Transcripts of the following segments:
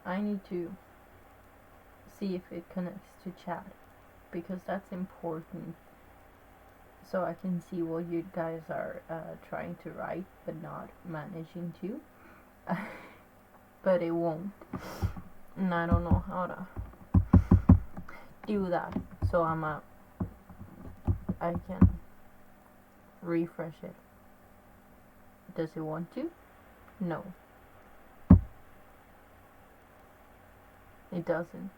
I need to see if it connects to chat, because that's important, so I can see what you guys are trying to write but not managing to. But it won't, and I don't know how to do that, so I can refresh it. Does it want to? No, it doesn't.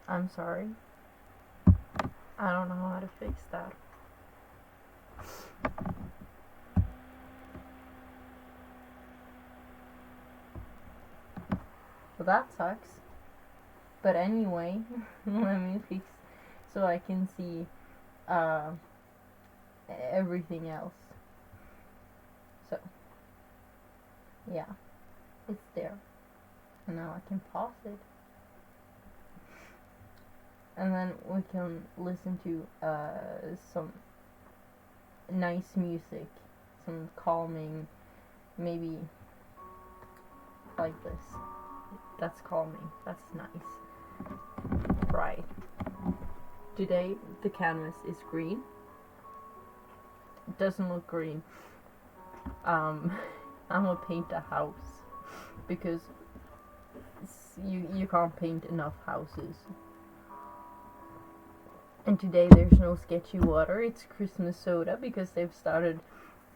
I'm sorry. I don't know how to fix that. Well, that sucks. But anyway, let me fix so I can see everything else. So, yeah, it's there. And now I can pause it. And then we can listen to some nice music, some calming, maybe like this. That's calming. That's nice. Right. Today the canvas is green. It doesn't look green. I'm gonna paint a house because you can't paint enough houses. And today there's no sketchy water. It's Christmas soda because they've started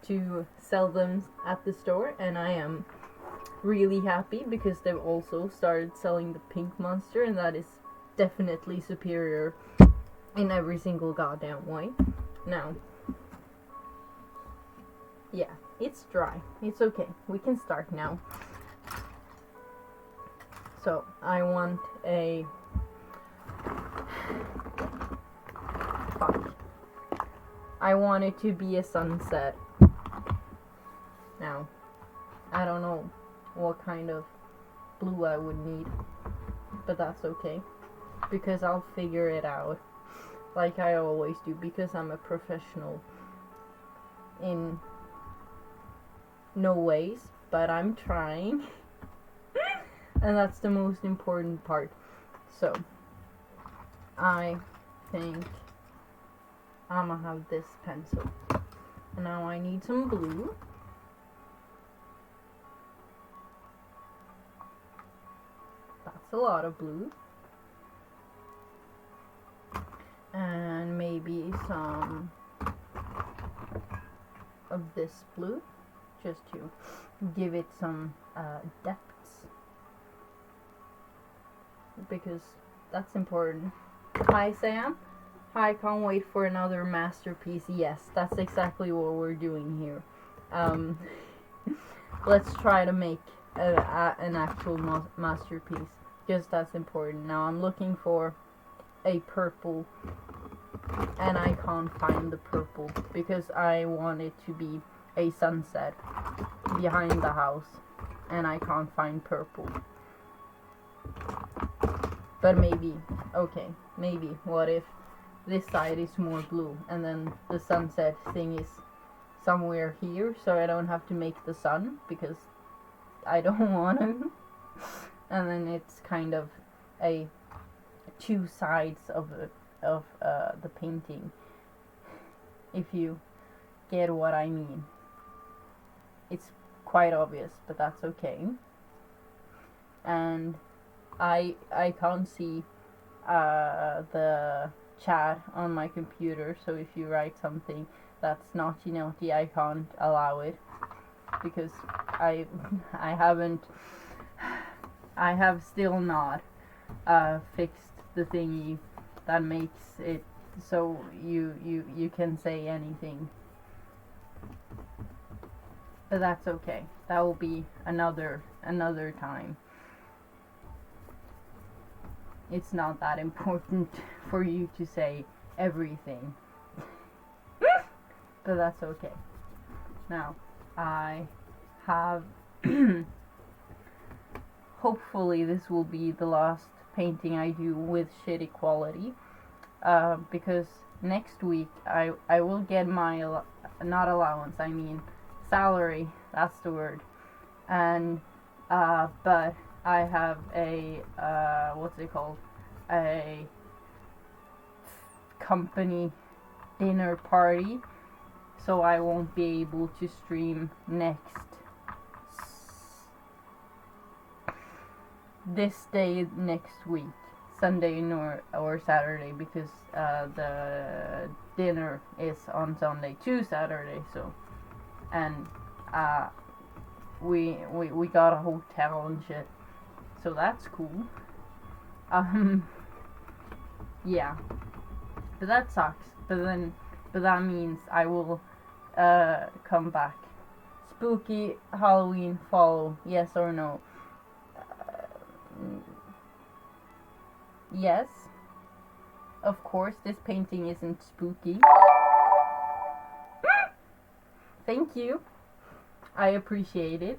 to sell them at the store, and I am really happy because they've also started selling the pink monster, and that is definitely superior in every single goddamn way. Now, yeah, it's dry. It's okay. We can start now. So, I want a... Fuck. I want it to be a sunset. Now, I don't know what kind of blue I would need, but that's okay, because I'll figure it out like I always do, because I'm a professional in no ways, but I'm trying. And that's the most important part. So I think I'm gonna have this pencil. Now I need some blue. That's a lot of blue. And maybe some of this blue, just to give it some depths, because that's important. Hi Sam. Hi, can't wait for another masterpiece. Yes, that's exactly what we're doing here. Let's try to make an actual masterpiece, because that's important. Now I'm looking for a purple, and I can't find the purple because I want it to be a sunset behind the house, and I can't find purple. But maybe, okay, maybe, what if this side is more blue and then the sunset thing is somewhere here, so I don't have to make the sun because I don't want to. And then it's kind of a two sides of the painting, if you get what I mean. It's quite obvious, but that's okay. And I can't see the chat on my computer, so if you write something that's naughty, I can't allow it, because I have still not fixed the thingy that makes it so you can say anything. But that's okay. That will be another time. It's not that important for you to say everything. But that's okay. Now, I have... hopefully this will be the last painting I do with shitty quality. Because next week I will get my... not allowance, I mean salary. That's the word. And, but I have a what's it called, a company dinner party, so I won't be able to stream this day next week, Sunday or Saturday, because the dinner is on Sunday to Saturday. So, and we got a hotel and shit, so that's cool. Yeah, but that sucks. But that means I will come back. Spooky Halloween follow, yes or no? Yes. Of course, this painting isn't spooky. Thank you. I appreciate it.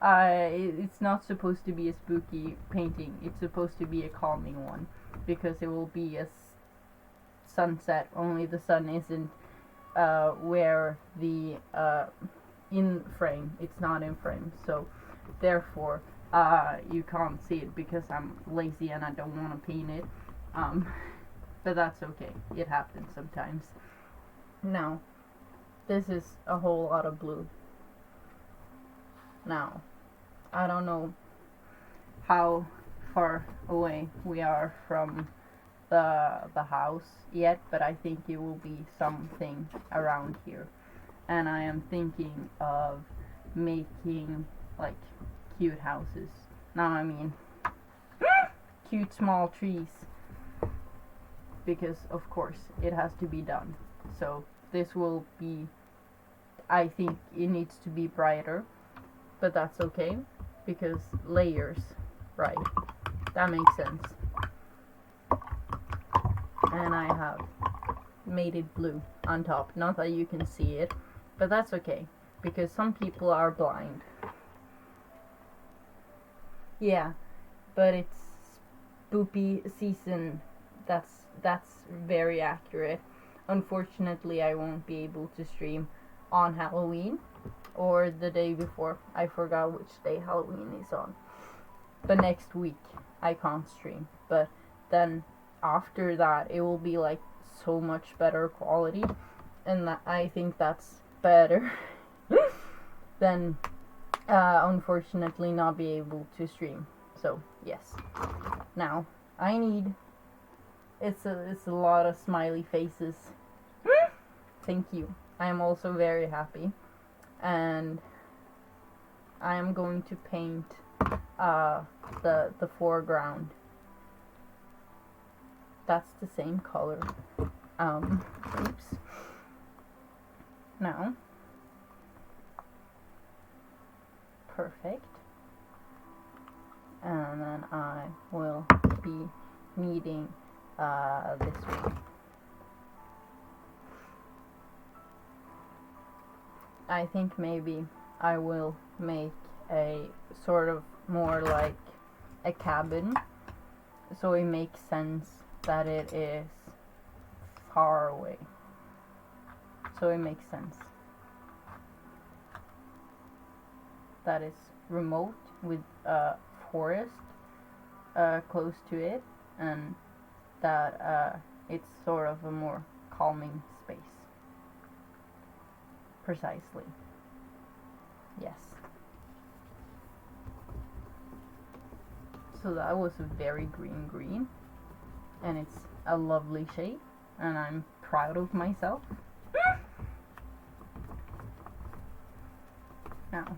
It's not supposed to be a spooky painting. It's supposed to be a calming one, because it will be a sunset. Only the sun isn't where the in frame. It's not in frame, so therefore you can't see it, because I'm lazy and I don't want to paint it. But that's okay. It happens sometimes. Now, this is a whole lot of blue. Now, I don't know how far away we are from the house yet, but I think it will be something around here. And I am thinking of making like cute houses. Now I mean cute small trees, because of course it has to be done. So this will be, I think it needs to be brighter, but that's okay, because layers, right? That makes sense. And I have made it blue on top. Not that you can see it, but that's okay, because some people are blind. Yeah, but it's spooky season. That's very accurate. Unfortunately, I won't be able to stream on Halloween or the day before. I forgot which day Halloween is on. But next week I can't stream. But then after that it will be like so much better quality, and I think that's better than unfortunately not be able to stream. So yes. Now I need, it's a lot of smiley faces. Thank you. I am also very happy, and I am going to paint the foreground. That's the same color. Oops. Now, perfect. And then I will be needing this one. I think maybe I will make a sort of more like a cabin, so it makes sense that it is far away. So it makes sense that it's remote with a forest close to it, and that it's sort of a more calming space. Precisely. Yes. So that was a very green, and it's a lovely shade, and I'm proud of myself. Now,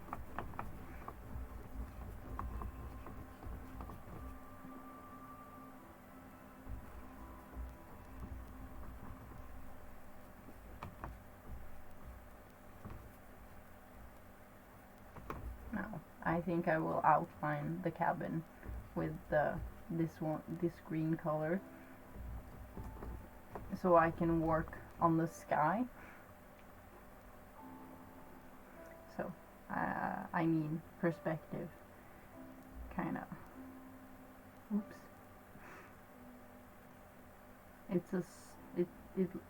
I think I will outline the cabin with this green color, so I can work on the sky. So I mean perspective, kind of. Oops.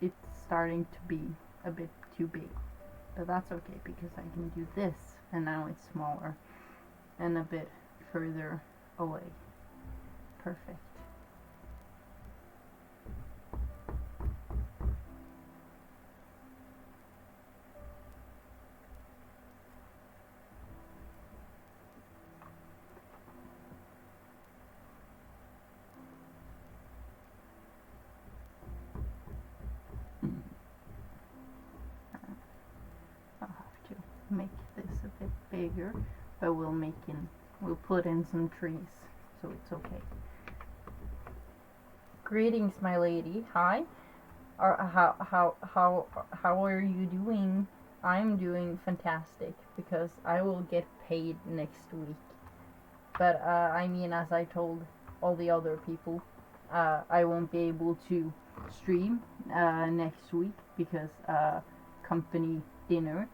It's starting to be a bit too big, but that's okay, because I can do this and now it's smaller and a bit further away. Perfect. I'll have to make this a bit bigger, but we'll put in some trees, so it's okay. Greetings, my lady. Hi. How are you doing? I'm doing fantastic because I will get paid next week. But I mean, as I told all the other people, I won't be able to stream next week because company dinner,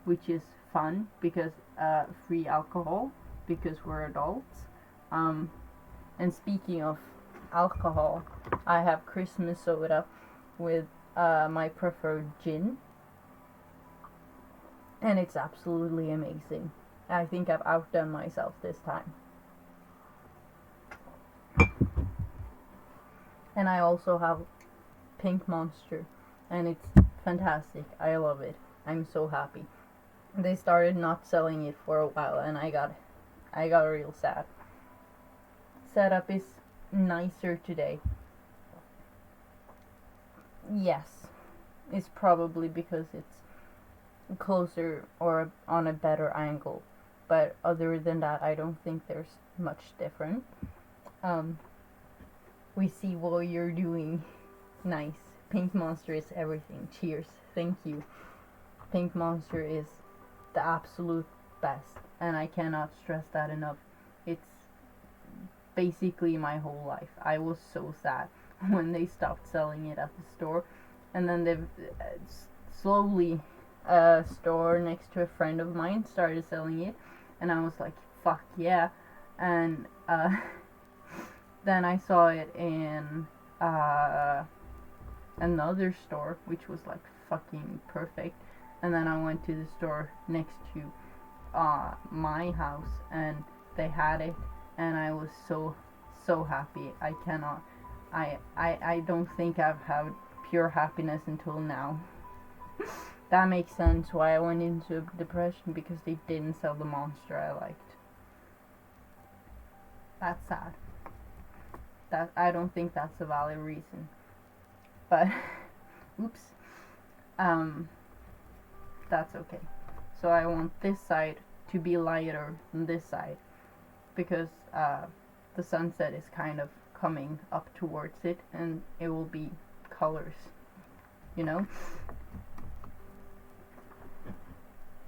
which is fun because free alcohol because we're adults. And speaking of alcohol, I have Christmas soda with my preferred gin, and it's absolutely amazing. I think I've outdone myself this time. And I also have Pink Monster, and it's fantastic. I love it. I'm so happy. They started not selling it for a while, and I got real sad. Setup is nicer today. Yes, it's probably because it's closer or on a better angle, but other than that, I don't think there's much different. We see what you're doing. Nice. Pink Monster is everything. Cheers. Thank you. Pink Monster is the absolute best, and I cannot stress that enough. It's basically my whole life. I was so sad when they stopped selling it at the store, and then they've slowly a store next to a friend of mine started selling it, and I was like, fuck yeah. And then I saw it in another store, which was like fucking perfect, and then I went to the store next to my house, and they had it, and I was so happy. I don't think I've had pure happiness until now. That makes sense why I went into depression, because they didn't sell the monster I liked. That's sad. That I don't think that's a valid reason. But oops. That's okay. So I want this side to be lighter than this side, because the sunset is kind of coming up towards it, and it will be colors, you know?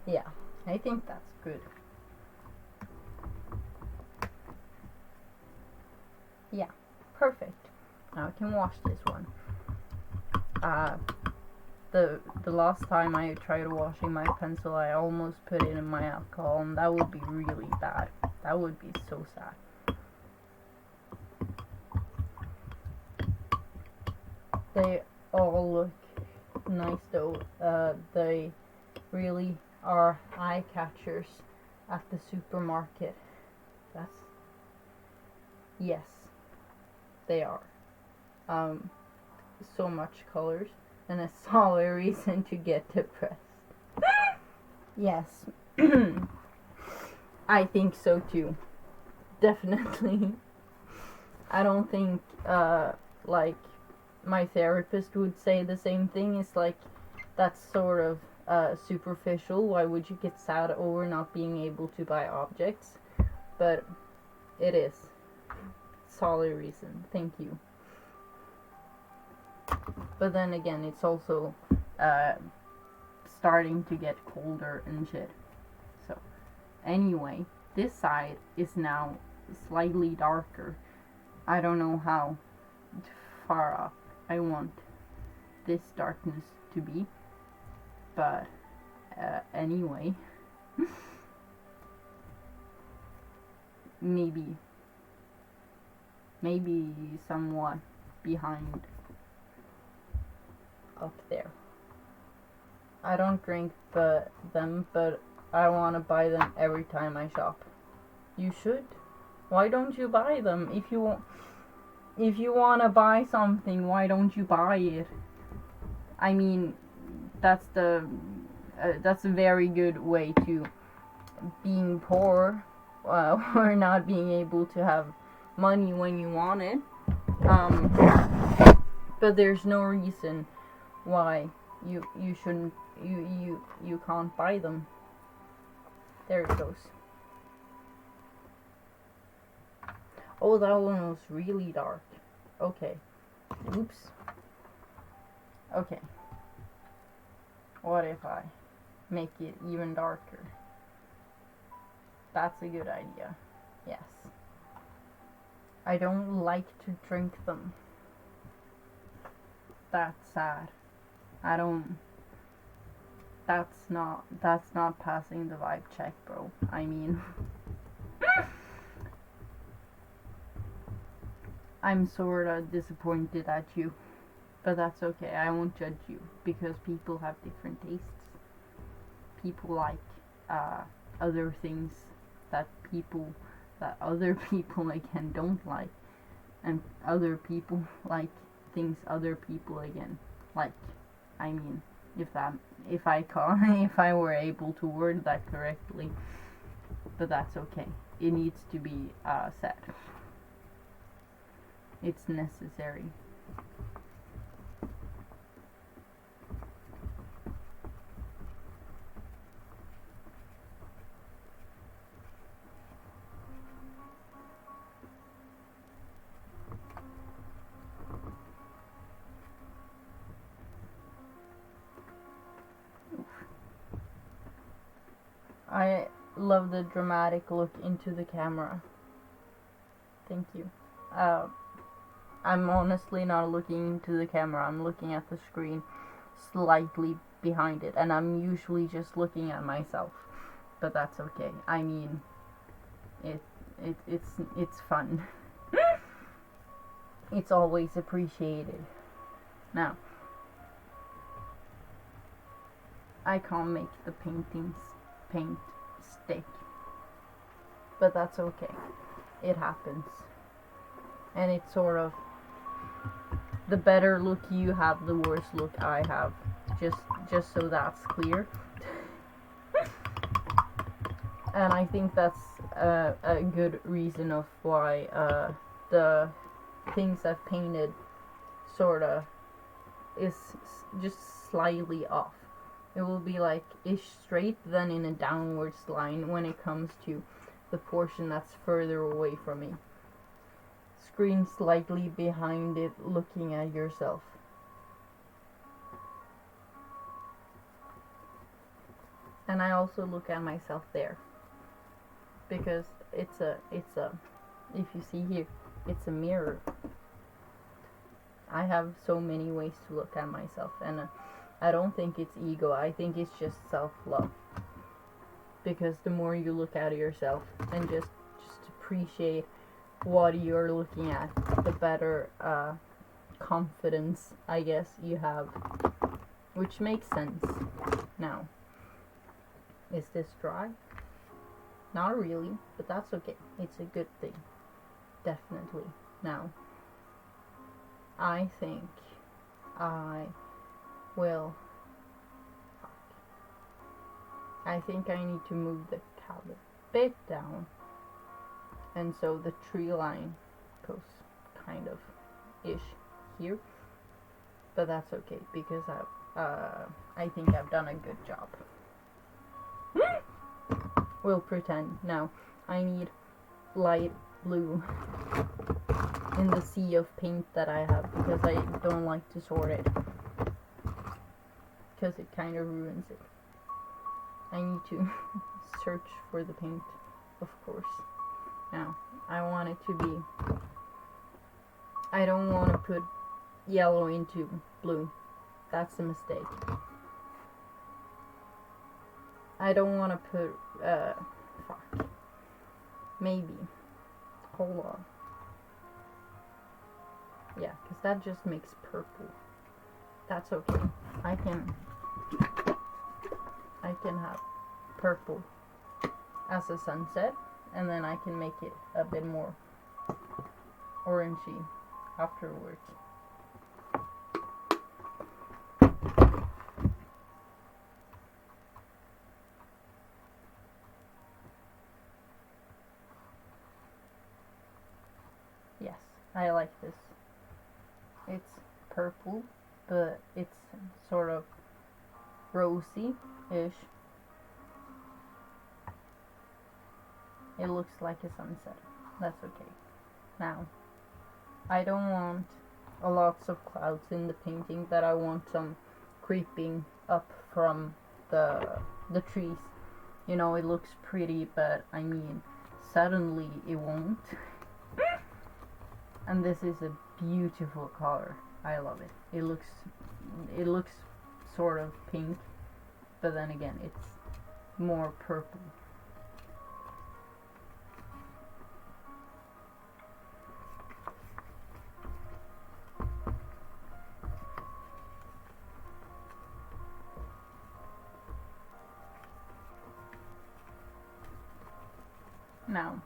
Yeah, I think that's good. Yeah, perfect. Now I can wash this one. The last time I tried washing my pencil, I almost put it in my alcohol, and that would be really bad. That would be so sad. They all look nice though. They really are eye catchers at the supermarket. Yes, they are. So much colors, and a solid reason to get depressed. Yes, I think so too. Definitely. I don't think like my therapist would say the same thing. It's like, that's sort of superficial. Why would you get sad over not being able to buy objects? But it is solid reason. Thank you. But then again, it's also starting to get colder and shit. So anyway, this side is now slightly darker. I don't know how far up I want this darkness to be, but anyway, maybe somewhat behind up there. I don't drink them, but I want to buy them every time I shop. You should. Why don't you buy them? If you want to buy something, why don't you buy it? I mean, that's a very good way to being poor, or not being able to have money when you want it. But there's no reason why you shouldn't you can't buy them. There it goes. Oh, that one was really dark. Okay. Oops. Okay. What if I make it even darker? That's a good idea. Yes. I don't like to drink them. That's sad. I don't... That's not passing the vibe check, bro. I mean... I'm sorta disappointed at you. But that's okay. I won't judge you. Because people have different tastes. People like other things that other people again don't like. And other people like things other people again like. I mean, if I were able to word that correctly. But that's okay. It needs to be said. It's necessary. I love the dramatic look into the camera. Thank you. I'm honestly not looking into the camera. I'm looking at the screen slightly behind it. And I'm usually just looking at myself. But that's okay. I mean, it's fun. It's always appreciated. Now, I can't make the paint stick, but that's okay. It happens, and it's sort of the better look you have, the worse look I have. Just so that's clear. And I think that's a good reason of why the things I've painted sorta is just slightly off. It will be like ish straight, then in a downwards line when it comes to the portion that's further away from me. Screen slightly behind it, looking at yourself. And I also look at myself there. Because it's a, if you see here, it's a mirror. I have so many ways to look at myself, and I don't think it's ego. I think it's just self-love. Because the more you look at yourself and just appreciate what you're looking at, the better confidence, I guess, you have. Which makes sense. Now, is this dry? Not really, but that's okay. It's a good thing. Definitely. Now, I think I will... I think I need to move the cow a bit down. And so the tree line goes kind of ish here. But that's okay, because I think I've done a good job. We'll pretend. Now, I need light blue in the sea of paint that I have, because I don't like to sort it. Because it kind of ruins it. I need to search for the paint, of course. Now, I want it to be... I don't want to put yellow into blue. That's a mistake. I don't want to put... fuck. Maybe. Hold on. Yeah, because that just makes purple. That's okay. I can have purple as a sunset, and then I can make it a bit more orangey afterwards. Yes, I like this. It's purple, but it's sort of rosy-ish. It looks like a sunset. That's okay. Now, I don't want a lots of clouds in the painting, but I want some creeping up from the trees. You know, it looks pretty, but I mean, suddenly it won't. And this is a beautiful color. I love it. It looks sort of pink, but then again, it's more purple. Now,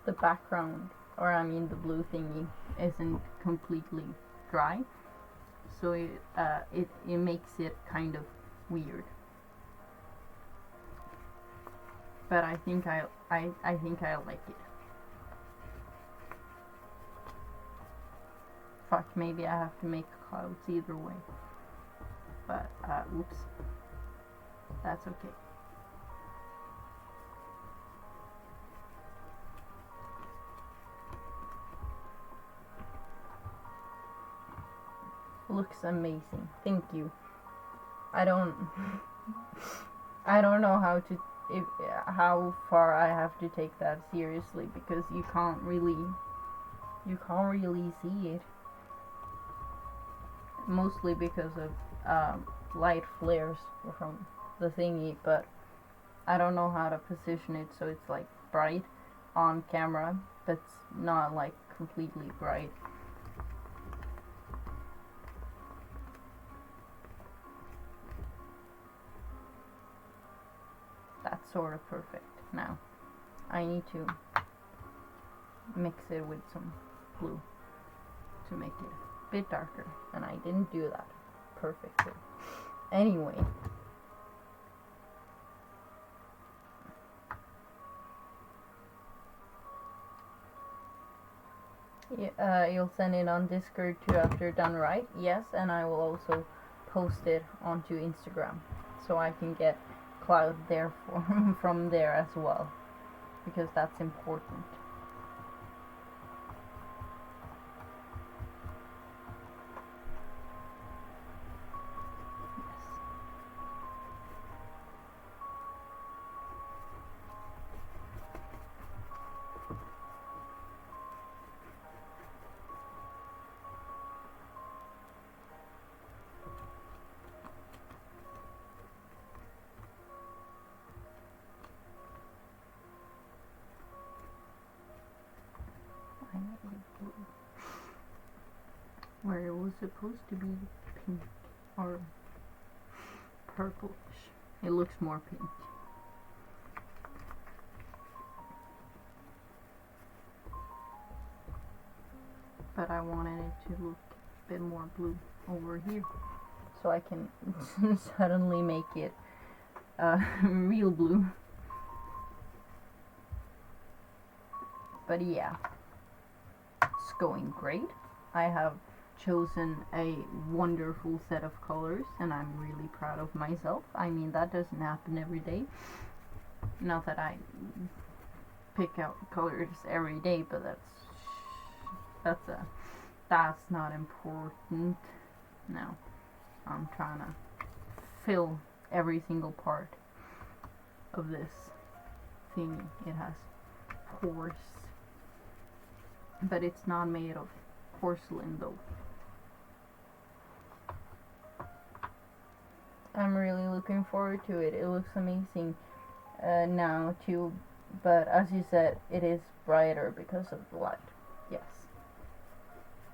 the background, or I mean the blue thingy, isn't completely dry, so it makes it kind of weird. But I think I like it. Fuck, maybe I have to make clouds either way. But oops, that's okay. Looks amazing. Thank you. I don't know how far I have to take that seriously, because you can't really see it, mostly because of light flares from the thingy, but I don't know how to position it so it's like bright on camera, but it's not like completely bright. That's sort of perfect. Now, I need to mix it with some blue to make it a bit darker, and I didn't do that perfectly. Anyway, you'll send it on Discord too after done, right? Yes, and I will also post it onto Instagram, so I can get cloud there from there as well, because that's important. Where it was supposed to be pink or purplish, it looks more pink. But I wanted it to look a bit more blue over here, so I can suddenly make it real blue. But yeah, it's going great. I have chosen a wonderful set of colors, and I'm really proud of myself. I mean, that doesn't happen every day. Not that I pick out colors every day, but that's not important. No, I'm trying to fill every single part of this thing. It has pores, but it's not made of porcelain though. I'm really looking forward to it. It looks amazing now too, but as you said, it is brighter because of the light. Yes.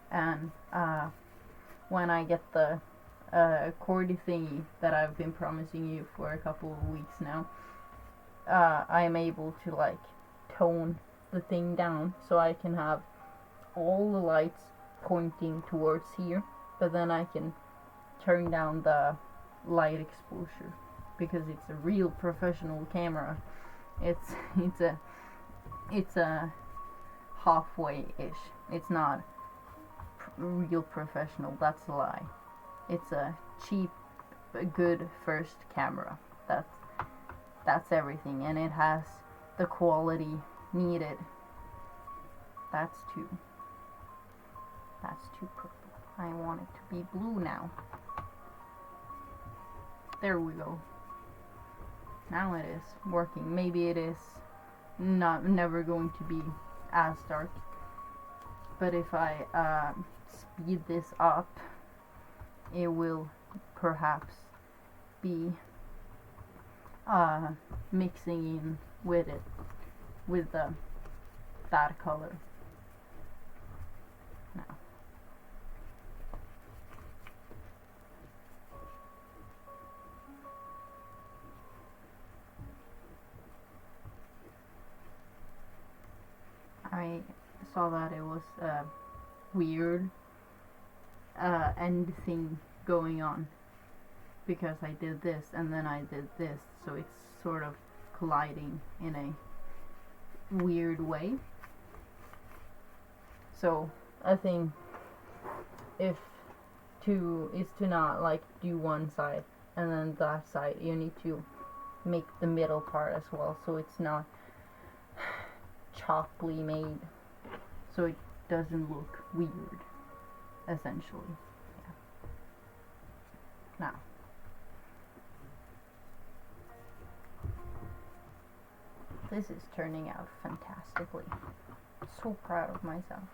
And when I get the cordy thingy that I've been promising you for a couple of weeks now, I'm able to like tone the thing down so I can have all the lights pointing towards here, but then I can turn down the light exposure because it's a real professional camera. It's a halfway-ish. It's not real professional, that's a lie. It's a cheap, good first camera. That's everything, and it has the quality needed. That's too purple. I want it to be blue now. There we go. Now it is working. Maybe it is never going to be as dark, but if I speed this up, it will perhaps be mixing in with that color. Now, I saw that it was a weird end thing going on because I did this and then I did this, so it's sort of colliding in a weird way. So I think if is to not like do one side and then that side, you need to make the middle part as well, so it's not choppily made, so it doesn't look weird, essentially. Yeah. Now, this is turning out fantastically. So proud of myself.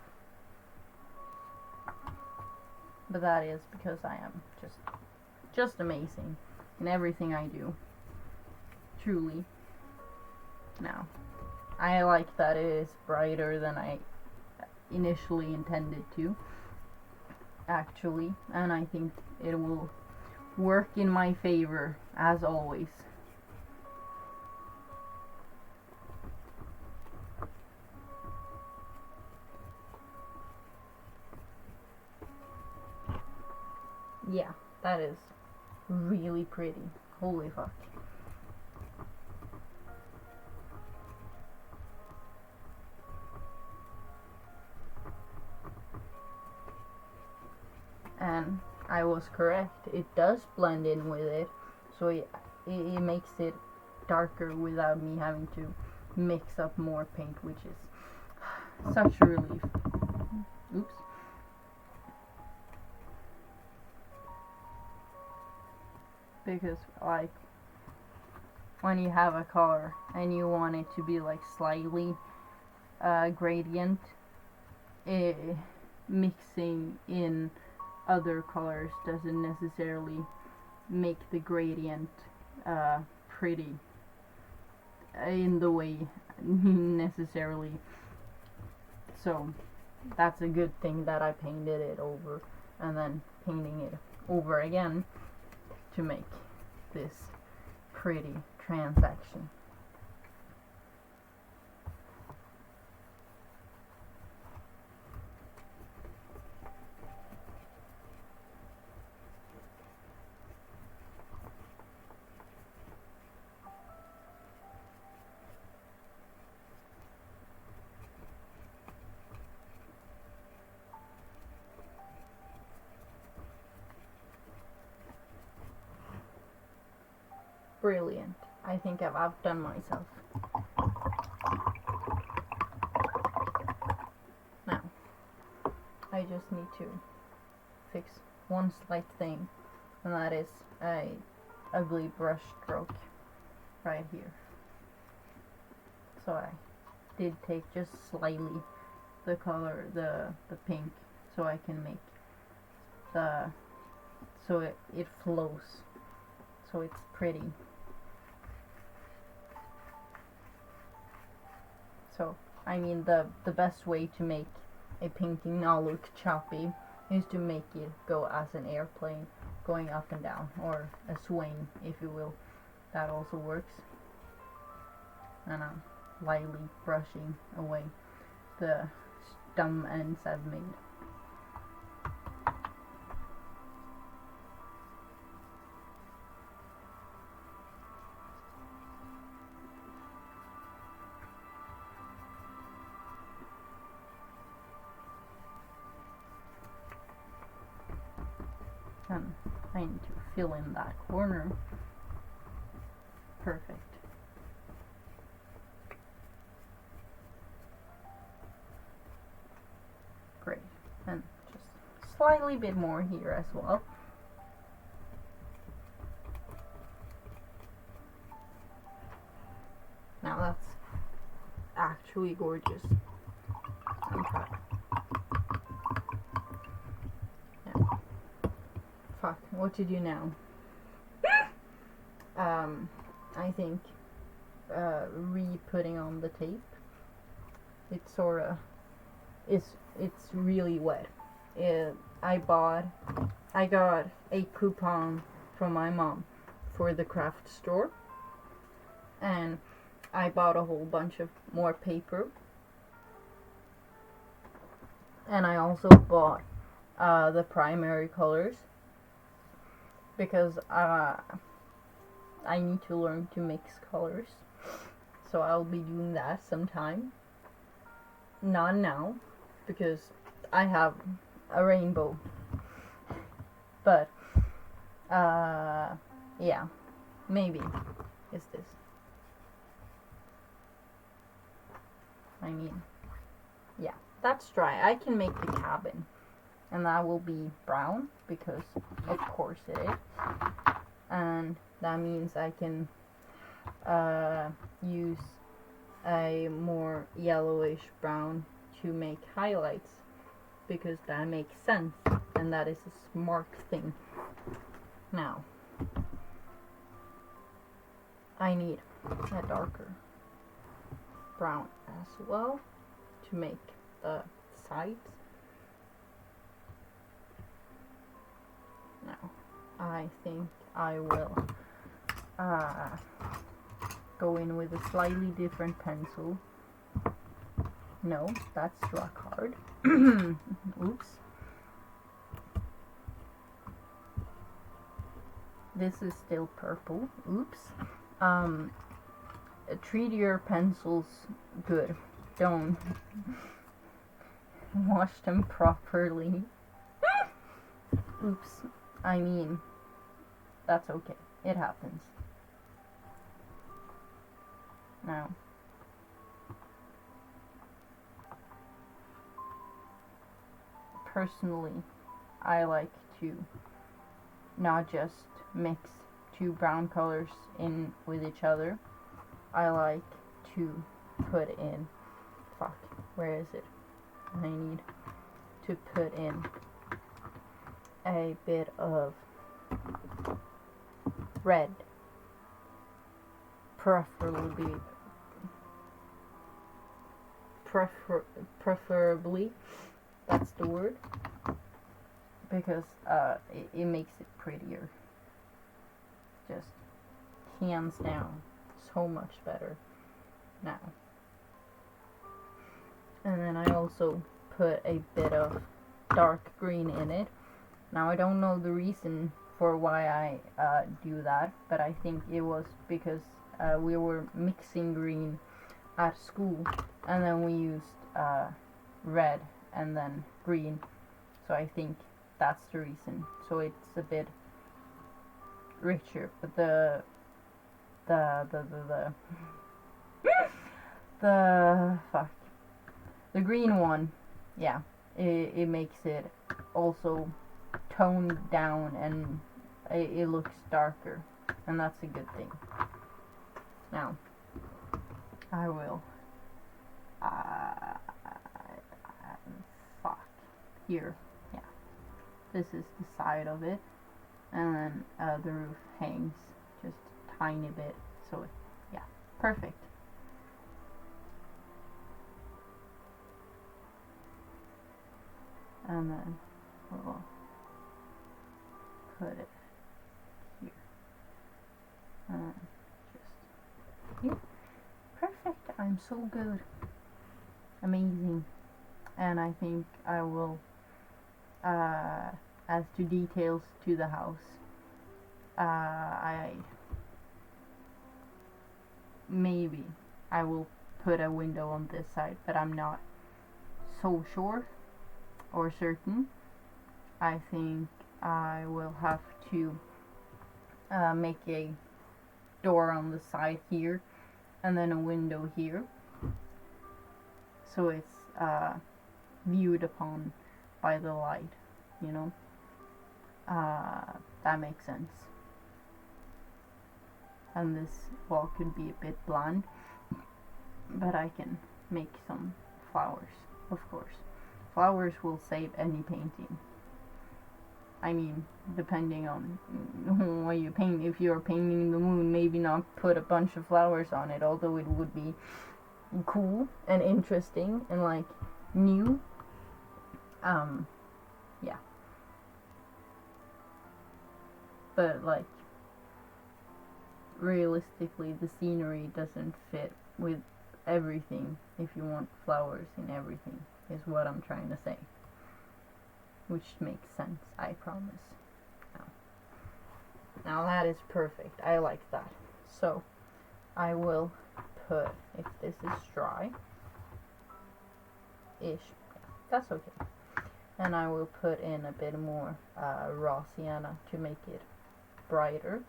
But that is because I am just amazing in everything I do. Truly. Now, I like that it is brighter than I initially intended to, actually, and I think it will work in my favor as always. Yeah, that is really pretty. Holy fuck. And I was correct, it does blend in with it, so it makes it darker without me having to mix up more paint, which is such a relief. Oops. Because like when you have a color and you want it to be like slightly gradient, mixing in other colors doesn't necessarily make the gradient pretty in the way necessarily. So that's a good thing that I painted it over and then painting it over again to make this pretty transaction. Brilliant. I think I've outdone myself. Now, I just need to fix one slight thing, and that is a ugly brush stroke right here. So I did take just slightly the color, the pink, so I can make so it flows, so it's pretty. So, I mean, the best way to make a painting not look choppy is to make it go as an airplane going up and down, or a swing, if you will. That also works. And I'm lightly brushing away the dumb ends I've made. And I need to fill in that corner. Perfect. Great. And just slightly bit more here as well. Now that's actually gorgeous. I'm proud. Yeah. Fuck, what to do now? I think re-putting on the tape. It sorta it's really wet. I got a coupon from my mom for the craft store, and I bought a whole bunch of more paper, and I also bought the primary colors, because I need to learn to mix colors, so I'll be doing that sometime. Not now, because I have a rainbow, but yeah, maybe it's this. I mean, yeah, that's dry. I can make the cabin, and that will be brown, because of course it is. And that means I can use a more yellowish brown to make highlights, because that makes sense, and that is a smart thing. Now, I need a darker brown as well to make the sides. Now, I think I will go in with a slightly different pencil. No, that's rock hard. Oops. This is still purple. Oops. Treat your pencils good. Don't wash them properly. Oops. I mean, that's okay. It happens. Now, personally, I like to not just mix two brown colors in with each other. I like to put in, fuck, where is it? I need to put in a bit of red, preferably, that's the word, because it makes it prettier. Just hands down, so much better now. And then I also put a bit of dark green in it. Now, I don't know the reason for why I do that, but I think it was because we were mixing green at school, and then we used red and then green, so I think that's the reason. So it's a bit richer, but the green one, yeah, it makes it also toned down, and it looks darker, and that's a good thing. Now, I will here, yeah, this is the side of it, and then the roof hangs just a tiny bit, so it, yeah, perfect. And then we'll put it here. Just here. Perfect. I'm so good. Amazing. And I think I will, as to details to the house, maybe I will put a window on this side, but I'm not so sure or certain. I think I will have to make a door on the side here and then a window here, so it's viewed upon by the light, you know. That makes sense. And this wall could be a bit bland, but I can make some flowers, of course. Flowers will save any painting. I mean, depending on what you paint. If you're painting the moon, maybe not put a bunch of flowers on it, although it would be cool and interesting and like new. Yeah. But like, realistically, the scenery doesn't fit with everything if you want flowers in everything, is what I'm trying to say. Which makes sense, I promise. Now that is perfect. I like that. So I will put, if this is dry ish, that's okay. And I will put in a bit more raw sienna to make it brighter.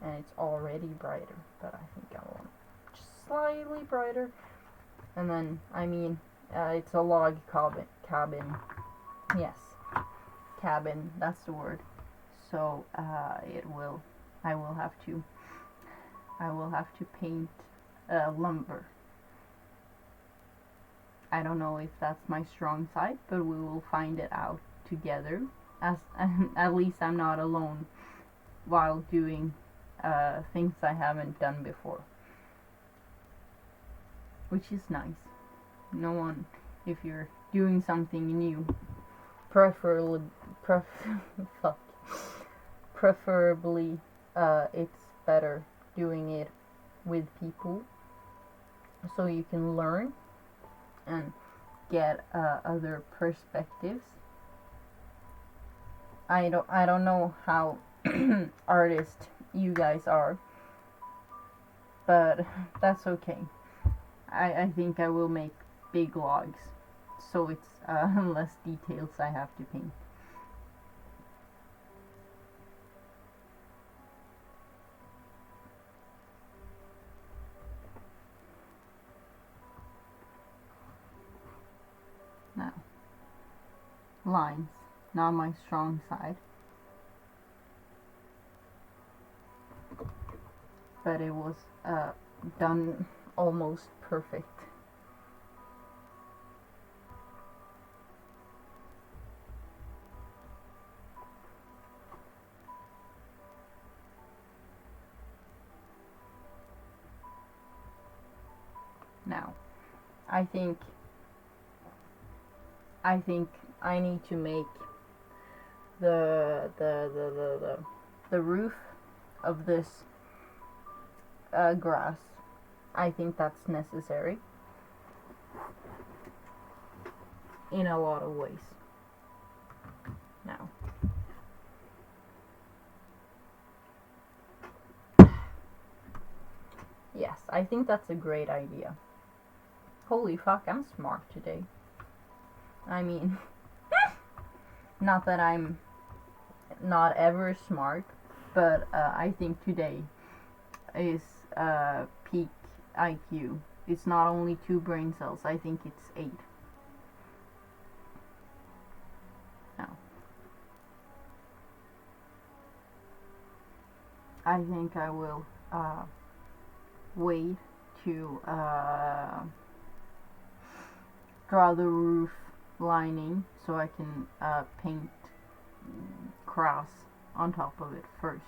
And it's already brighter, but I think I want it just slightly brighter. And then, I mean, it's a log cabin. Yes, cabin, that's the word. So I will have to paint lumber. I don't know if that's my strong side, but we will find it out together. At least I'm not alone while doing things I haven't done before, which is nice. No one, if you're doing something new, preferably it's better doing it with people, so you can learn and get other perspectives. I don't know how artist you guys are, but that's okay. I think I will make big logs, so it's less details I have to paint. Now, lines, not my strong side, but it was done almost perfect. Now, I think I need to make the roof of this grass. I think that's necessary in a lot of ways. Now, yes, I think that's a great idea. Holy fuck, I'm smart today. I mean, not that I'm not ever smart, but I think today is peak IQ. It's not only 2 brain cells, I think it's 8. Now, I think I will wait to draw the roof lining so I can paint grass on top of it first.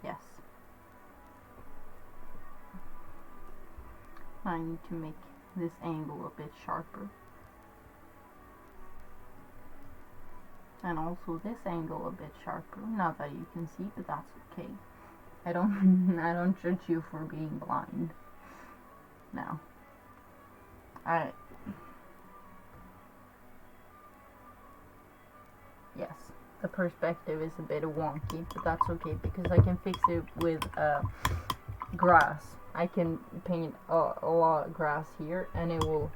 Yes. I need to make this angle a bit sharper. And also this angle a bit sharper. Not that you can see, but that's okay. I don't judge you for being blind. Now, yes, the perspective is a bit wonky, but that's okay because I can fix it with grass. I can paint a lot of grass here and it will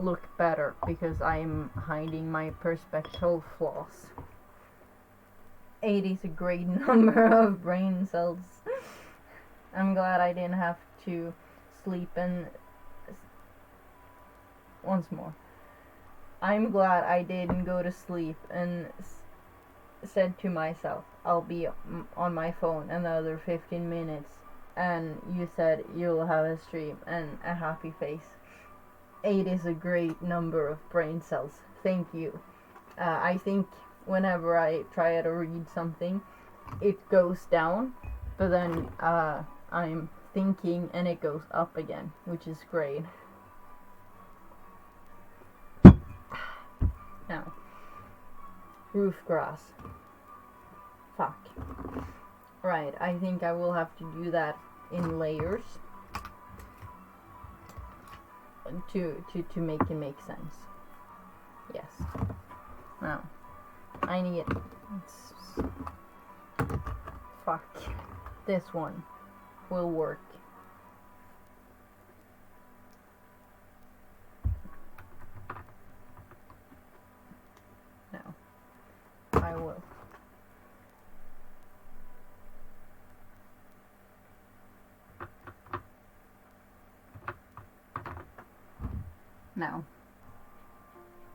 look better because I'm hiding my perspective flaws. 8 is a great number of brain cells. I'm glad I didn't have to sleep and once more. I'm glad I didn't go to sleep and said to myself, I'll be on my phone another 15 minutes, and you said you'll have a stream and a happy face. 8 is a great number of brain cells. Thank you. I think whenever I try to read something, it goes down, but then I'm thinking and it goes up again, which is great. Now, roof grass. Fuck. Right, I think I will have to do that in layers to make it make sense. Yes. Now, I need... Fuck. This one will work. Now, I will. Now,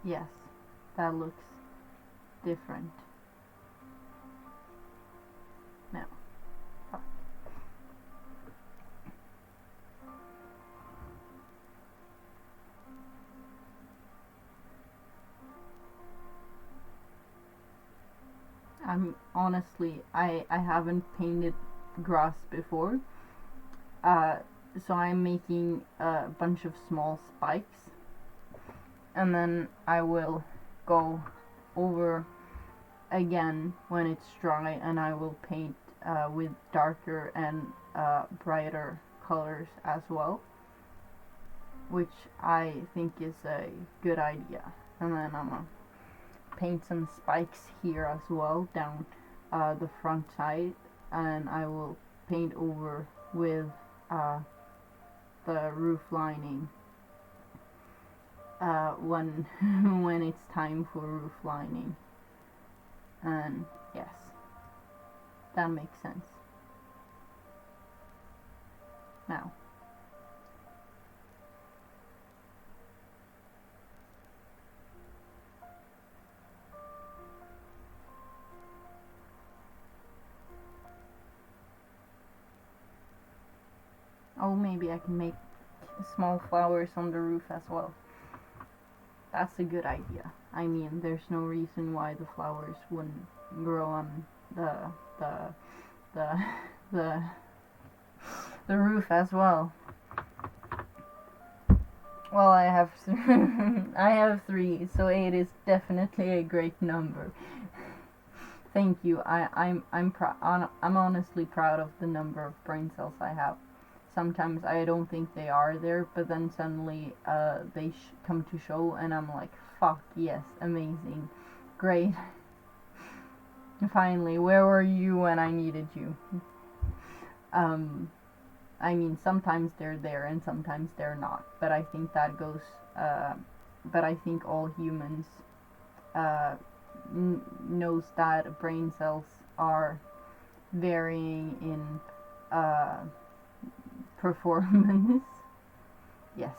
yes, that looks different. Now, fuck. I'm honestly, I haven't painted grass before, so I'm making a bunch of small spikes, and then I will go over again when it's dry, and I will paint with darker and brighter colors as well, which I think is a good idea. And then I'm gonna paint some spikes here as well down the front side, and I will paint over with the roof lining when when it's time for roof lining. And yes, that makes sense. Now, oh, maybe I can make small flowers on the roof as well. That's a good idea. I mean, there's no reason why the flowers wouldn't grow on the roof as well. Well, I have I have 3, so 8 is definitely a great number. Thank you. I'm honestly proud of the number of brain cells I have. Sometimes I don't think they are there, but then suddenly they come to show, and I'm like, fuck yes, amazing, great. Finally, where were you when I needed you? I mean, sometimes they're there and sometimes they're not, but I think that goes, but I think all humans knows that brain cells are varying in performance. Yes.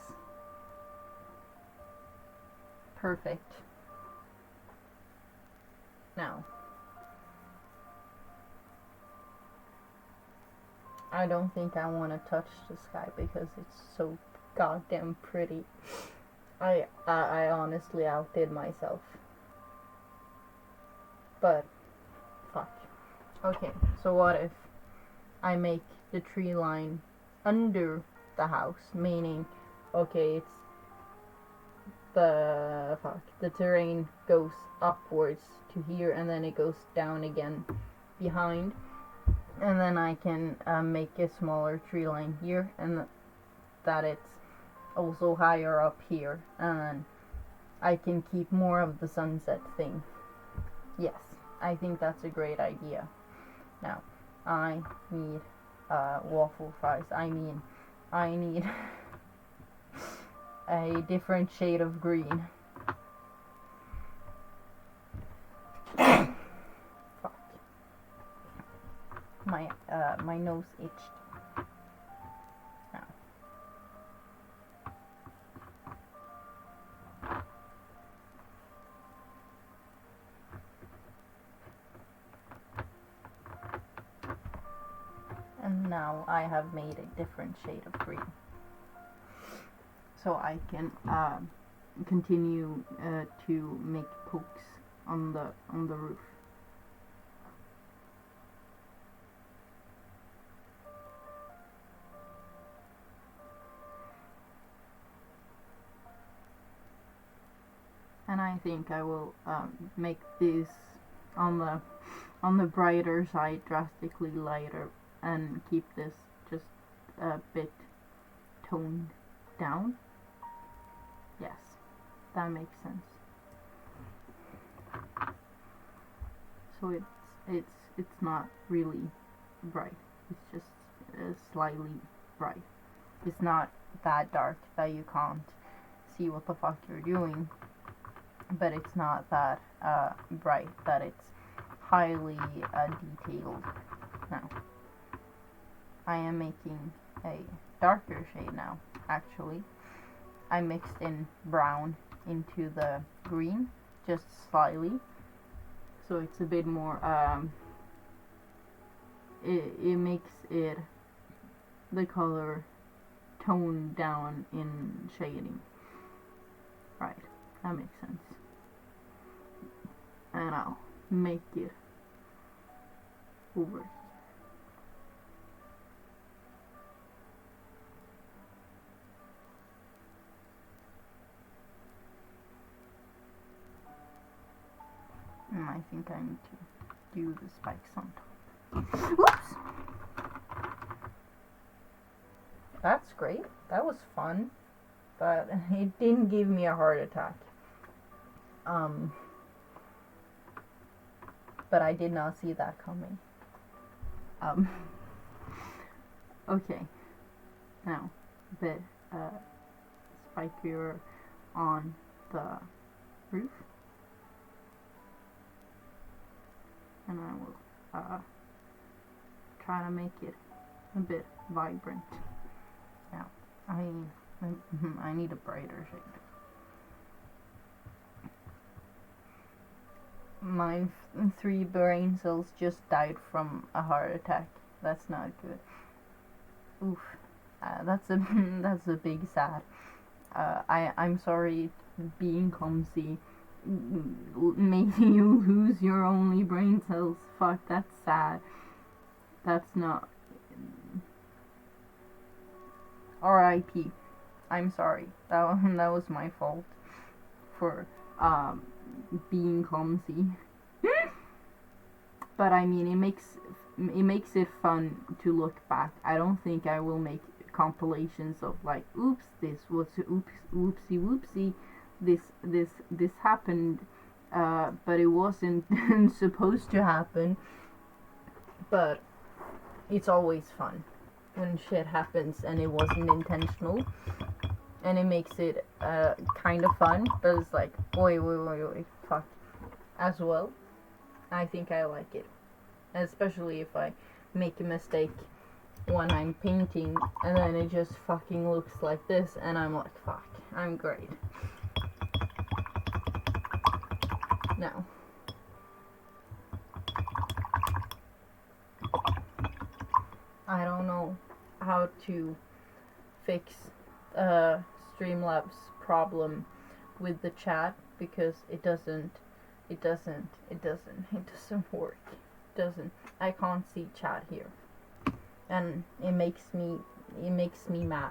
Perfect. Now, I don't think I want to touch the sky because it's so goddamn pretty. I honestly outdid myself. But, fuck. Okay, so what if I make the tree line under the house, meaning okay, it's the terrain goes upwards to here and then it goes down again behind, and then I can make a smaller tree line here, and that it's also higher up here, and I can keep more of the sunset thing. Yes, I think that's a great idea. Now, I need waffle fries. I need a different shade of green. Fuck. My nose itched. Now. And now I have made a different shade of green. So I can continue to make pokes on the roof. And I think I will make this on the brighter side drastically lighter, and keep this just a bit toned down. Yes, that makes sense. So it's not really bright. It's just slightly bright. It's not that dark that you can't see what the fuck you're doing, but it's not that bright that it's highly detailed. Now, I am making a darker shade now, actually. I mixed in brown into the green, just slightly, so it's a bit more, it makes it, the color toned down in shading. Right, that makes sense. And I'll make it over. And I think I need to do the spikes on top. Whoops! That's great. That was fun. But it didn't give me a heart attack. But I did not see that coming. Okay. Now, a bit spikier on the roof. And I will try to make it a bit vibrant. Now, I need a brighter shade. My 3 brain cells just died from a heart attack. That's not good. Oof. That's a big sad. I'm sorry being clumsy making you lose your only brain cells. Fuck, that's sad. That's not. R.I.P. I'm sorry. That was my fault for being clumsy. But I mean, it makes it fun to look back. I don't think I will make compilations of like, oops, this was oopsie, this happened, but it wasn't supposed to happen. But it's always fun when shit happens and it wasn't intentional, and it makes it kind of fun, but it's like, wait, fuck, as well. I think I like it, especially if I make a mistake when I'm painting and then it just fucking looks like this and I'm like, fuck, I'm great. Now, I don't know how to fix Streamlabs problem with the chat, because it doesn't work. I can't see chat here, and it makes me mad.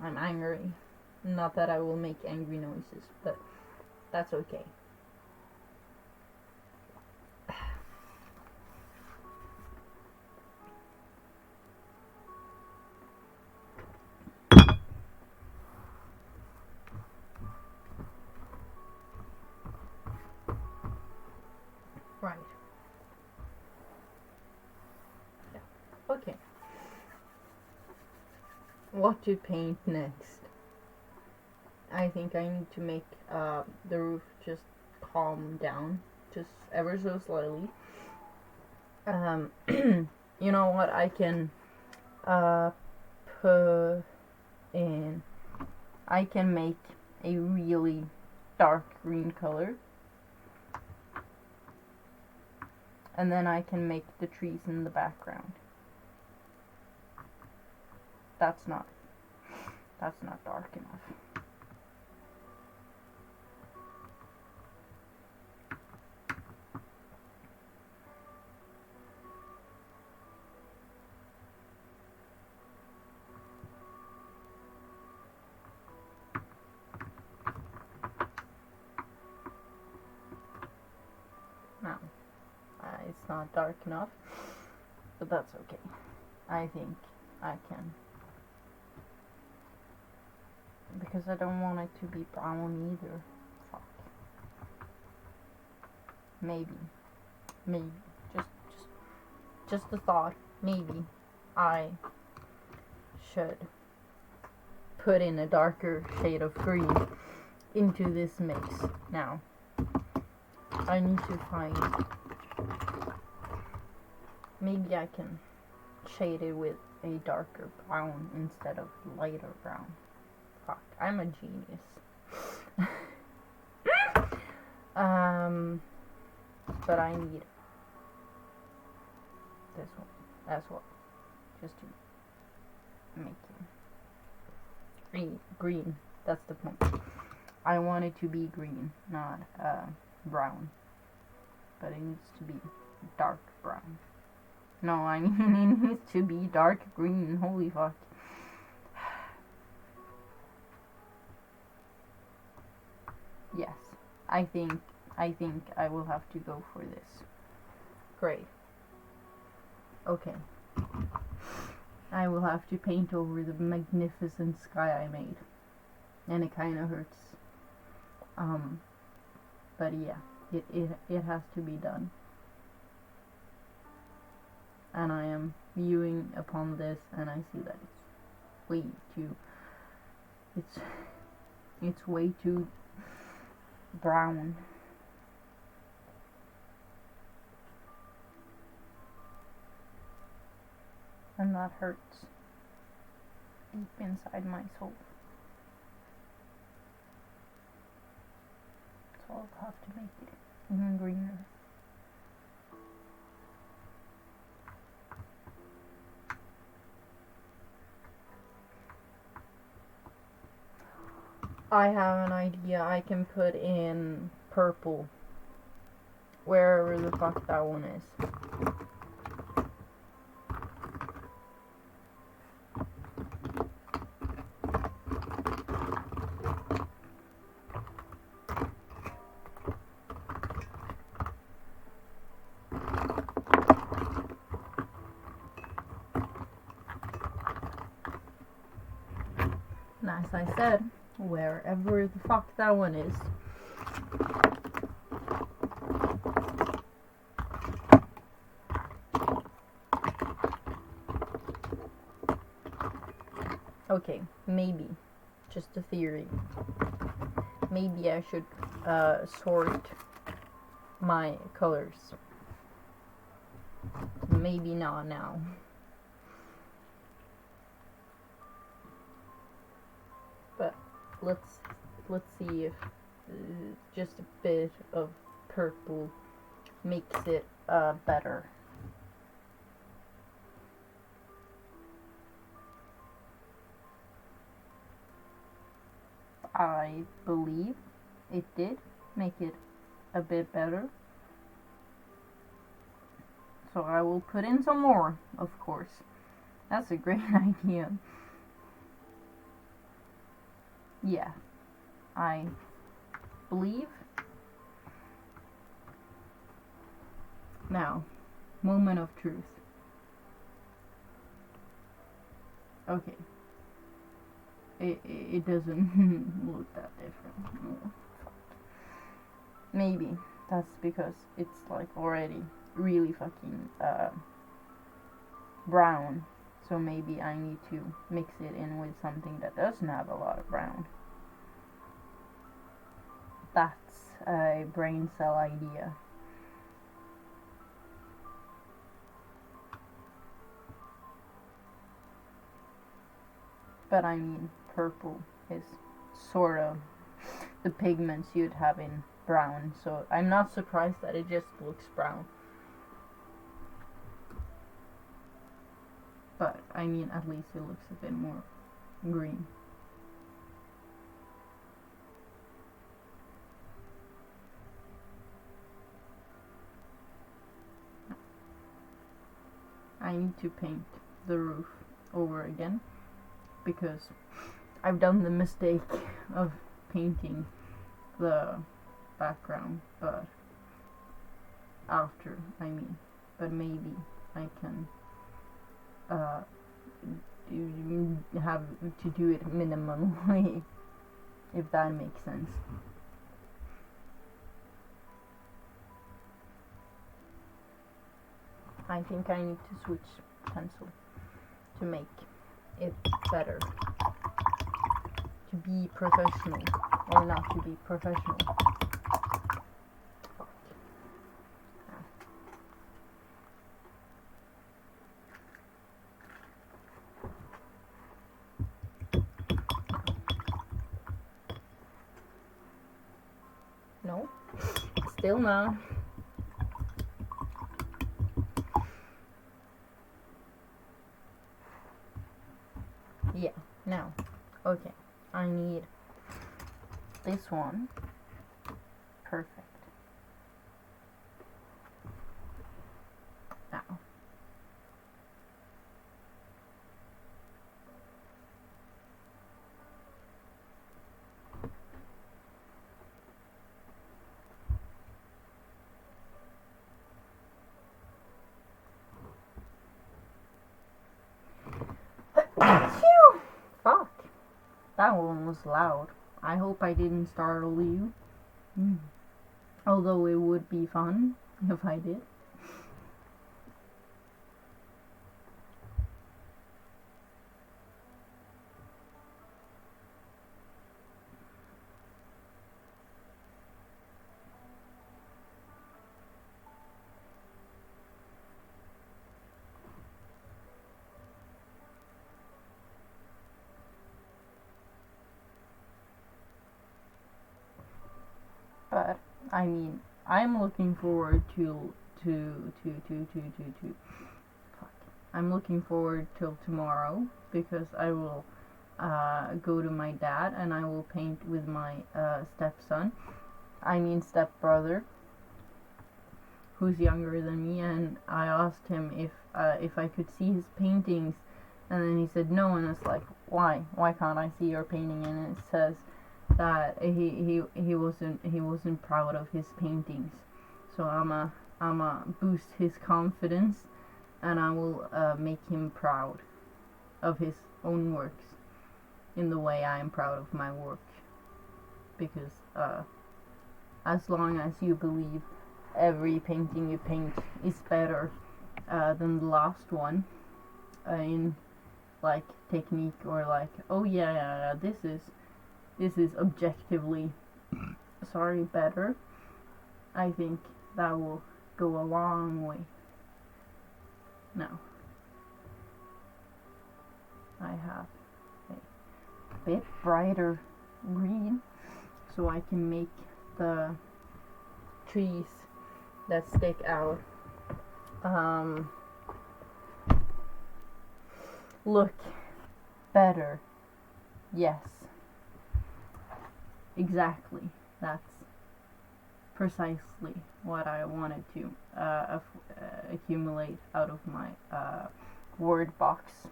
I'm angry. Not that I will make angry noises, but that's okay. Right. Yeah. Okay. What to paint next? I think I need to make the roof just calm down, just ever so slightly. You know what? I can put in. I can make a really dark green color, and then I can make the trees in the background. That's not dark enough. No, it's not dark enough, but that's okay. I think I can, because I don't want it to be brown either. Fuck. Maybe, just a thought. Maybe I should put in a darker shade of green into this mix. Now, I need to find. Maybe I can shade it with a darker brown instead of lighter brown. Fuck, I'm a genius. But I need this one as well, just to make it green. That's the point. I want it to be green, not brown, but it needs to be dark brown. No, I mean it needs to be dark green. Holy fuck. Yes, I think I will have to go for this. Great. Okay. I will have to paint over the magnificent sky I made. And it kind of hurts. But yeah, it has to be done. And I am viewing upon this, and I see that it's way too, it's way too brown. And that hurts deep inside my soul. So I'll have to make it even greener. I have an idea. I can put in purple wherever the fuck that one is. And as I said, wherever the fuck that one is. Okay, maybe, just a theory. Maybe I should sort my colors. Maybe not now. But let's see if just a bit of purple makes it better. I believe it did make it a bit better. So I will put in some more, of course. That's a great idea. yeah, I believe. Now, moment of truth. Okay. It doesn't look that different. No. Maybe that's because it's like already really fucking brown. So maybe I need to mix it in with something that doesn't have a lot of brown. That's a brain cell idea. But I mean, purple is sort of the pigments you'd have in brown, so I'm not surprised that it just looks brown. But I mean, at least it looks a bit more green. I need to paint the roof over again because I've done the mistake of painting the background, but after, I mean, but maybe I can have to do it minimally, if that makes sense. I think I need to switch pencil to make it better. To be professional, or not to be professional. No, still not. Yeah, now, okay, I need this one. Perfect. Now, fuck, that one was loud. I hope I didn't startle you. Although it would be fun if I did. But I mean, I'm looking forward to fuck. I'm looking forward till tomorrow because I will go to my dad and I will paint with my stepson. I mean stepbrother, who's younger than me, and I asked him if I could see his paintings, and then he said no, and it's like, why can't I see your painting? And it says that he wasn't proud of his paintings, so I'ma boost his confidence, and I will make him proud of his own works in the way I am proud of my work, because as long as you believe every painting you paint is better than the last one in like technique, or like, oh yeah, this is objectively better, I think that will go a long way. Now I have a bit brighter green so I can make the trees that stick out look better. Yes, exactly, that's precisely what I wanted to accumulate out of my word box.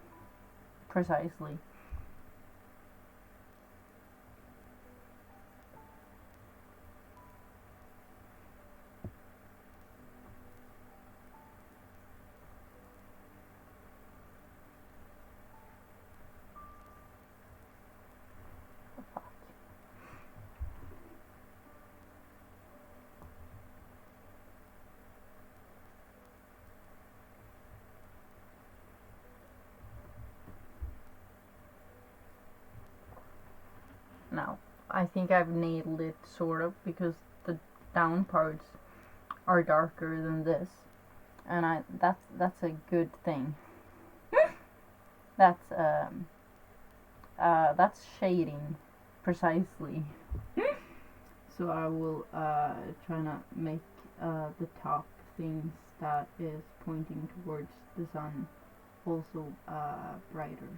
Precisely. Now, I think I've nailed it, sort of, because the down parts are darker than this. And that's a good thing. That's shading, precisely. So I will try to make the top things that is pointing towards the sun also brighter.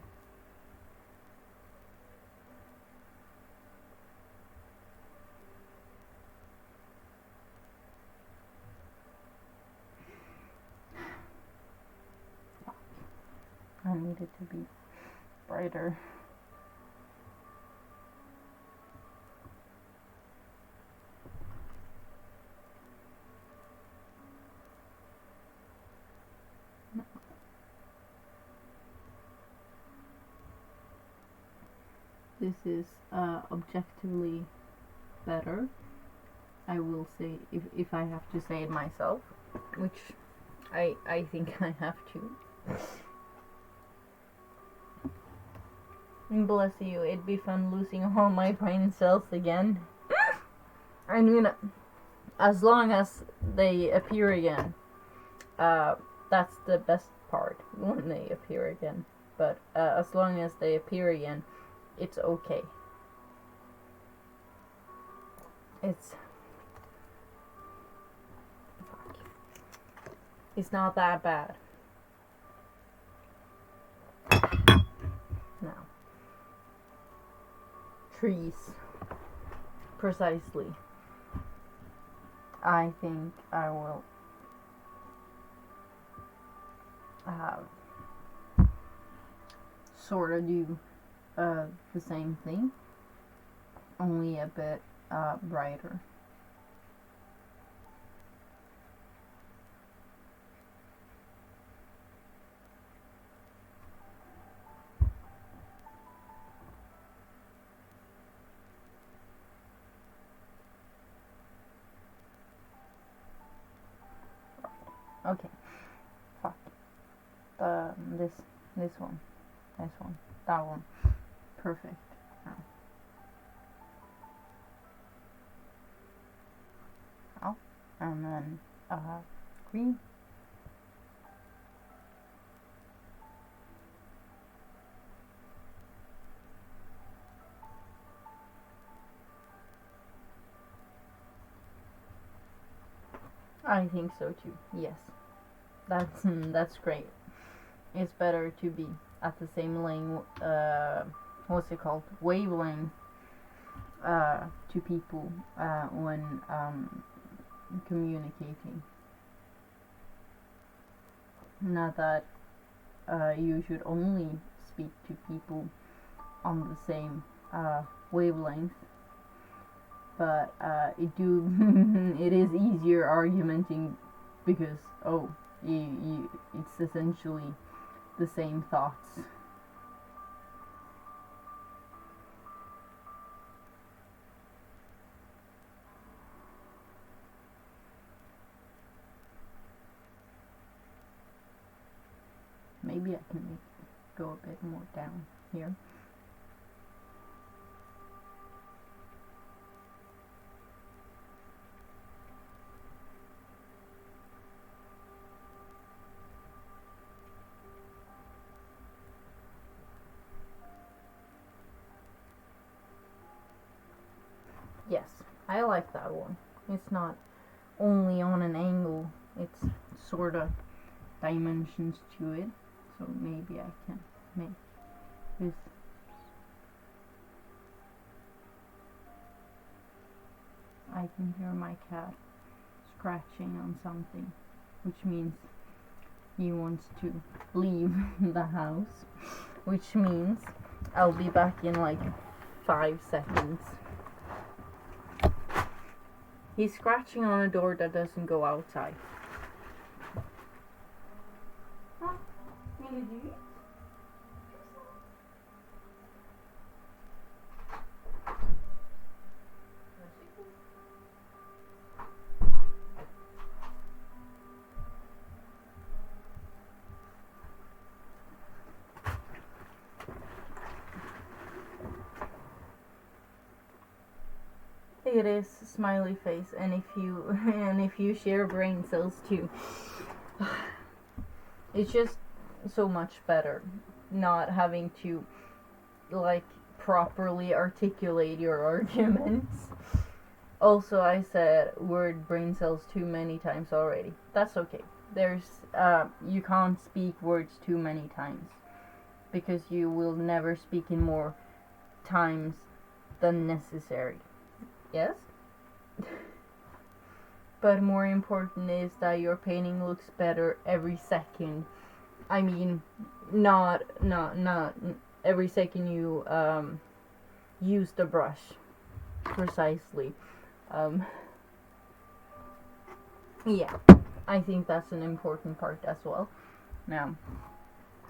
I need it to be brighter. This is objectively better, I will say, if I have to say it myself, which I think I have to. Bless you, it'd be fun losing all my brain cells again. I mean, as long as they appear again, that's the best part, when they appear again. But as long as they appear again, it's okay. It's not that bad. Now, trees, precisely. I think I will sort of do the same thing, only a bit brighter. Okay, fuck. This one, that one, perfect. Now, and then green. I think so too. Yes, that's great. It's better to be at the same what's it called, wavelength to people when communicating. Not that you should only speak to people on the same wavelength, but it is easier argumenting because it's essentially the same thoughts. Maybe I can go a bit more down here. Yes, I like that one. It's not only on an angle, it's sort of dimensions to it. So maybe I can make this. I can hear my cat scratching on something, which means he wants to leave the house, which means I'll be back in like 5 seconds. He's scratching on a door that doesn't go outside. it is smiley face, and if you share brain cells too, it's just so much better not having to like properly articulate your arguments. Also, I said word brain cells too many times already. That's okay. You can't speak words too many times, because you will never speak in more times than necessary. Yes? But more important is that your painting looks better every second. I mean, not every second you use the brush precisely. Yeah, I think that's an important part as well. Now,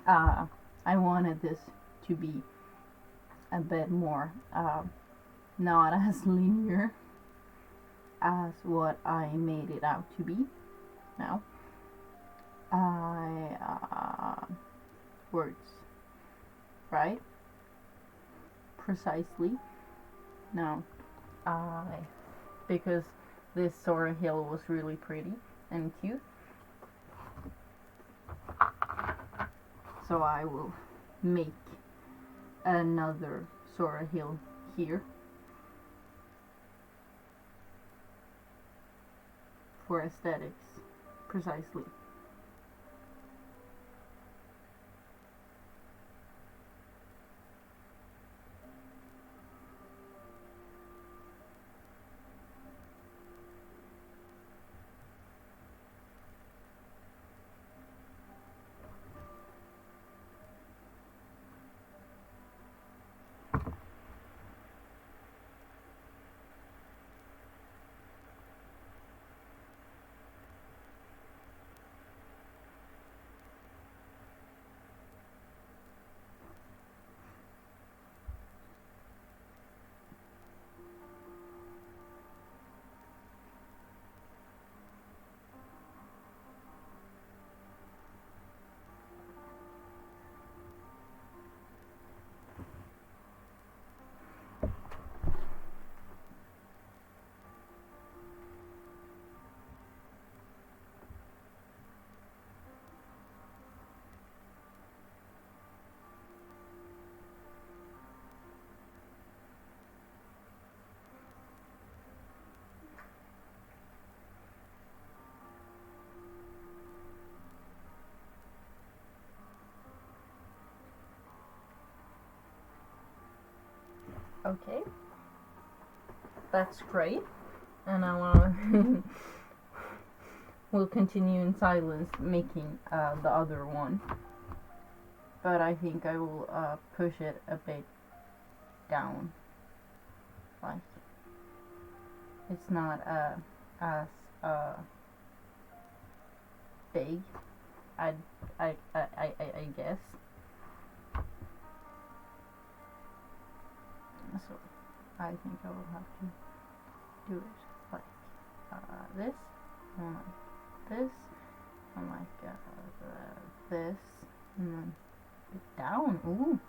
I wanted this to be a bit more not as linear as what I made it out to be. Now, words, right? Precisely. Now, because this Sora Hill was really pretty and cute, so I will make another Sora Hill here for aesthetics, precisely. Okay, that's great, and I wanna we'll continue in silence making the other one, but I think I will push it a bit down, like it's not as big, I guess. So I think I will have to do it like this, and like this, and like this, and then down. Ooh,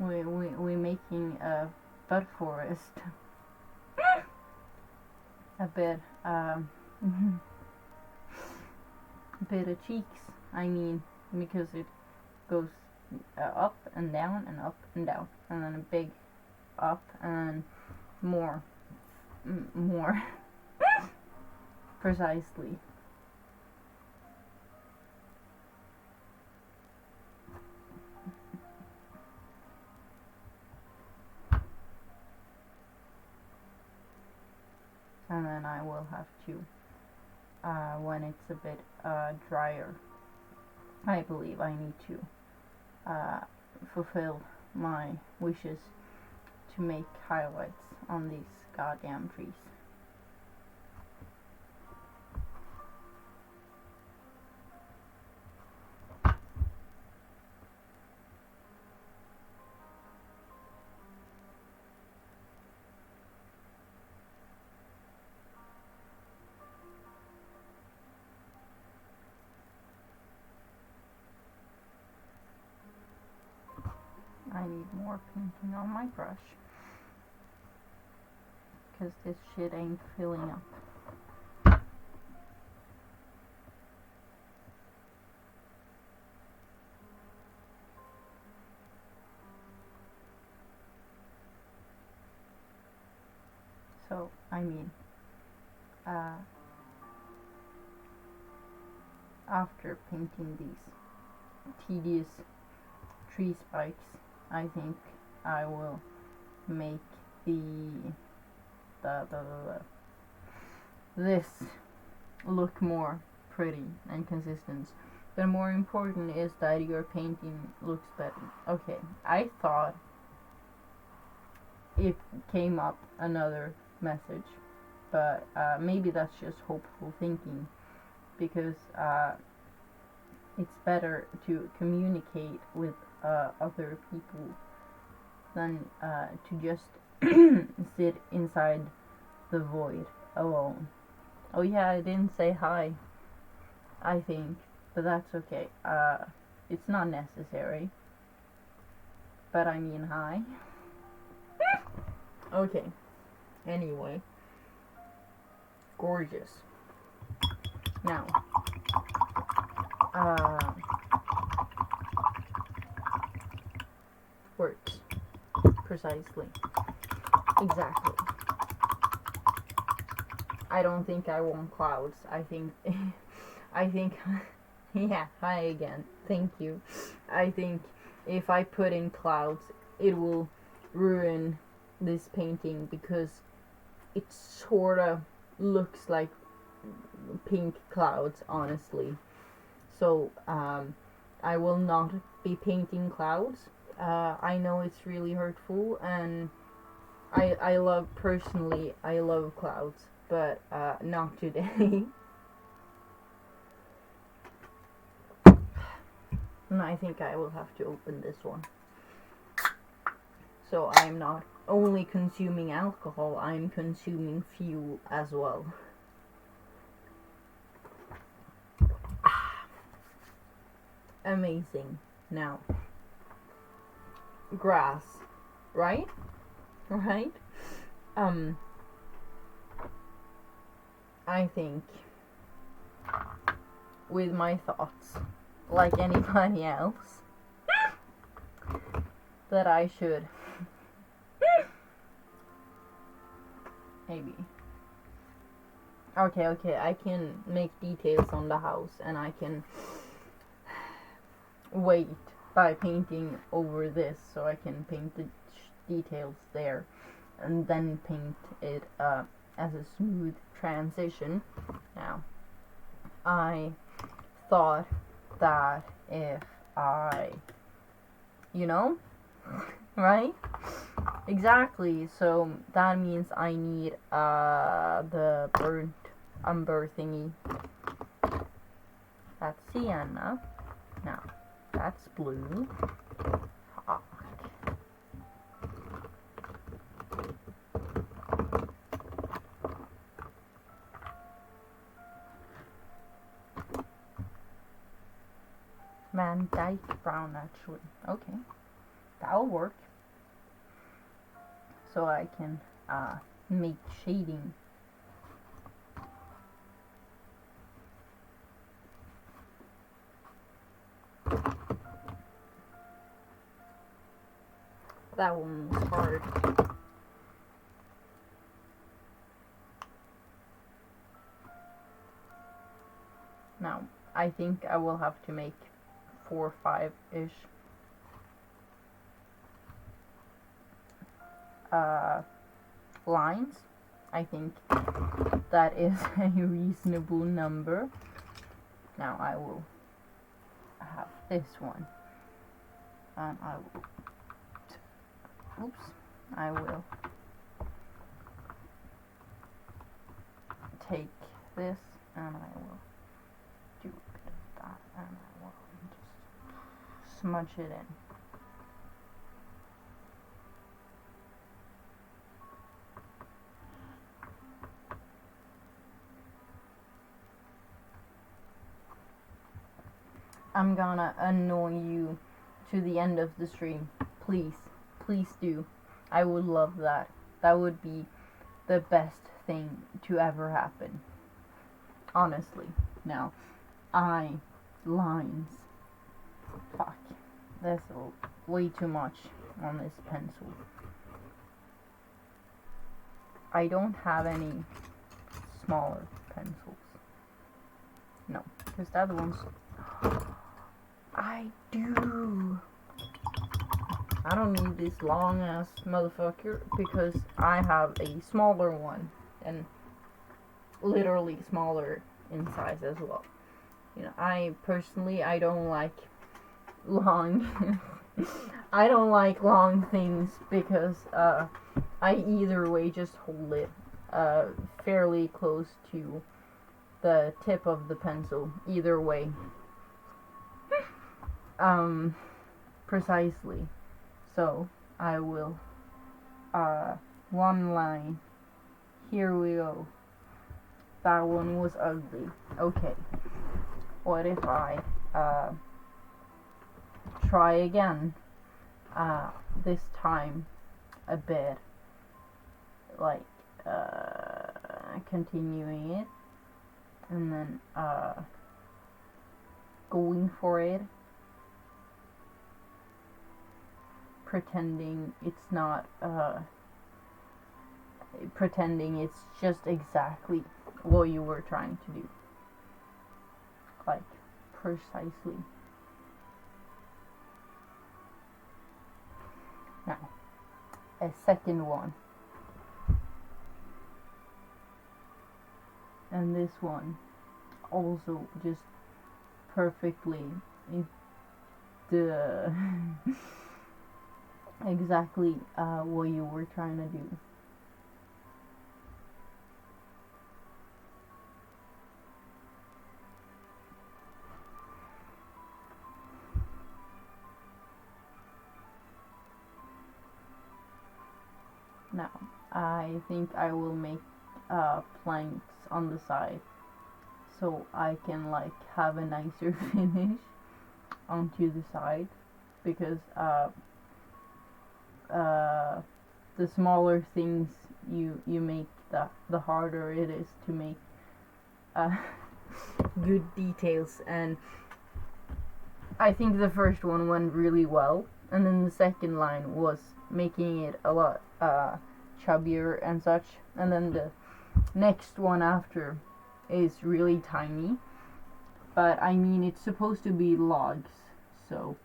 we making a bud forest. A bit a bit of cheeks. I mean, because it goes up and down and up and down, and then a big up and more precisely. And then I will have to when it's a bit drier, I believe I need to fulfill my wishes to make highlights on these goddamn trees. I need more painting on my brush. because this shit ain't filling up. So, I mean, after painting these tedious tree spikes, I think I will make this look more pretty and consistent. But more important is that your painting looks better. Okay, I thought it came up another message, but maybe that's just hopeful thinking, because it's better to communicate with other people than to just sit inside the void alone. Oh yeah, I didn't say hi, I think, but that's okay. It's not necessary, but I mean hi. Okay, anyway, gorgeous. Now, works. Precisely. Exactly. I don't think I want clouds. I think, yeah, hi again. Thank you. I think if I put in clouds, it will ruin this painting, because it sort of looks like pink clouds, honestly. So, I will not be painting clouds. I know it's really hurtful, and I love clouds, but not today. And I think I will have to open this one. So I'm not only consuming alcohol, I'm consuming fuel as well. Amazing. Now, grass, right? Right? I think with my thoughts, like anybody else, that I should maybe. Okay, I can make details on the house, and I can wait by painting over this, so I can paint the details there, and then paint it as a smooth transition. Now, I thought that if I, right? Exactly, so that means I need the burnt umber thingy. That's sienna. Now, that's blue. Fuck. Van Dyke brown, actually. Okay, that'll work. So I can make shading. That one was hard. Now, I think I will have to make 4 or 5-ish lines. I think that is a reasonable number. Now I will have this one, and I will take this, and I will do a bit of that, and I will just smudge it in. I'm gonna annoy you to the end of the stream. Please do. I would love that. That would be the best thing to ever happen. Honestly. Now, lines. Fuck. That's way too much on this pencil. I don't have any smaller pencils. No, because the other ones... I do! I don't need this long ass motherfucker because I have a smaller one and literally smaller in size as well. You know, I don't like long I don't like long things because I either way just hold it fairly close to the tip of the pencil either way. Precisely. So I will one line. Here we go. That one was ugly. Okay. What if I try again? This time a bit like continuing it and then going for it, pretending it's not pretending it's just exactly what you were trying to do, like precisely. Now a second one, and this one also just perfectly the exactly what you were trying to do. Now I think I will make planks on the side so I can like have a nicer finish onto the side, because the smaller things you make, the harder it is to make good details. And I think the first one went really well, and then the second line was making it a lot chubbier and such, and then the next one after is really tiny, but I mean it's supposed to be logs, so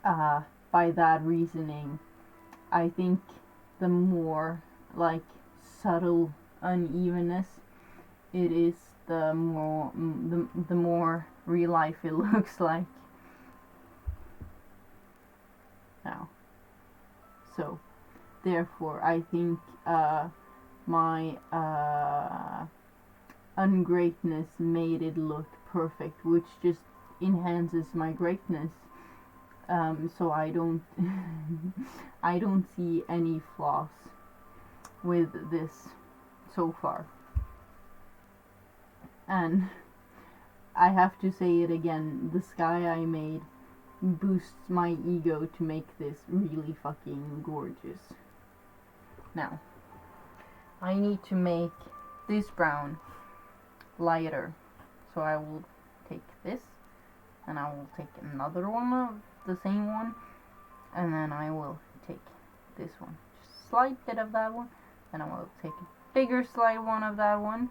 by that reasoning I think the more like subtle unevenness it is, the more real life it looks like now. So therefore I think my ungreatness made it look perfect, which just enhances my greatness. So I don't I don't see any flaws with this so far. And I have to say it again, the sky I made boosts my ego to make this really fucking gorgeous. Now, I need to make this brown lighter, so I will take this and I will take another one of the same one, and then I will take this one, just a slight bit of that one, and I will take a bigger slight one of that one,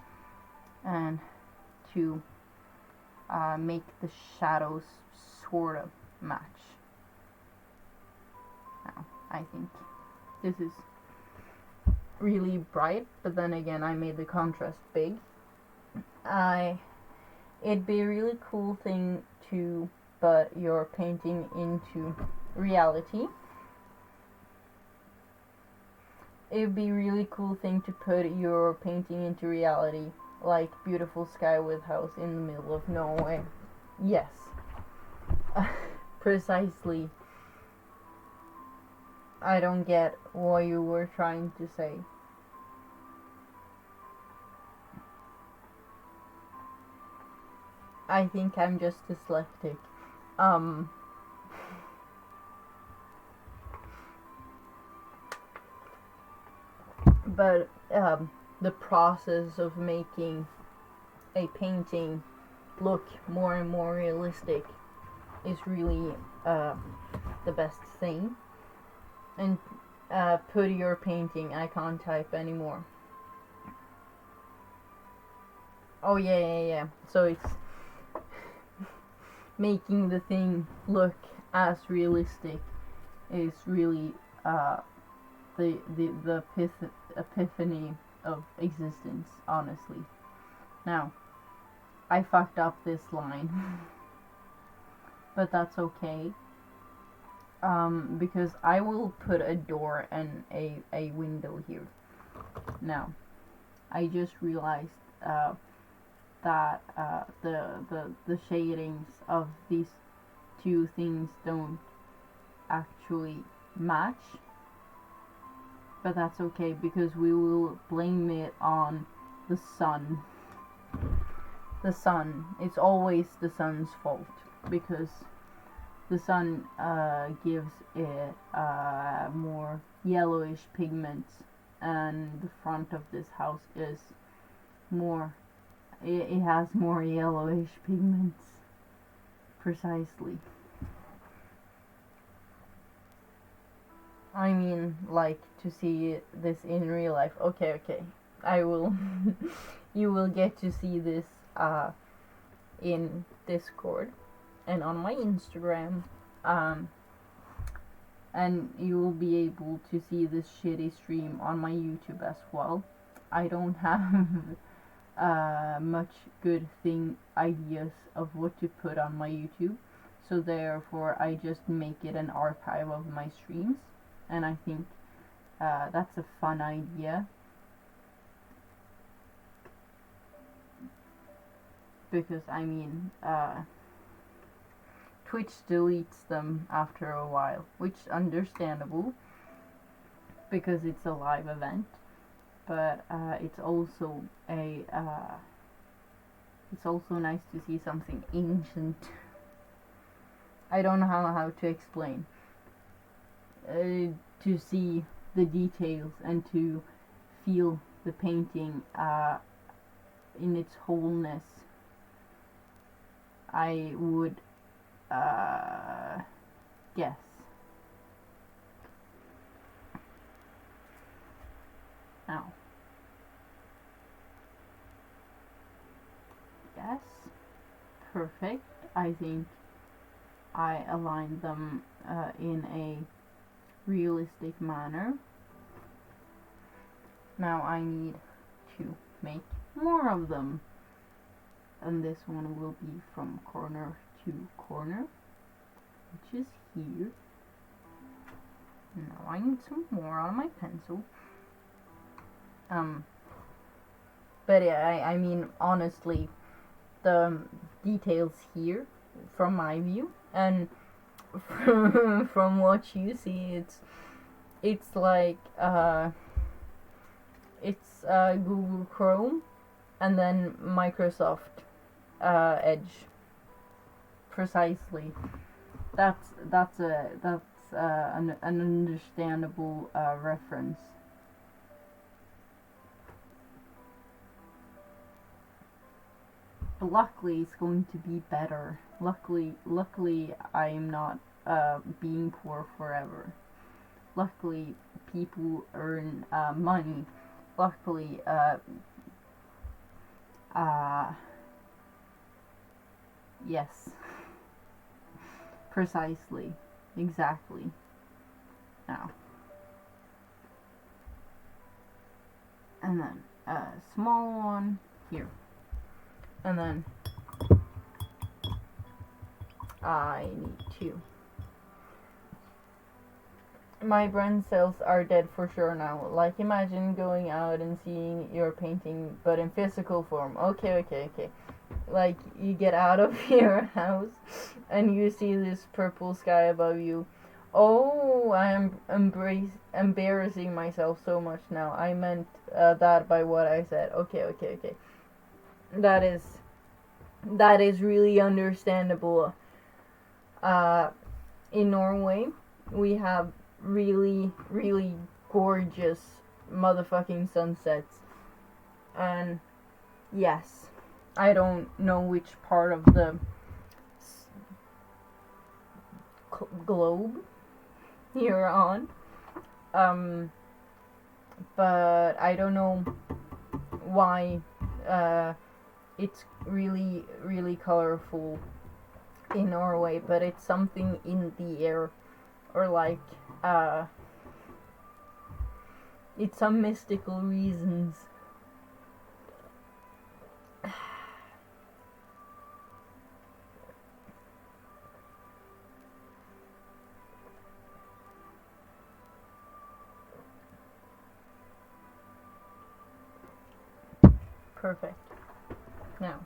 and to make the shadows sort of match. Now I think this is really bright, but then again I made the contrast big. It'd be a really cool thing to put your painting into reality. It'd be a really cool thing to put your painting into reality, like beautiful sky with house in the middle of nowhere. Yes. Precisely. I don't get what you were trying to say. I think I'm just dyslexic. But the process of making a painting look more and more realistic is really the best thing. And put your painting, I can't type anymore. Oh yeah. So it's making the thing look as realistic is really the epiphany of existence, honestly. Now, I fucked up this line, but that's okay. Because I will put a door and a window here. Now, I just realized that the shadings of these two things don't actually match, but that's okay because we will blame it on the sun. The sun. It's always the sun's fault because the sun gives it more yellowish pigments, and the front of this house is more, it has more yellowish pigments. Precisely. I mean, like, to see this in real life. Okay. I will you will get to see this in Discord and on my Instagram, and you will be able to see this shitty stream on my YouTube as well. I don't have much good ideas of what to put on my YouTube, so therefore I just make it an archive of my streams, and I think that's a fun idea. Because, I mean, Twitch deletes them after a while, which is understandable, because it's a live event, but it's also it's also nice to see something ancient. I don't know how to explain. To see the details and to feel the painting in its wholeness, I would guess. Now, yes, perfect. I think I aligned them in a realistic manner. Now I need to make more of them, and this one will be from corner to corner, which is here. Now I need some more on my pencil. But yeah, I mean, honestly, the details here, from my view, and from what you see, it's like it's Google Chrome and then Microsoft Edge. Precisely. That's an understandable reference. But luckily, it's going to be better. Luckily, I am not being poor forever. Luckily, people earn money. Luckily, yes. Precisely. Exactly. Now. And then a small one here. And then I need to. My brain cells are dead for sure now. Like, imagine going out and seeing your painting, but in physical form. Okay. Like, you get out of your house and you see this purple sky above you. Oh, I am embarrassing myself so much now. I meant that by what I said. Okay. That is really understandable. In Norway, we have really gorgeous motherfucking sunsets. And yes, I don't know which part of the globe you're on, but I don't know why it's really, really colorful in Norway, but it's something in the air, or like it's some mystical reasons. Perfect. Now,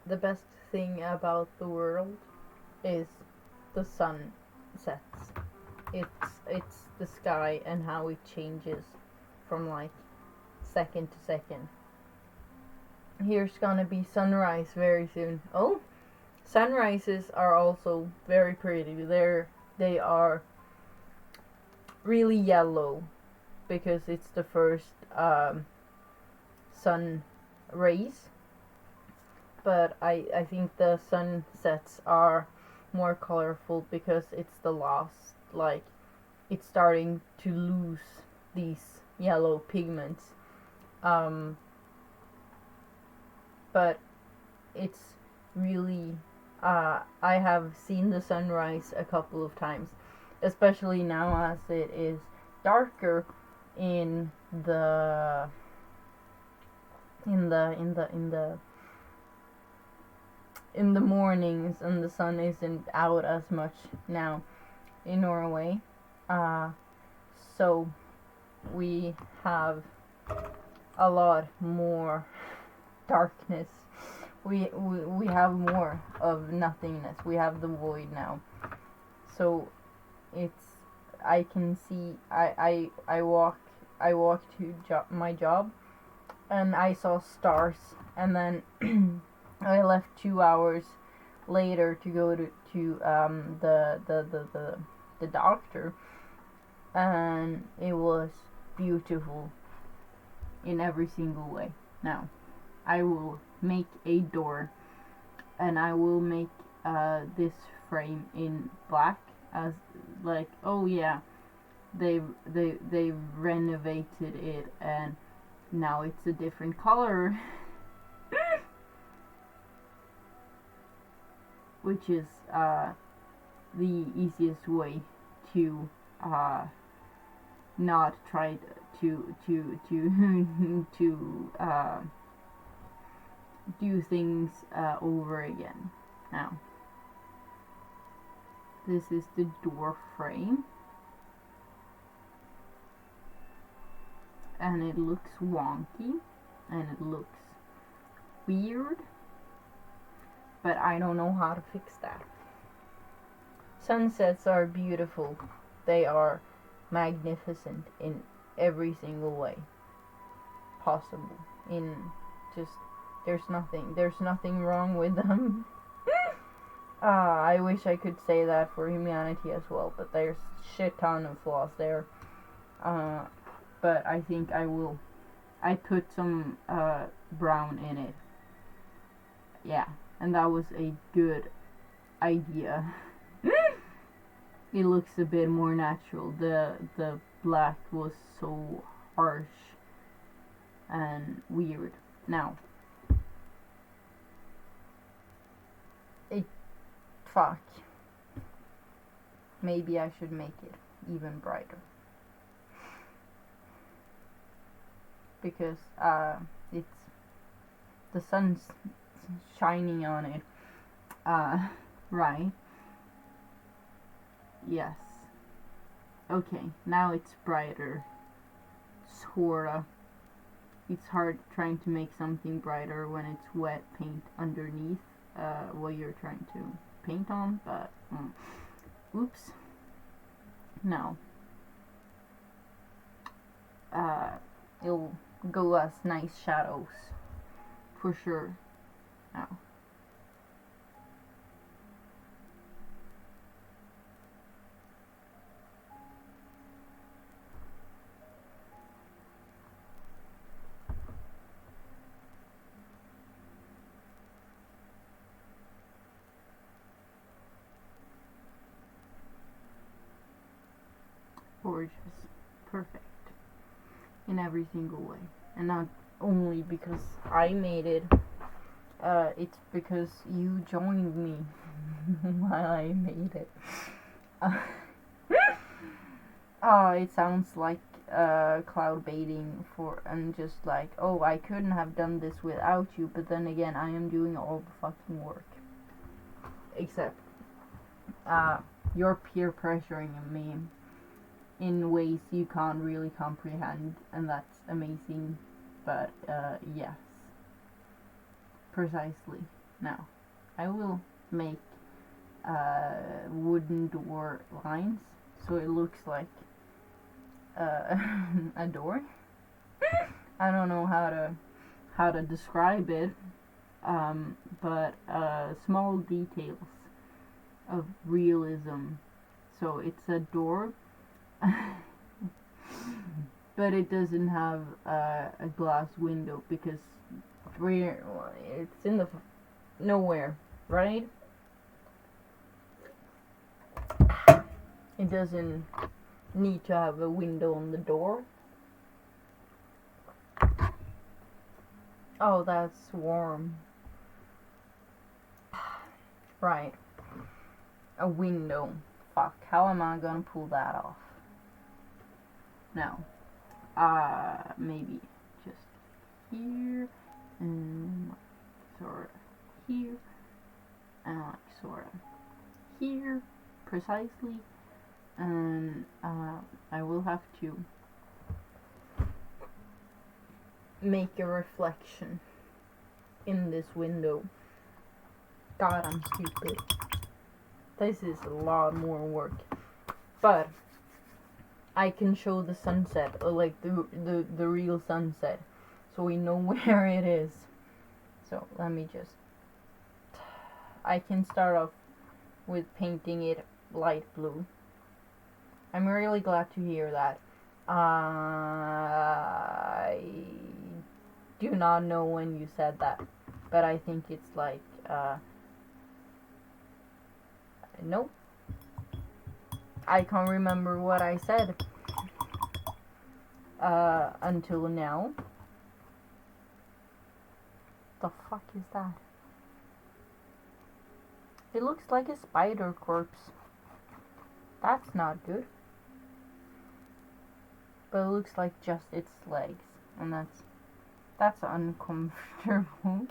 the best thing about the world is the sun sets. It's the sky and how it changes from like second to second. Here's gonna be sunrise very soon. Oh, sunrises are also very pretty. They are really yellow because it's the first sun rays. But I think the sunsets are more colorful because it's the last, like, it's starting to lose these yellow pigments. But it's really, I have seen the sunrise a couple of times, especially now as it is darker in the mornings, and the sun isn't out as much now in Norway. So we have a lot more darkness. We have more of nothingness. We have the void now. So it's, I can see, I walk to my job, and I saw stars, and then I left 2 hours later to go to the doctor, and it was beautiful in every single way. Now, I will make a door, and I will make this frame in black, as like, oh yeah, they renovated it, and now it's a different color. Which is the easiest way to not try to do things over again. Now, this is the door frame, and it looks wonky, and it looks weird, but I don't know how to fix that. Sunsets are beautiful. They are magnificent in every single way possible. In just, there's nothing wrong with them. I wish I could say that for humanity as well, but there's shit ton of flaws there. But I think I put some brown in it. Yeah, and that was a good idea. It looks a bit more natural. The black was so harsh and weird. Now, fuck. Maybe I should make it even brighter, because it's, the sun's shining on it. Right. Yes. Okay, now it's brighter. Sorta. It's hard trying to make something brighter when it's wet paint underneath what you're trying to paint on, but oops. Now, it'll go as nice shadows for sure. Now, gorgeous, perfect in every single way, and not only because I made it. It's because you joined me while I made it. It sounds like cloud baiting and just like, oh, I couldn't have done this without you, but then again, I am doing all the fucking work. Except, you're peer pressuring me in ways you can't really comprehend, and that's amazing. But yes, precisely. Now, I will make wooden door lines so it looks like a door. I don't know how to describe it, but small details of realism. So it's a door, but it doesn't have a glass window because it's in the nowhere, right? It doesn't need to have a window on the door. Oh, that's warm. Right. A window. Fuck, how am I gonna pull that off? Now, maybe just here, and sort of here, and like sort of here, precisely, and I will have to make a reflection in this window. God, I'm stupid. This is a lot more work, but I can show the sunset, or like the real sunset, so we know where it is. So let me just, I can start off with painting it light blue. I'm really glad to hear that. I do not know when you said that, but I think it's like, nope. I can't remember what I said until now. The fuck is that? It looks like a spider corpse. That's not good. But it looks like just its legs, and that's uncomfortable.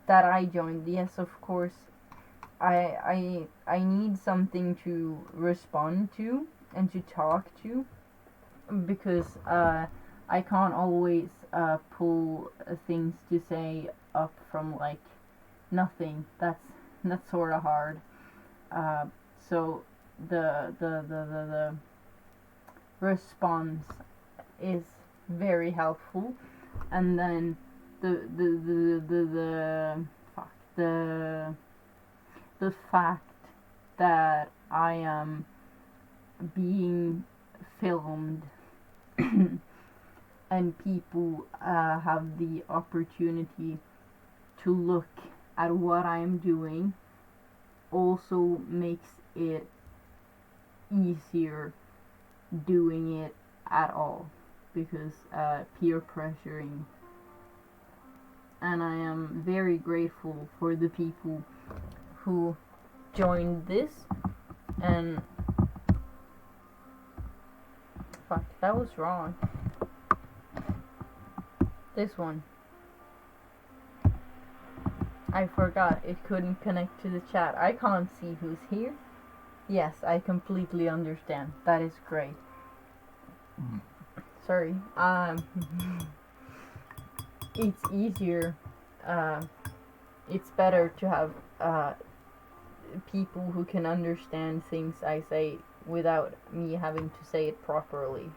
That I joined, yes, of course. I need something to respond to and to talk to, because I can't always pull things to say up from like nothing. That's sort of hard. So the response is very helpful, and then the fact that I am being filmed and people have the opportunity to look at what I'm doing also makes it easier doing it at all, because peer pressuring. And I am very grateful for the people who joined this, and fuck, that was wrong. This one, I forgot it couldn't connect to the chat. I can't see who's here. Yes, I completely understand. That is great. Sorry. It's easier. It's better to have people who can understand things I say without me having to say it properly.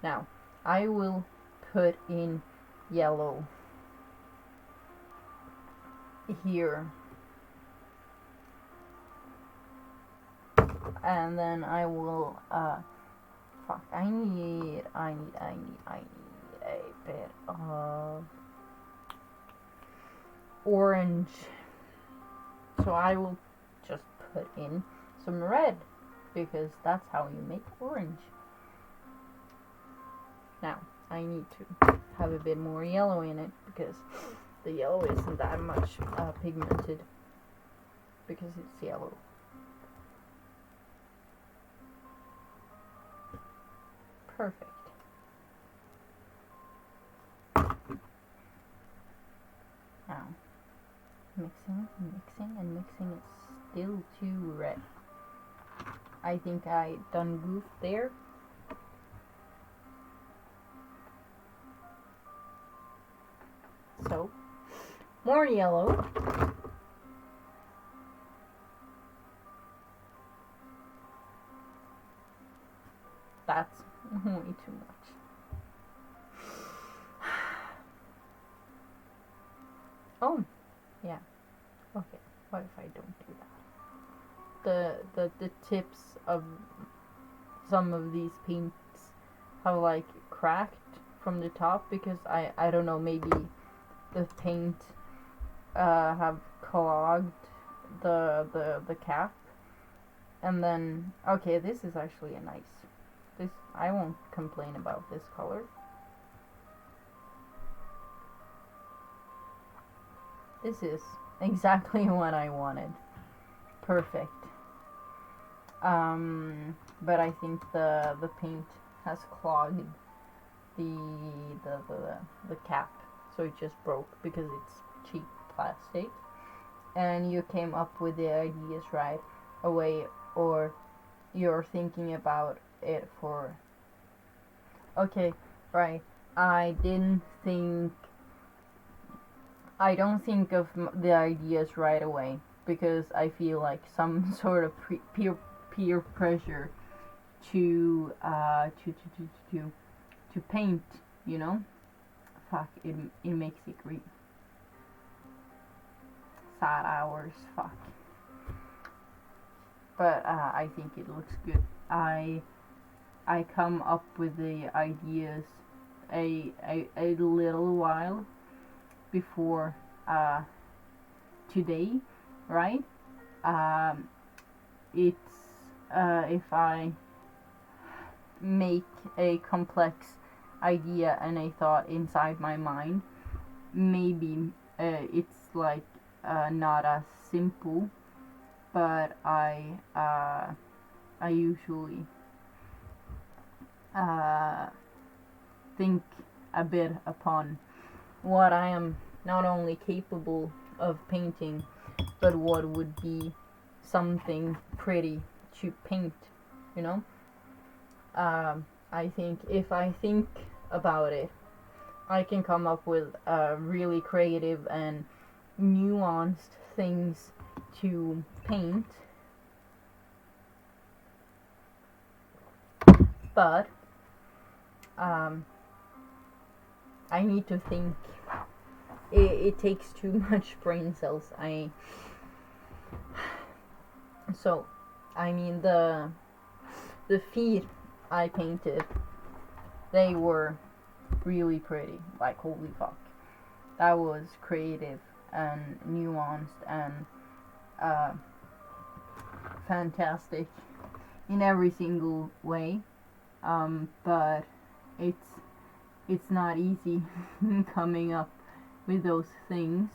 Now, I will put in yellow here, and then I will fuck, I need a bit of orange, so I will just put in some red. because that's how you make orange. Now, I need to have a bit more yellow in it because the yellow isn't that much pigmented because it's yellow. Perfect. Now, mixing and mixing, it's still too red. I think I done goofed there. So, more yellow. That's way too much. Oh, yeah. Okay, what if I don't do that? The tips of some of these paints have like cracked from the top because I don't know, maybe the paint have clogged the cap. And then, okay, this is actually a nice, this, I won't complain about this color. This is exactly what I wanted. Perfect. But I think the paint has clogged the cap, so it just broke because it's cheap plastic. And you came up with the ideas right away, or you're thinking about it for... Okay, right. I don't think of the ideas right away because I feel like some sort of peer pressure to paint, you know. Fuck, it makes it green. Sad hours, fuck. But I think it looks good. I come up with the ideas a little while before today, right? It's if I make a complex idea and a thought inside my mind, maybe it's like not as simple, but I usually think a bit upon what I am not only capable of painting, but what would be something pretty to paint, you know? I think if I think about it, I can come up with really creative and nuanced things to paint. But I need to think. It takes too much brain cells. So I mean the feet I painted, they were really pretty. Like, holy fuck, that was creative and nuanced and fantastic in every single way. But it's not easy coming up with those things.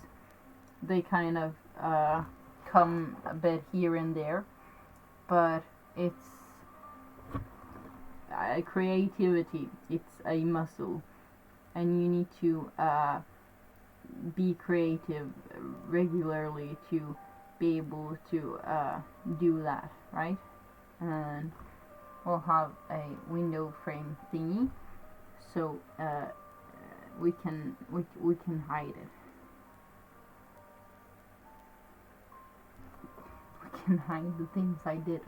They kind of come a bit here and there, but it's creativity. It's a muscle, and you need to be creative regularly to be able to do that, right? And we'll have a window frame thingy, so we can hide it. We can hide the things I did.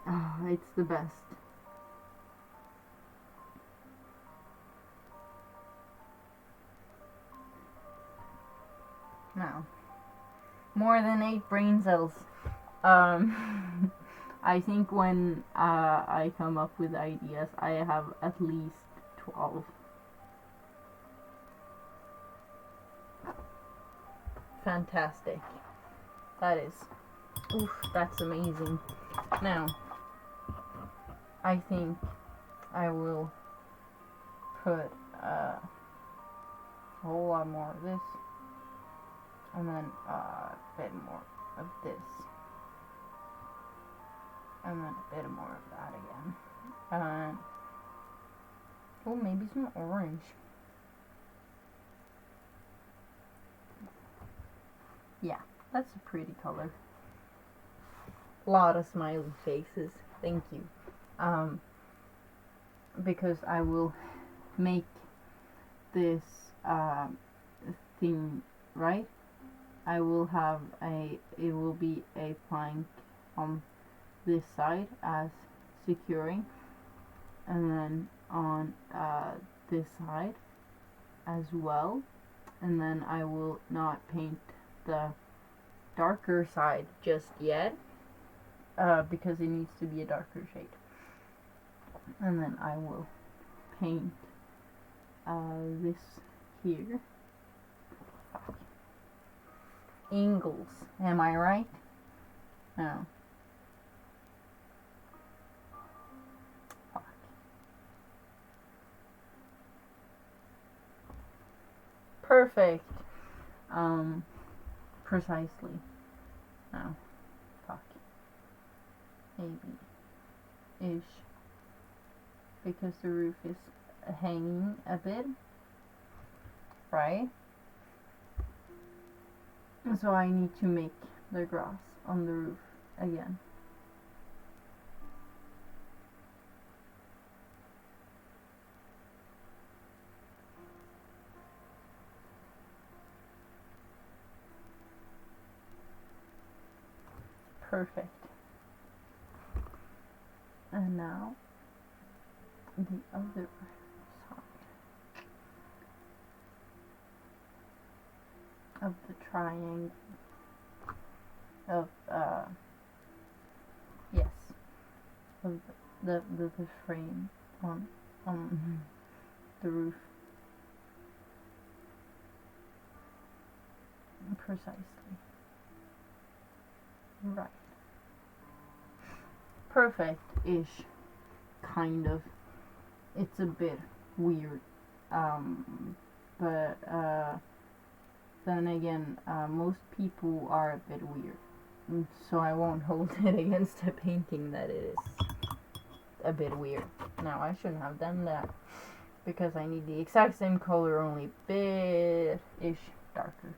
Oh, it's the best. Now, more than 8 brain cells. I think when I come up with ideas, I have at least 12. Fantastic. That is, oof, that's amazing. Now, I think I will put a whole lot more of this, and then a bit more of this, and then a bit more of that again. Oh, maybe some orange. Yeah, that's a pretty color. A lot of smiley faces. Thank you. Because I will make this thing, right? I will have it will be a plank on this side as securing, and then on this side as well, and then I will not paint the darker side just yet, because it needs to be a darker shade, and then I will paint this here. Angles, am I right? No. Perfect. Precisely. No. Fuck. Maybe. Ish. Because the roof is hanging a bit. Right? So I need to make the grass on the roof again. Perfect. And now the other side of the triangle of yes, of the frame on the roof. Precisely. Right. Perfect-ish, kind of. It's a bit weird, but then again, most people are a bit weird, so I won't hold it against the painting that it is a bit weird. Now, I shouldn't have done that, because I need the exact same color, only bit-ish darker.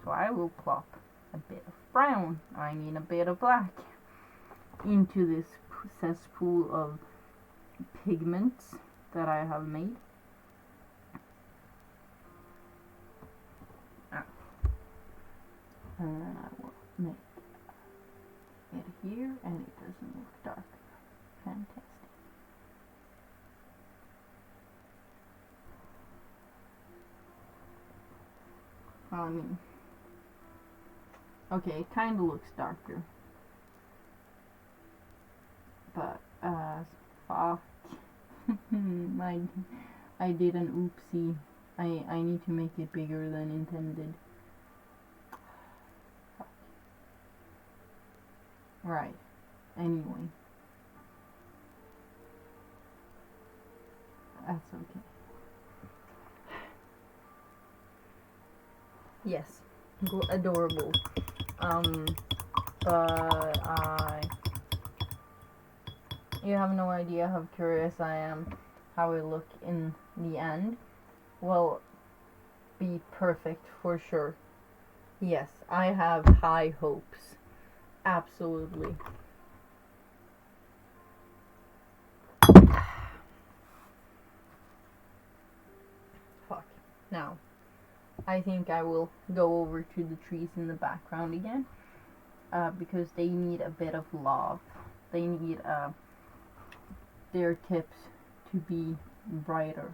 So I will plop a bit of brown, a bit of black, into this cesspool of pigments that I have made. And then I will make it here, and it doesn't look dark. Fantastic. Okay, it kind of looks darker. But, fuck. I did an oopsie. I need to make it bigger than intended. Fuck. Right. Anyway. That's okay. Yes. Adorable. But you have no idea how curious I am how it look in the end. Will be perfect for sure. Yes, I have high hopes. Absolutely. Fuck. Now, I think I will go over to the trees in the background again, because they need a bit of love. They need their tips to be brighter,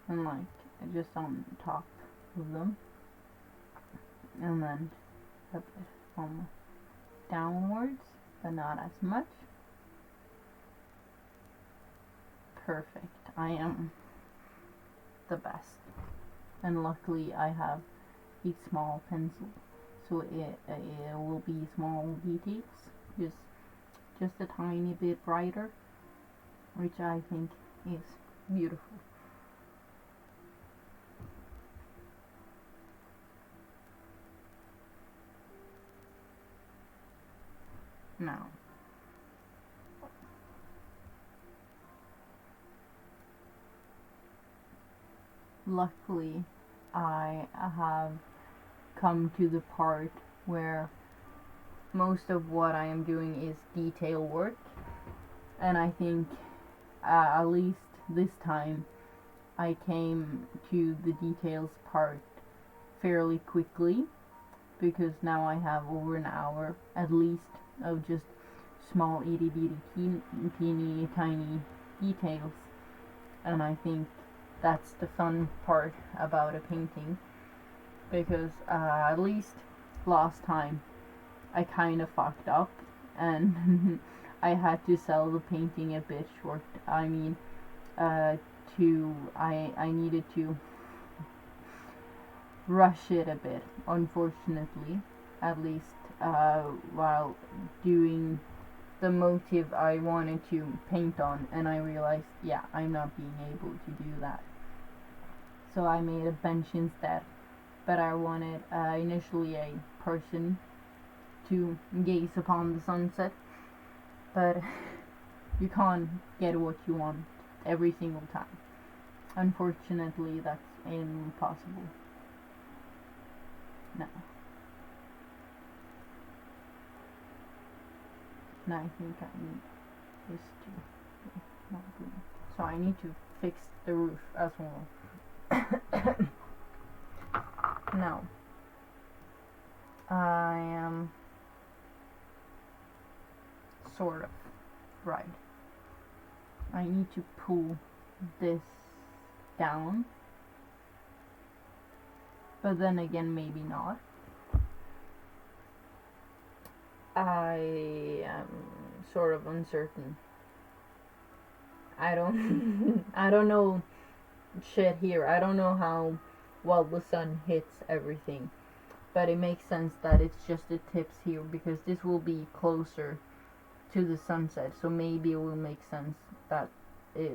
and like just on top of them, and then a bit downwards, but not as much. Perfect. I am the best. And luckily I have a small pencil, so it will be small details, just a tiny bit brighter. which I think is beautiful. Now, luckily, I have come to the part where most of what I am doing is detail work, and I think at least this time I came to the details part fairly quickly, because now I have over an hour at least of just small itty bitty teeny tiny details, and I think that's the fun part about a painting, because at least last time I kind of fucked up and I had to sell the painting a bit short. I mean, I needed to rush it a bit, unfortunately, at least while doing the motive I wanted to paint on, and I realized, yeah, I'm not being able to do that. So I made a bench instead, but I wanted initially a person to gaze upon the sunset, but you can't get what you want every single time. Unfortunately, that's impossible. No. Now I think I need this to not green. So I need to fix the roof as well. Now, I am sort of right. I need to pull this down, but then again, maybe not. I am sort of uncertain. I don't I don't know shit here. I don't know how well the sun hits everything, but it makes sense that it's just the tips here, because this will be closer to the sunset, so maybe it will make sense that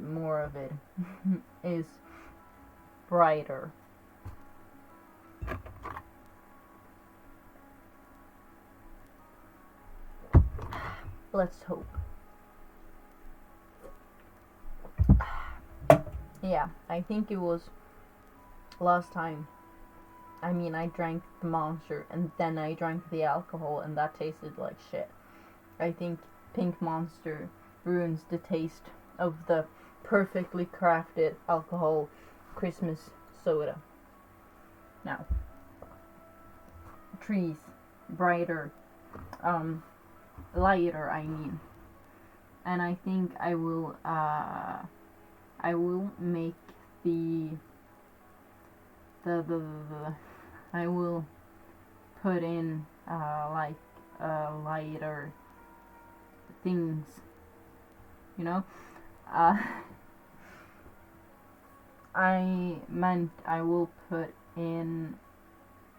more of it is brighter. Let's hope. Yeah, I think it was last time. I mean, I drank the monster and then I drank the alcohol, and that tasted like shit. I think Pink Monster ruins the taste of the perfectly crafted alcohol Christmas soda. Now, trees, brighter, lighter, I mean. And I think I will make the I will put in like lighter things, you know. I meant I will put in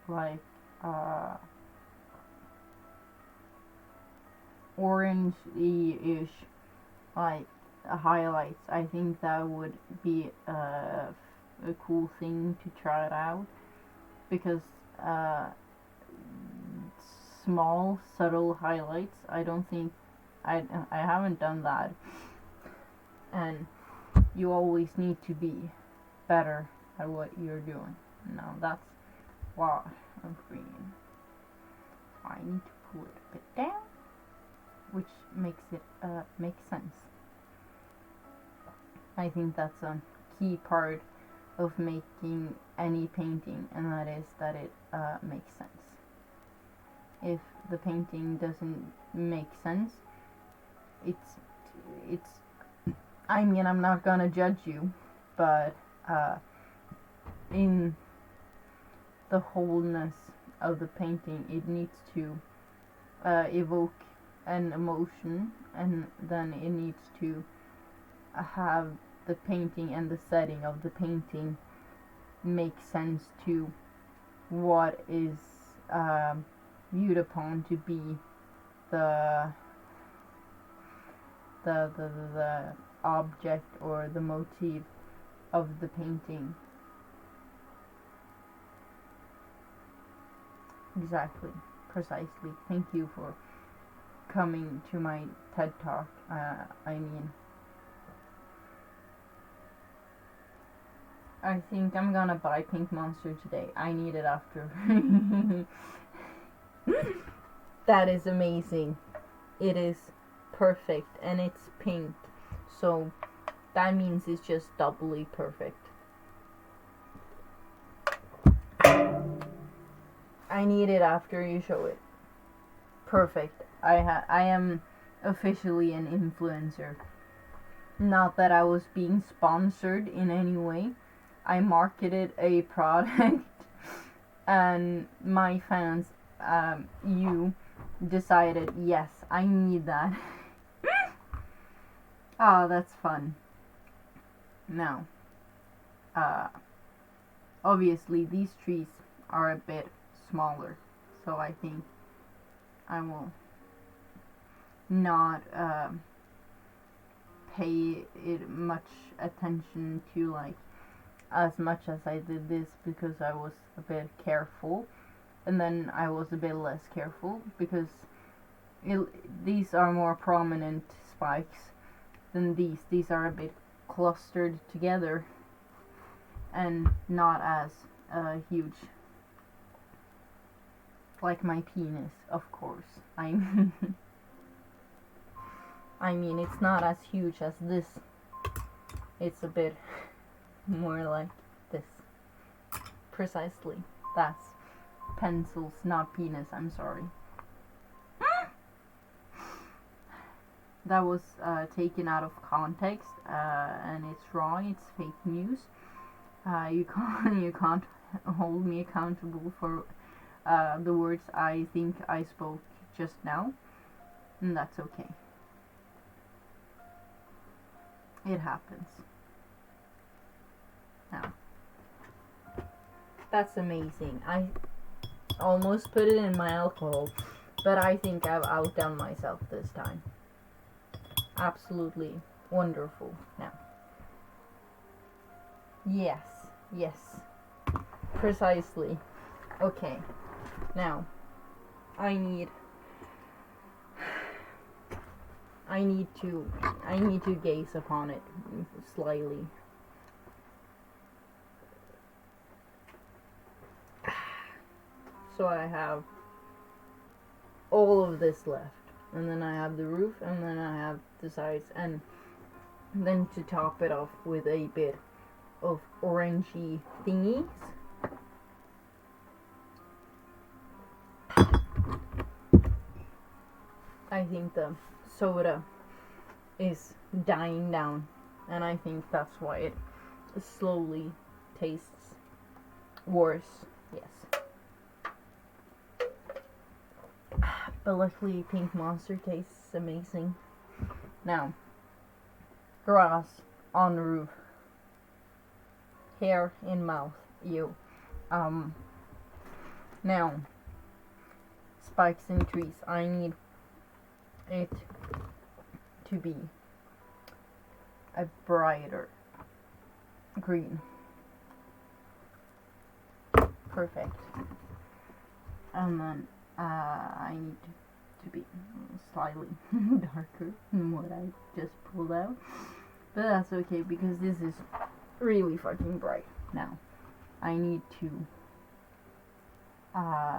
like orange-ish, like highlights. I think that would be a cool thing to try it out, because small subtle highlights, I don't think I haven't done that, and you always need to be better at what you're doing. Now that's why I'm green. I need to pull it a bit down, which makes it make sense. I think that's a key part of making any painting, and that is that it makes sense. If the painting doesn't make sense, it's I mean, I'm not gonna judge you, but in the wholeness of the painting, it needs to evoke an emotion, and then it needs to have the painting and the setting of the painting make sense to what is viewed upon to be the object or the motif of the painting. Exactly, precisely. Thank you for coming to my TED Talk. I think I'm gonna buy Pink Monster today. I need it after. That is amazing. It is perfect and it's pink. So that means it's just doubly perfect. I need it after you show it. Perfect. I am officially an influencer. Not that I was being sponsored in any way. I marketed a product and my fans, you decided, yes, I need that. Ah, that's fun. Now, obviously these trees are a bit smaller, so I think I will not pay it much attention to like as much as I did this, because I was a bit careful, and then I was a bit less careful because these are more prominent spikes than these. These are a bit clustered together and not as huge. Like my penis, of course. I mean, it's not as huge as this. It's a bit more like this. Precisely. That's pencils, not penis. I'm sorry. That was taken out of context, and it's wrong. It's fake news. You can't hold me accountable for the words I think I spoke just now, and that's okay. It happens. Now, that's amazing. I almost put it in my alcohol, but I think I've outdone myself this time. Absolutely wonderful. Now, yes, precisely. Okay, now I need to gaze upon it slightly. So I have all of this left, and then I have the roof, and then I have the sides, and then to top it off with a bit of orangey thingies. I think the soda is dying down, and I think that's why it slowly tastes worse. Yes. But luckily Pink Monster tastes amazing. Now, grass on roof, hair in mouth, ew. Now, spikes in trees. I need it to be a brighter green. Perfect. And then I need to be slightly darker than what I just pulled out, but that's okay because this is really fucking bright. Now I need to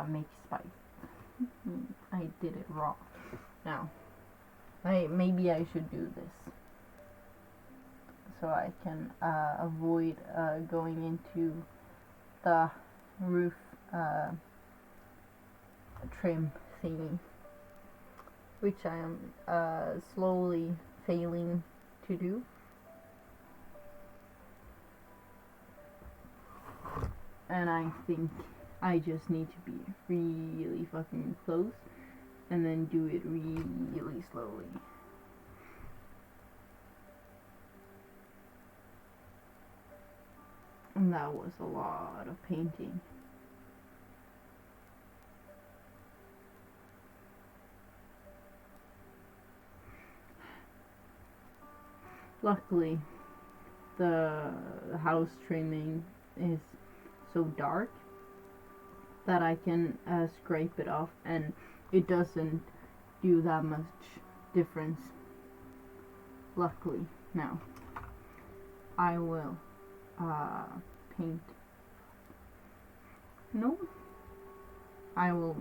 make spikes. I did it wrong. Now maybe I should do this so I can avoid going into the roof trim thingy, which I am slowly failing to do. And I think I just need to be really fucking close and then do it really slowly. And that was a lot of painting. Luckily, the house trimming is so dark that I can scrape it off, and it doesn't do that much difference. Luckily, now I will paint. No, I will.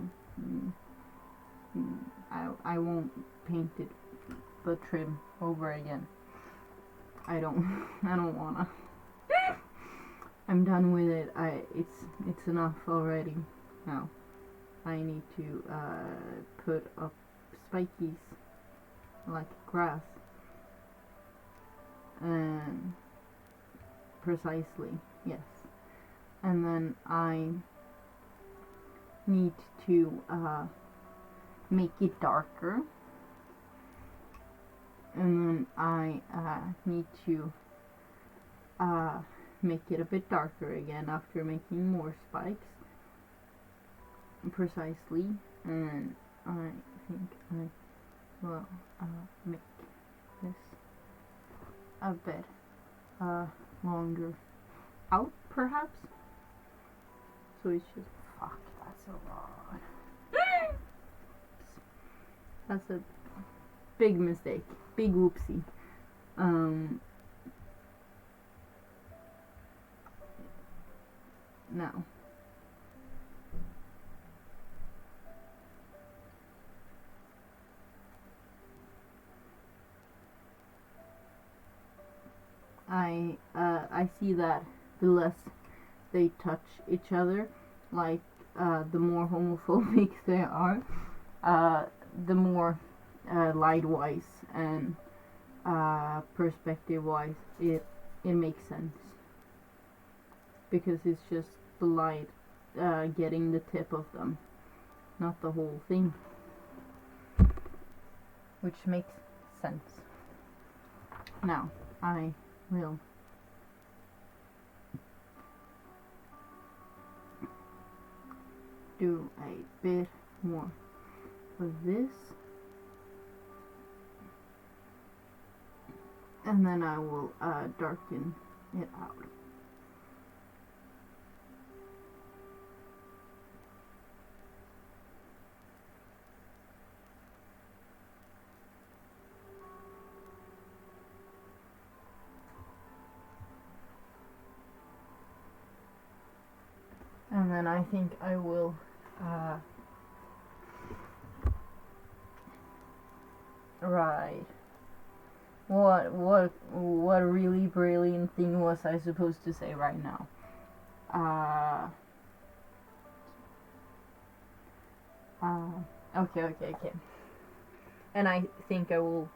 I won't paint it, but trim over again. I don't wanna. I'm done with it. It's enough already. Now I need to put up spikies like grass, and precisely, yes. And then I need to make it darker, and then I need to make it a bit darker again after making more spikes. Precisely, and I think I will make this a bit longer out, perhaps. So it's just fuck. That's a lot. That's a big mistake, big whoopsie. Now. I see that the less they touch each other, like the more homophobic they are, the more light-wise and perspective-wise it makes sense, because it's just the light getting the tip of them, not the whole thing, which makes sense. Now I will do a bit more of this, and then I will darken it out. And then I think I will right. What really brilliant thing was I supposed to say right now? Okay. And I think I will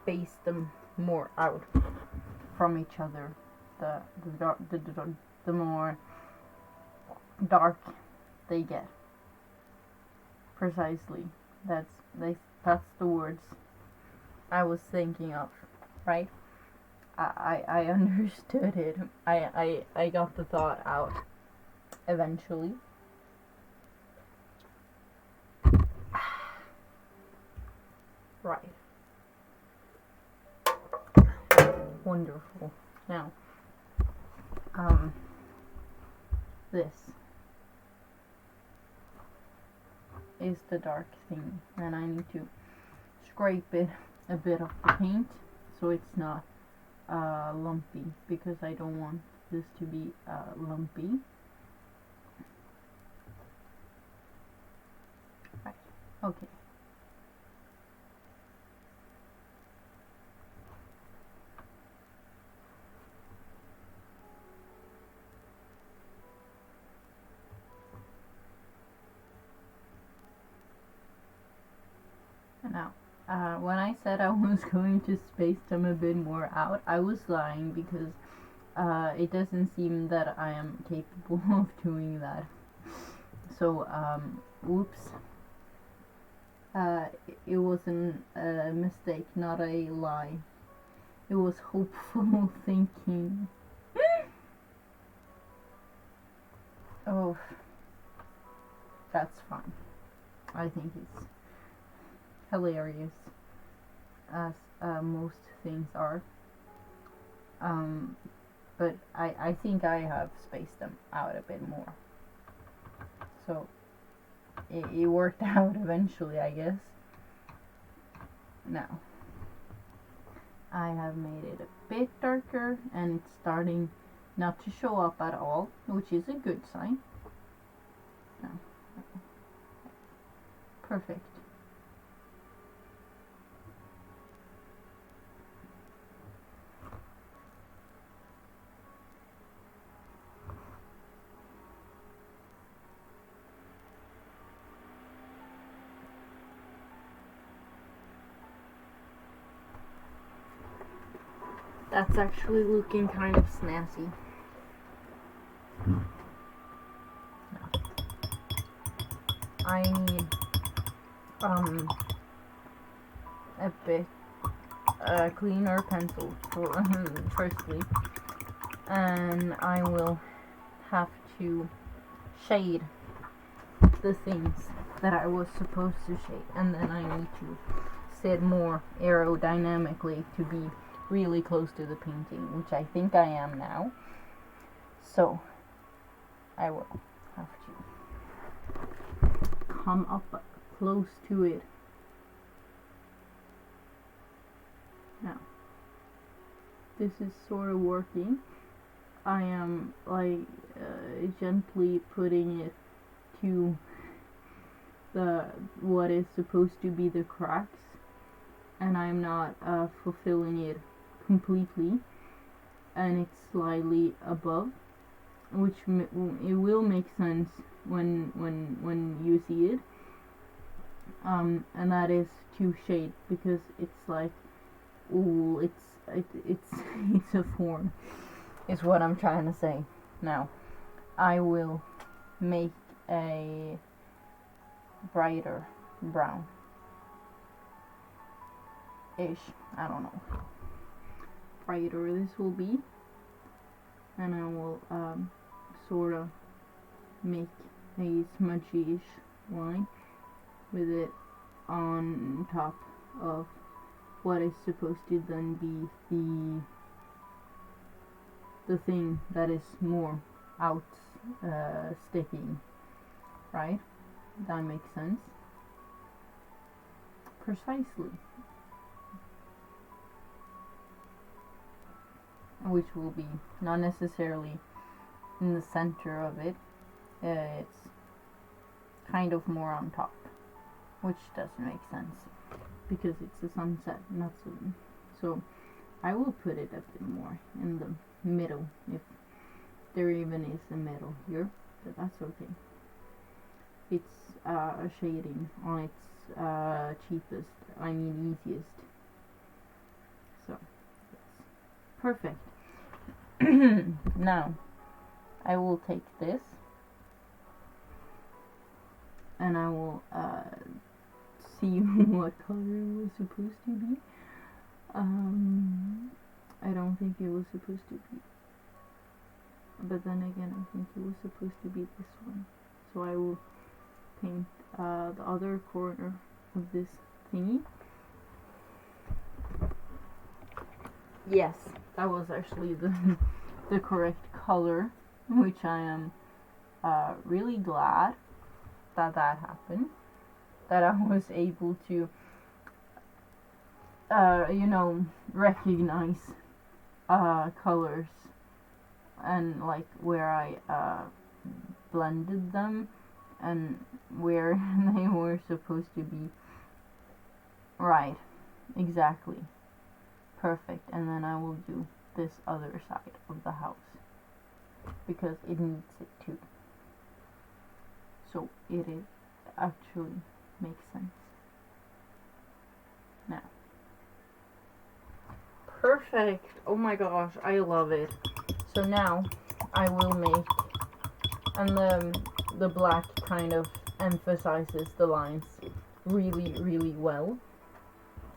space them more out from each other. The more dark they get. Precisely. That's the words I was thinking of, right? I understood it. I got the thought out eventually. Right. Wonderful. Now, this is the dark thing, and I need to scrape it a bit of the paint so it's not lumpy, because I don't want this to be lumpy. Right. Okay. Now, when I said I was going to space them a bit more out, I was lying, because it doesn't seem that I am capable of doing that. So, whoops. It was a mistake, not a lie. It was hopeful thinking. Oh, that's fine. I think it's hilarious, as most things are. But I think I have spaced them out a bit more. So it worked out eventually, I guess. Now, I have made it a bit darker, and it's starting not to show up at all, which is a good sign. No. Perfect. That's actually looking kind of snazzy. I need a bit cleaner pencil for firstly, and I will have to shade the things that I was supposed to shade, and then I need to sit more aerodynamically to be really close to the painting, which I think I am now. So I will have to come up close to it. Now, this is sort of working. I am like gently putting it to the what is supposed to be the cracks, and I'm not fulfilling it completely, and it's slightly above, which it will make sense when you see it, and that is to shade, because it's like, ooh, it's a form, is what I'm trying to say. Now I will make a brighter brown ish, I don't know, brighter this will be, and I will sort of make a smudgy-ish line with it on top of what is supposed to then be the thing that is more out sticking, right? That makes sense. Precisely. Which will be not necessarily in the center of it. It's kind of more on top, which doesn't make sense because it's a sunset, not so. So I will put it a bit more in the middle, if there even is a middle here, but that's okay. It's a shading on its cheapest, I mean easiest. So it's perfect. Now I will take this and I will see what color it was supposed to be. I don't think it was supposed to be, but then again I think it was supposed to be this one. So I will paint the other corner of this thingy. Yes, that was actually the correct color, which I am really glad that happened, that I was able to recognize colors and like where I blended them and where they were supposed to be. Right, exactly. Perfect. And then I will do this other side of the house because it needs it too. So it actually makes sense. Now. Perfect. Oh my gosh, I love it. So now I will make, and the black kind of emphasizes the lines really, really well.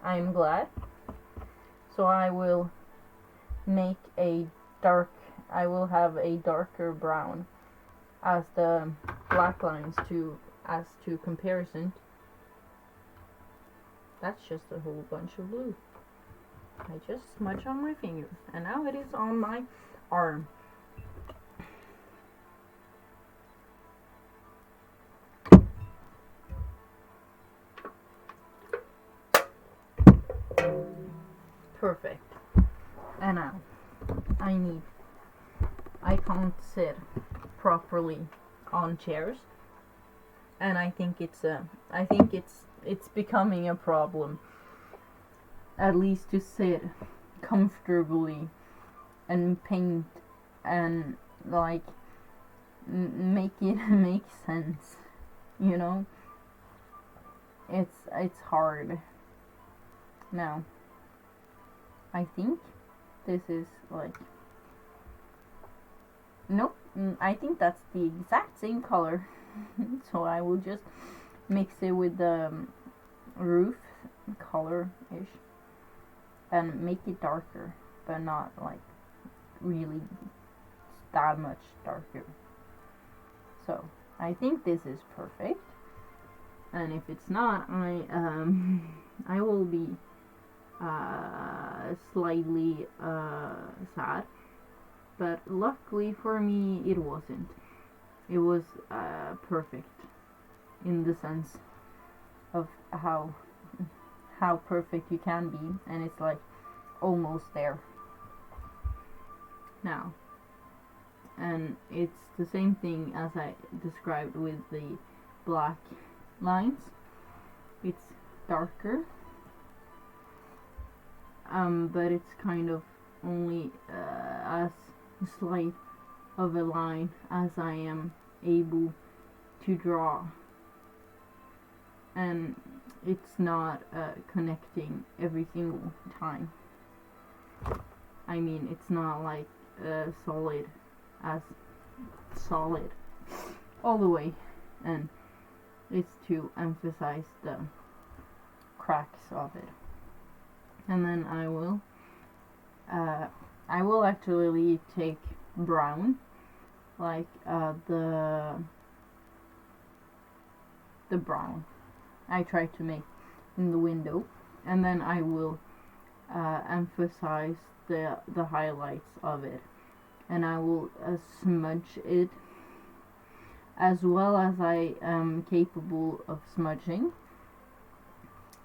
I'm glad. So I will make I will have a darker brown as the black lines as to comparison. That's just a whole bunch of blue. I just smudge on my finger, and now it is on my arm. Perfect. And now I can't sit properly on chairs, and I think it's becoming a problem, at least to sit comfortably and paint and like make it make sense, you know. It's hard. Now I think this is like, nope, I think that's the exact same color. So I will just mix it with the roof color-ish and make it darker, but not like really that much darker. So I think this is perfect, and if it's not, I will be slightly sad, but luckily for me it wasn't. It was perfect in the sense of how perfect you can be, and it's like almost there now. And it's the same thing as I described with the black lines. It's darker, but it's kind of only as slight of a line as I am able to draw, and it's not connecting every single time. I mean, it's not like solid all the way, and it's to emphasize the cracks of it. And then I will actually take brown, like the brown I tried to make in the window, and then I will emphasize the highlights of it, and I will smudge it as well as I am capable of smudging.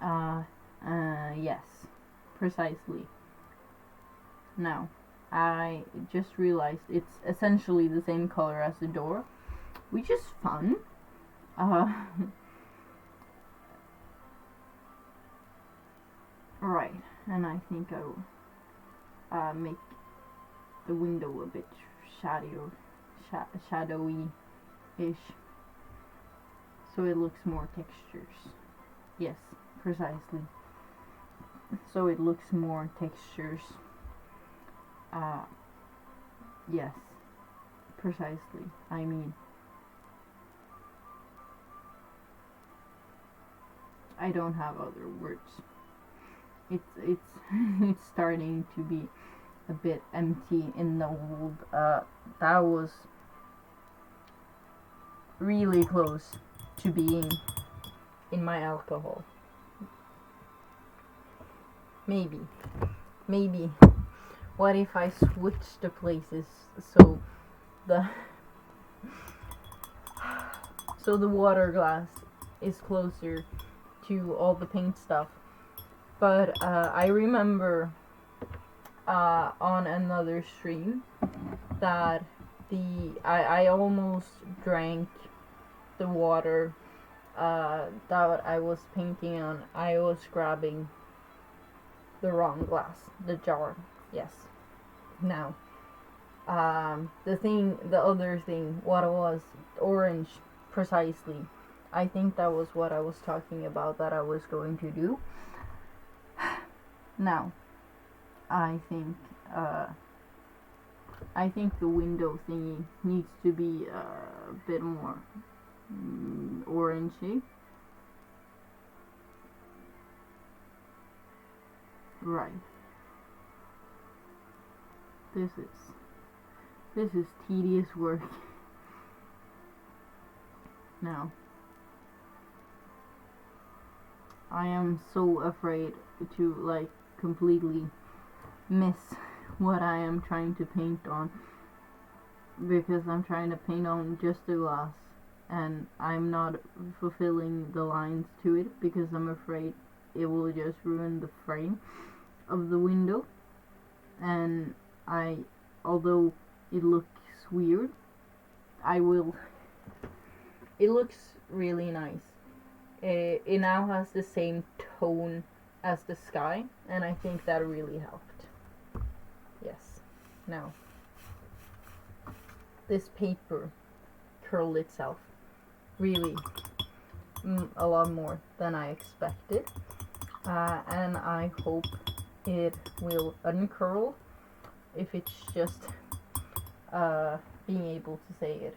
Yes, precisely. Now, I just realized it's essentially the same color as the door, which is fun. Right, and I think I will make the window a bit shadowy-ish, so it looks more textures. Yes, precisely. So it looks more textures. Yes, precisely. I mean, I don't have other words. It's it's starting to be a bit empty in the hold. That was really close to being in my alcohol. Maybe. What if I switch the places so the water glass is closer to all the paint stuff? But I remember on another stream that I almost drank the water that I was painting on. I was grabbing the wrong glass, the jar. Yes. Now, the other thing, what it was, orange, precisely. I think that was what I was talking about that I was going to do. Now, I think the window thingy needs to be a bit more orangey. Right. This is tedious work. Now, I am so afraid to like completely miss what I am trying to paint on, because I'm trying to paint on just the glass and I'm not fulfilling the lines to it because I'm afraid it will just ruin the frame of the window. And although it looks weird, it looks really nice. It now has the same tone as the sky, and I think that really helped. Yes. Now, this paper curled itself really a lot more than I expected, and I hope it will uncurl if it's just being able to say it.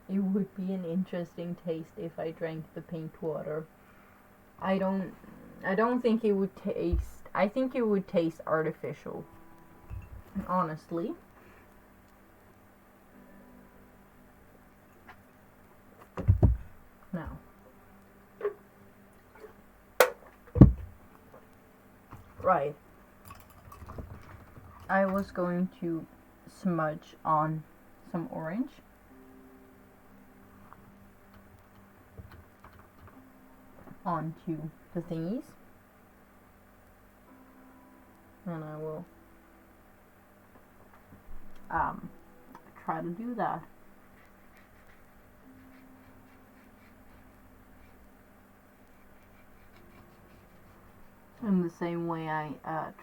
It would be an interesting taste if I drank the paint water. I don't think it would taste. I think it would taste artificial, honestly. Now, right. I was going to smudge on some orange. Onto the thingies, and I will try to do that. In the same way I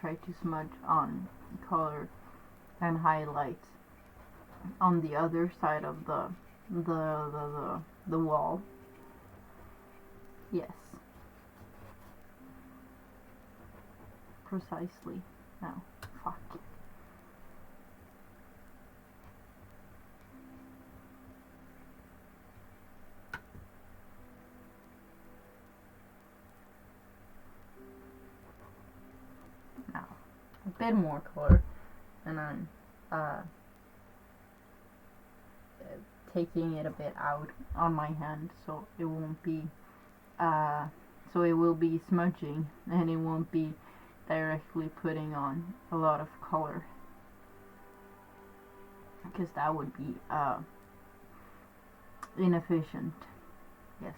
try to smudge on color and highlights on the other side of the wall. Yes. Precisely. Now, fuck. Now, a bit more color, and I'm taking it a bit out on my hand, so it won't be so it will be smudging, and it won't be directly putting on a lot of color, because that would be inefficient. Yes.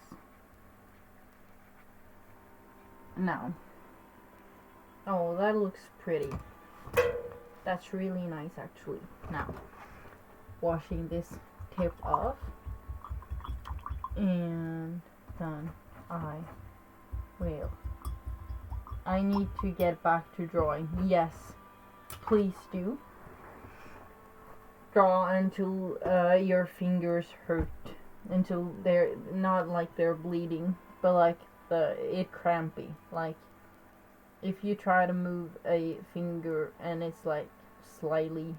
Now, oh, that looks pretty. That's really nice, actually. Now, washing this tip off, and then I need to get back to drawing. Yes, please do. Draw until your fingers hurt, until they're not like they're bleeding, but like it crampy. Like if you try to move a finger and it's like slightly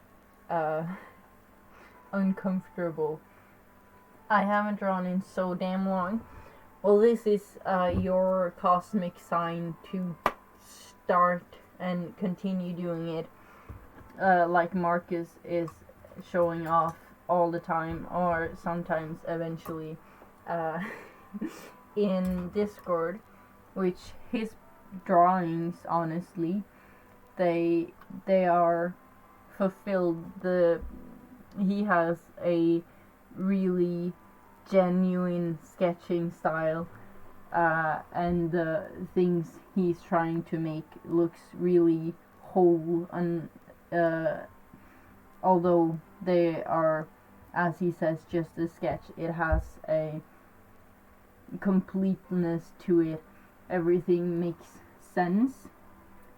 uncomfortable. I haven't drawn in so damn long. Well, this is your cosmic sign to start and continue doing it, like Marcus is showing off all the time, or sometimes eventually in Discord, which his drawings, honestly, they are fulfilled. He has a really genuine sketching style, and the things he's trying to make looks really whole, and although they are, as he says, just a sketch, it has a completeness to it. Everything makes sense,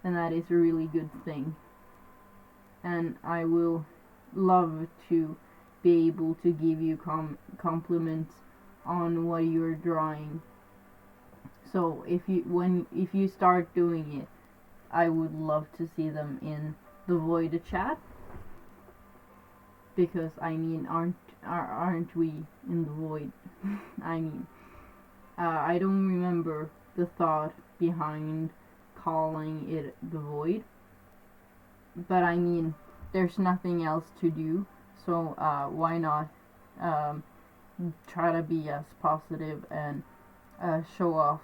and that is a really good thing. And I will love to be able to give you compliments on what you're drawing. So if you start doing it, I would love to see them in the Void chat, because I mean, aren't we in the void? I mean, I don't remember the thought behind calling it the void, but I mean, there's nothing else to do, so why not try to be as positive and show off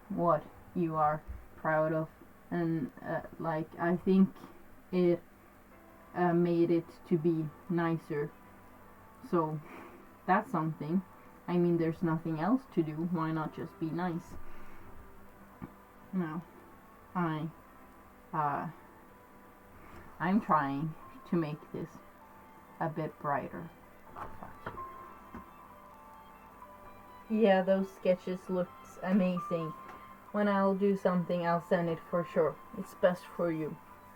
what you are proud of, and like I think it made it to be nicer. So that's something. I mean, there's nothing else to do. Why not just be nice? Now, I'm trying to make this a bit brighter. Yeah, those sketches looked amazing. When I'll do something, I'll send it for sure. It's best for you.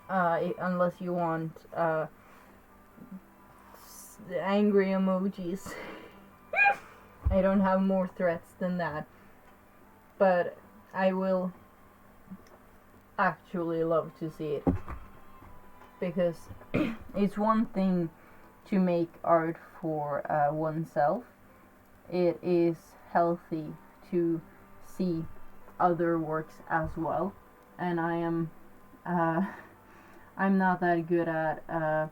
Unless you want angry emojis. I don't have more threats than that. But I will actually love to see it. Because it's one thing to make art for oneself. It is healthy to see other works as well. And I'm not that good at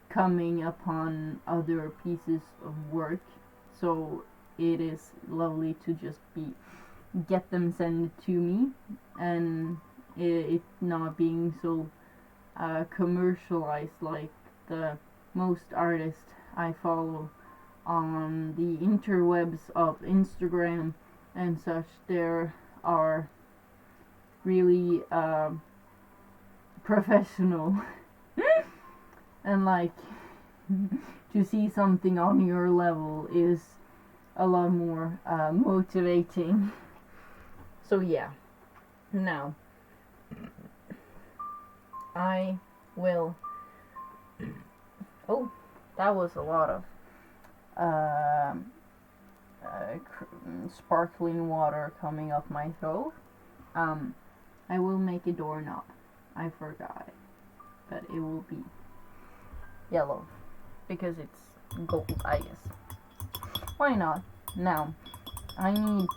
coming upon other pieces of work, so it is lovely to just get them sent to me, and it not being so commercialized like the most artists I follow on the interwebs of Instagram and such. There are really professional and like to see something on your level is a lot more motivating. So yeah, now I will. Oh, that was a lot of sparkling water coming up my throat. I will make a doorknob. I forgot it, but it will be yellow because it's gold, I guess. Why not? Now, I need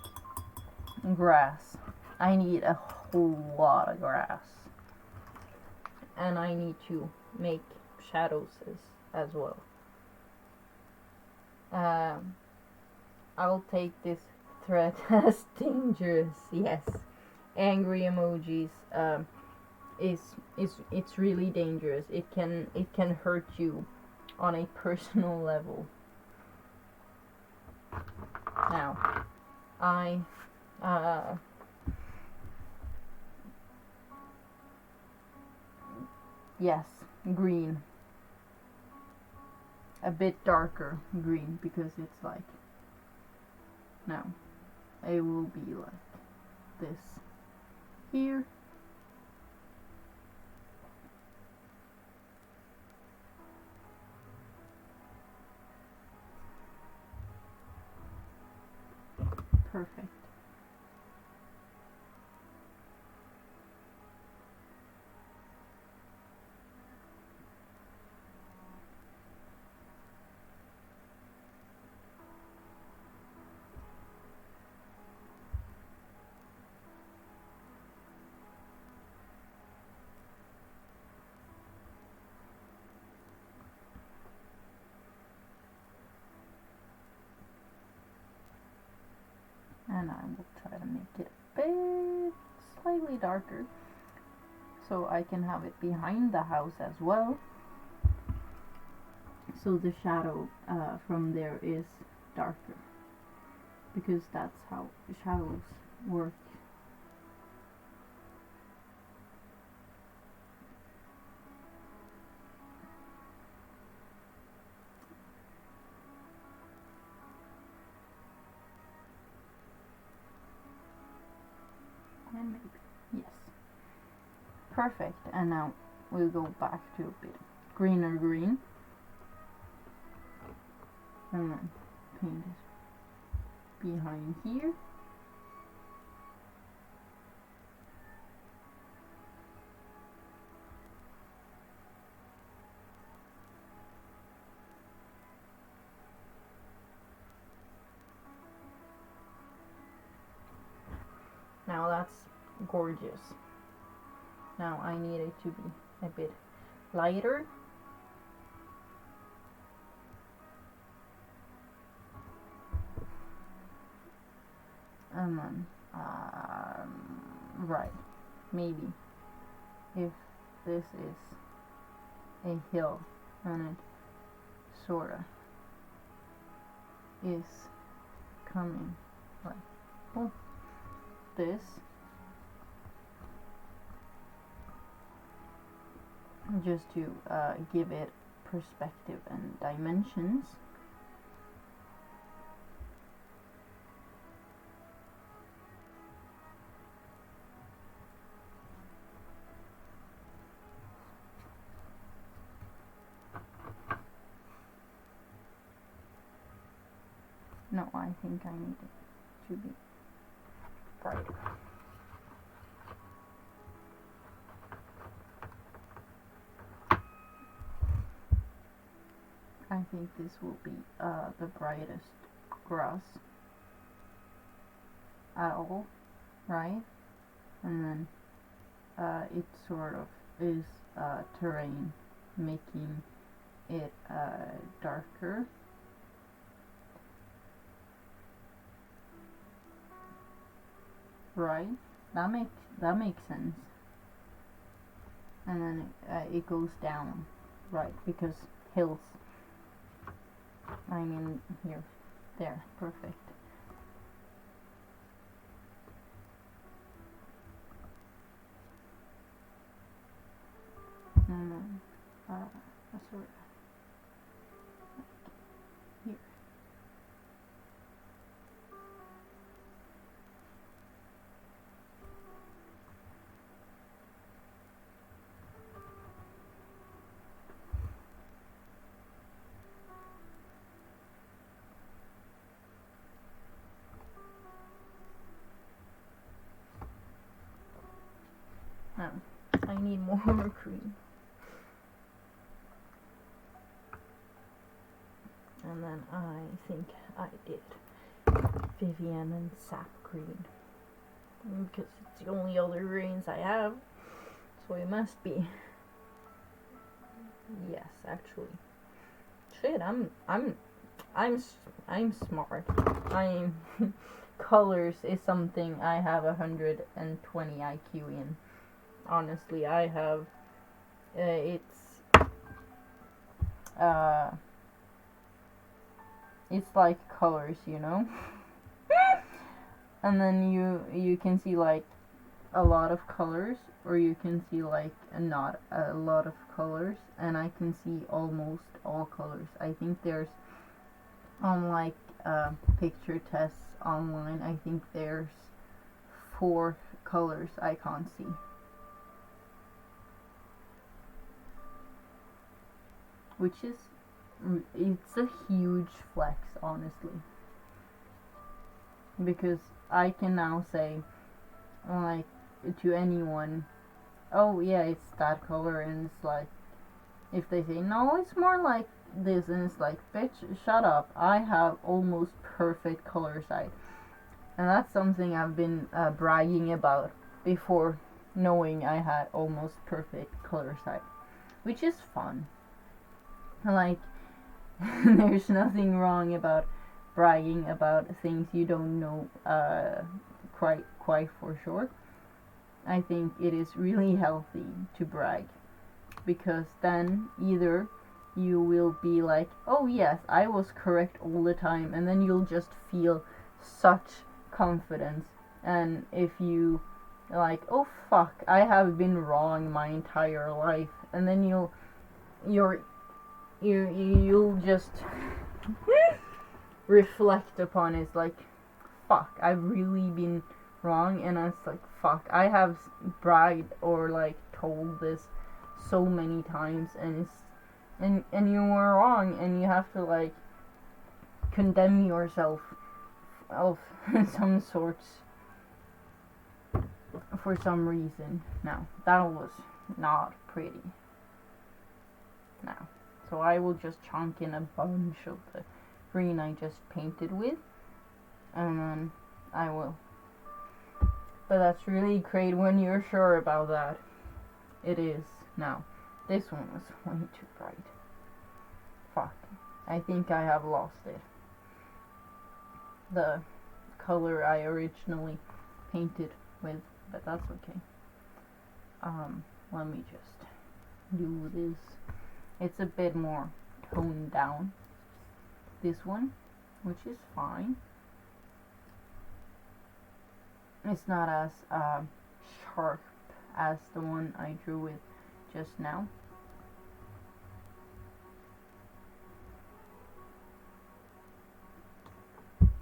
grass. I need a whole lot of grass. And I need to make shadows as well. I'll take this threat as dangerous. Yes, angry emojis. It's really dangerous. It can hurt you on a personal level. Now, yes, green. A bit darker green because it's like, now, it will be like this here. Perfect. And I will try to make it a bit slightly darker so I can have it behind the house as well, so the shadow from there is darker, because that's how the shadows work. And maybe, yes. Perfect. And now we'll go back to a bit greener green. And then paint it behind here. Now that's gorgeous. Now I need it to be a bit lighter. And then right, maybe if this is a hill and it sorta is coming like this, just to give it perspective and dimensions. No, I think I need it to be brighter. I think this will be the brightest grass at all, right? And then it sort of is terrain, making it darker. Right? That makes sense. And then it goes down, right? Because hills. I mean, here, there, perfect. And then, sort of here. Now, I need more cream. And then I think I did Vivian and Sap green. Because it's the only other greens I have. So it must be. Yes, actually. Shit, I'm smart. Colors is something I have 120 IQ in. Honestly, I have it's like colors, you know. And then you can see like a lot of colors, or you can see like not a lot of colors, and I can see almost all colors. I think there's like picture tests online, I think there's 4 colors I can't see. Which is, it's a huge flex, honestly. Because I can now say, like, to anyone, oh yeah, it's that color, and it's like, if they say, no, it's more like this, and it's like, bitch, shut up, I have almost perfect color sight. And that's something I've been bragging about before knowing I had almost perfect color sight. Which is fun. Like, there's nothing wrong about bragging about things you don't know quite for sure. I think it is really healthy to brag, because then either you will be like, oh yes, I was correct all the time, and then you'll just feel such confidence. And if you like, oh fuck, I have been wrong my entire life, and then you'll just reflect upon it, like, fuck, I've really been wrong. And it's like, fuck, I have bragged or like told this so many times, and you were wrong, and you have to like condemn yourself of some sorts for some reason. Now, that was not pretty. Now, so I will just chunk in a bunch of the green I just painted with, and then I will. But that's really great when you're sure about that. It is. Now, this one was way too bright. Fuck. I think I have lost it. The color I originally painted with, but that's okay. Let me just do this. It's a bit more toned down, this one, which is fine. It's not as sharp as the one I drew with just now.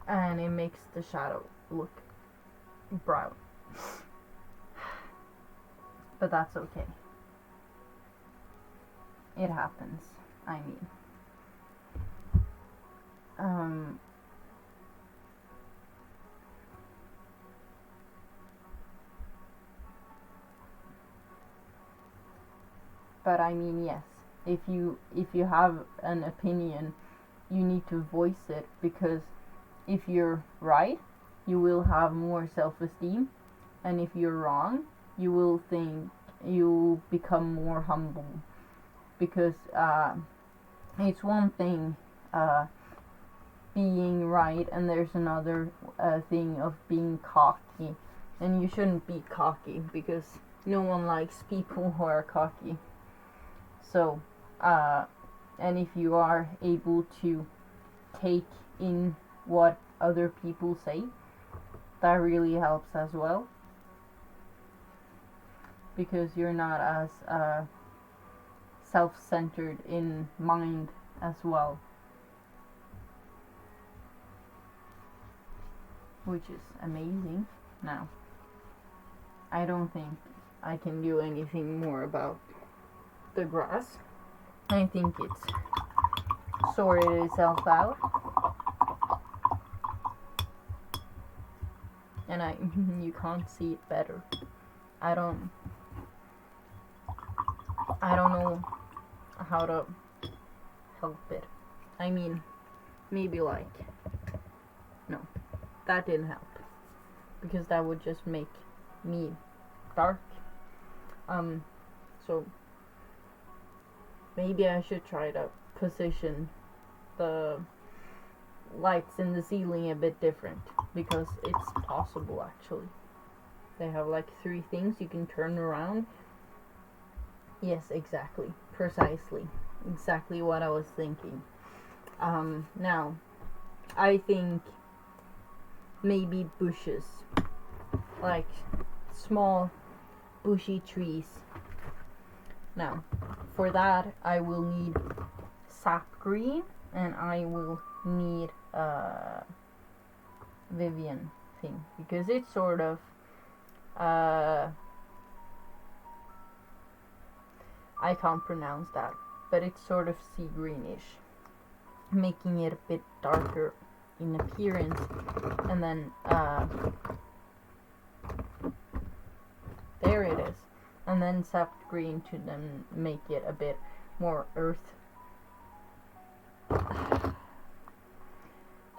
And it makes the shadow look brown. But that's okay. It happens, I mean. But I mean, yes, if you have an opinion, you need to voice it, because if you're right, you will have more self-esteem, and if you're wrong, you will think, you become more humble, because it's one thing being right, and there's another thing of being cocky, and you shouldn't be cocky, because no one likes people who are cocky. So and if you are able to take in what other people say, that really helps as well, because you're not as self-centered in mind as well, which is amazing. Now, I don't think I can do anything more about the grass. I think it's sorted itself out, and you can't see it better. I don't know how to help it. I mean, maybe like, no, that didn't help, because that would just make me dark. So maybe I should try to position the lights in the ceiling a bit different, because it's possible actually. They have like 3 things you can turn around. Yes, exactly. Precisely. Exactly what I was thinking. Now, I think maybe bushes. Like small bushy trees. Now, for that I will need sap green, and I will need Vivian thing, because it's sort of I can't pronounce that, but it's sort of sea greenish, making it a bit darker in appearance, and then there it is, and then sapped green to then make it a bit more earth,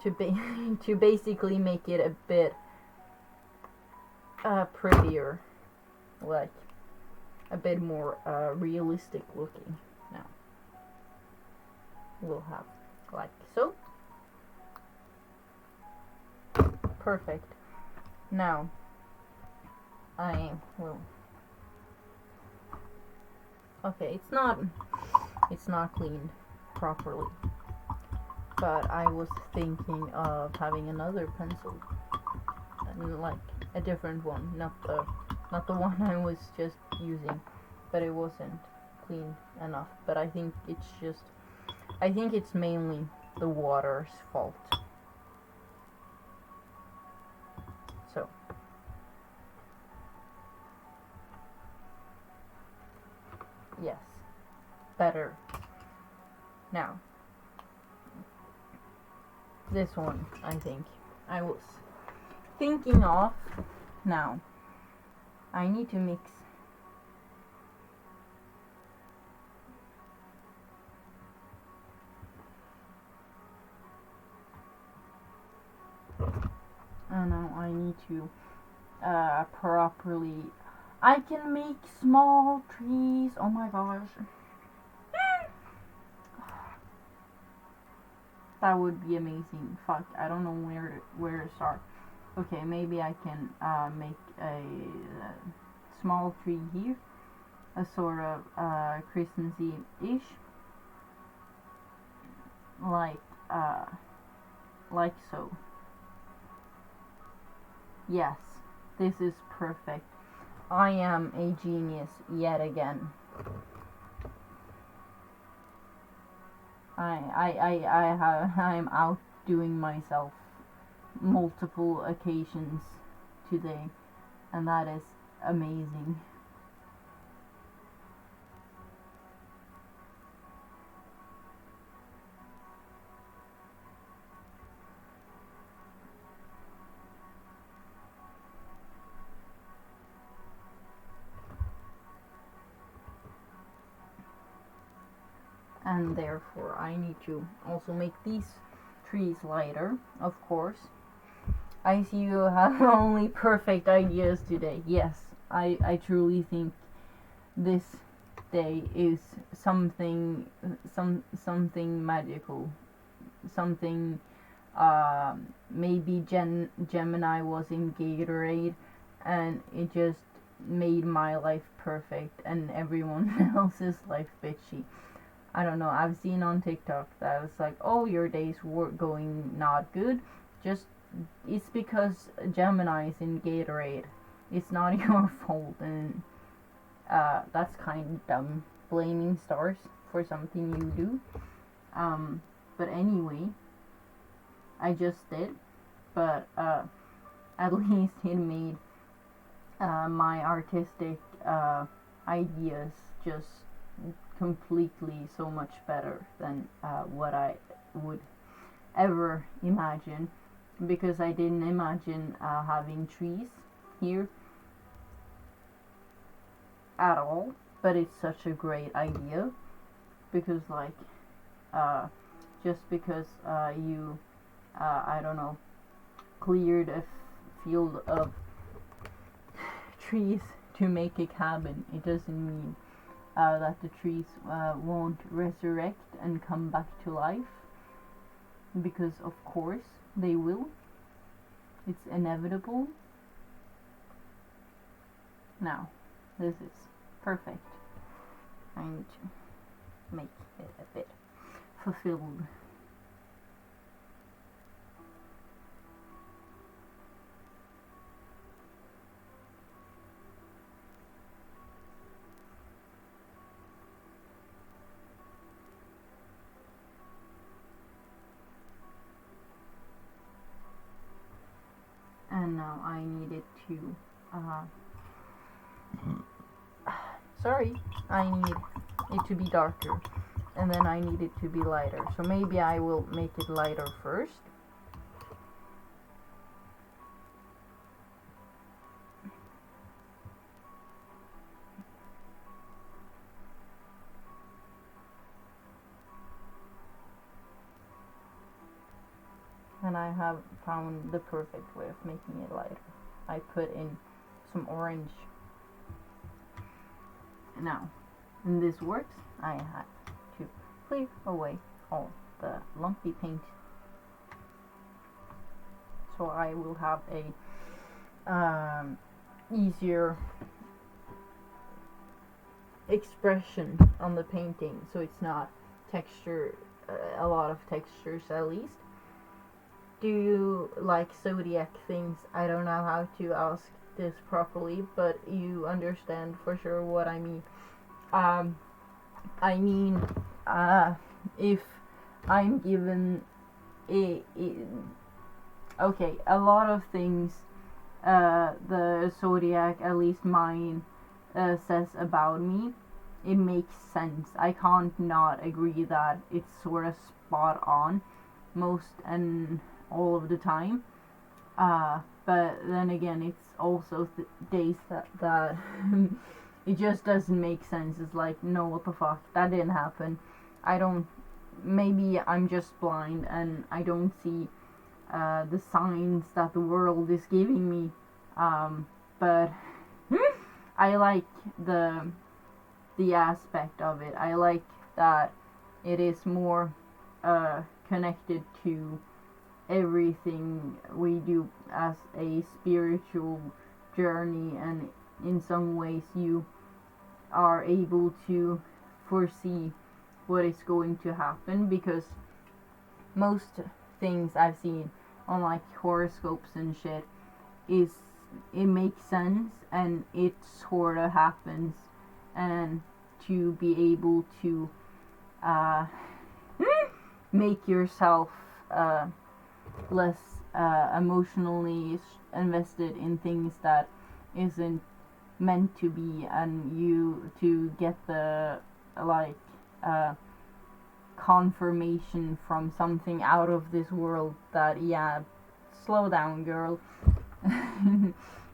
to basically make it a bit prettier, like a bit more realistic looking. Now we'll have like so. Perfect. Now I will. Okay, it's not cleaned properly, but I was thinking of having another pencil, and like a different one, not the one I was just using, but it wasn't clean enough. But I think it's mainly the water's fault. So yes, better. Now this one I think I was thinking of. Now I need to mix now I need to properly. I can make small trees. Oh my gosh. That would be amazing. Fuck, I don't know where to start. Okay, maybe I can make a small tree here, a sort of Christmas Eve-ish, like like so. Yes, this is perfect. I am a genius yet again. I'm outdoing myself multiple occasions today, and that is amazing. And therefore I need to also make these trees lighter, of course. I see you have only perfect ideas today. Yes, I truly think this day is something magical. Something maybe Gemini was in Gatorade and it just made my life perfect and everyone else's life bitchy. I don't know. I've seen on TikTok that it's like, oh, your days were going not good. Just it's because Gemini is in Gatorade. It's not your fault, and that's kind of dumb. Blaming stars for something you do. But anyway, I just did. But at least it made my artistic ideas just completely so much better than what I would ever imagine, because I didn't imagine having trees here at all. But it's such a great idea because, like, just because you, I don't know, cleared a field of trees to make a cabin, it doesn't mean that the trees won't resurrect and come back to life, because of course they will. It's inevitable. Now, this is perfect. I need to make it a bit fulfilled. And now I needed to sorry, I need it to be darker, and then I need it to be lighter. So maybe I will make it lighter first. And I have found the perfect way of making it lighter. I put in some orange. Now, when this works, I have to clear away all the lumpy paint. So I will have a easier expression on the painting, so it's not texture, a lot of textures at least. Do you like zodiac things? I don't know how to ask this properly, but you understand for sure what I mean. I mean, if I'm given okay, a lot of things the zodiac, at least mine, says about me, it makes sense. I can't not agree that it's sort of spot on most and all of the time. But then again, it's also days that it just doesn't make sense. It's like, no, what the fuck, that didn't happen. I don't. Maybe I'm just blind and I don't see the signs that the world is giving me. But I like the aspect of it. I like that it is more connected to everything we do as a spiritual journey, and in some ways you are able to foresee what is going to happen, because most things I've seen on like horoscopes and shit is it makes sense and it sort of happens, and to be able to make yourself less emotionally invested in things that isn't meant to be, and you to get the like confirmation from something out of this world that, yeah, slow down, girl.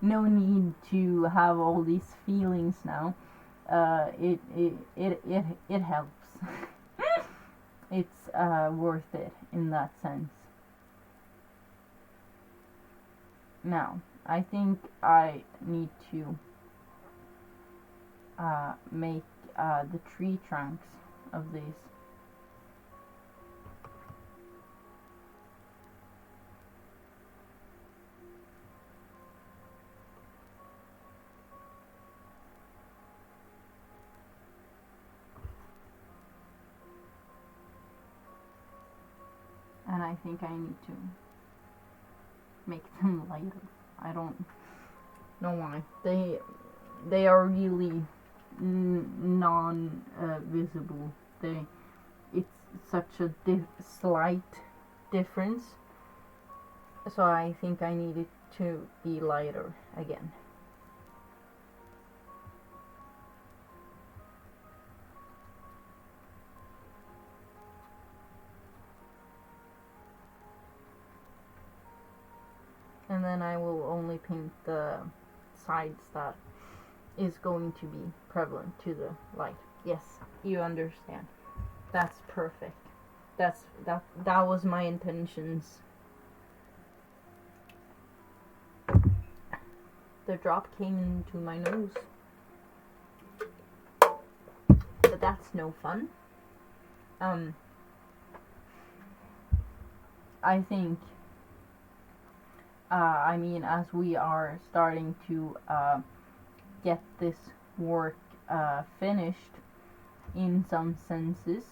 No need to have all these feelings now. It helps. It's worth it in that sense. Now, I think I need to make the tree trunks of these. And I think I need to make them lighter. I don't know why. They are really non-visible. It's such a slight difference. So I think I need it to be lighter again. And then I will only paint the sides that is going to be prevalent to the light. Yes, you understand. That's perfect. That was my intentions. The drop came into my nose. But that's no fun. I think I mean, as we are starting to get this work finished in some senses,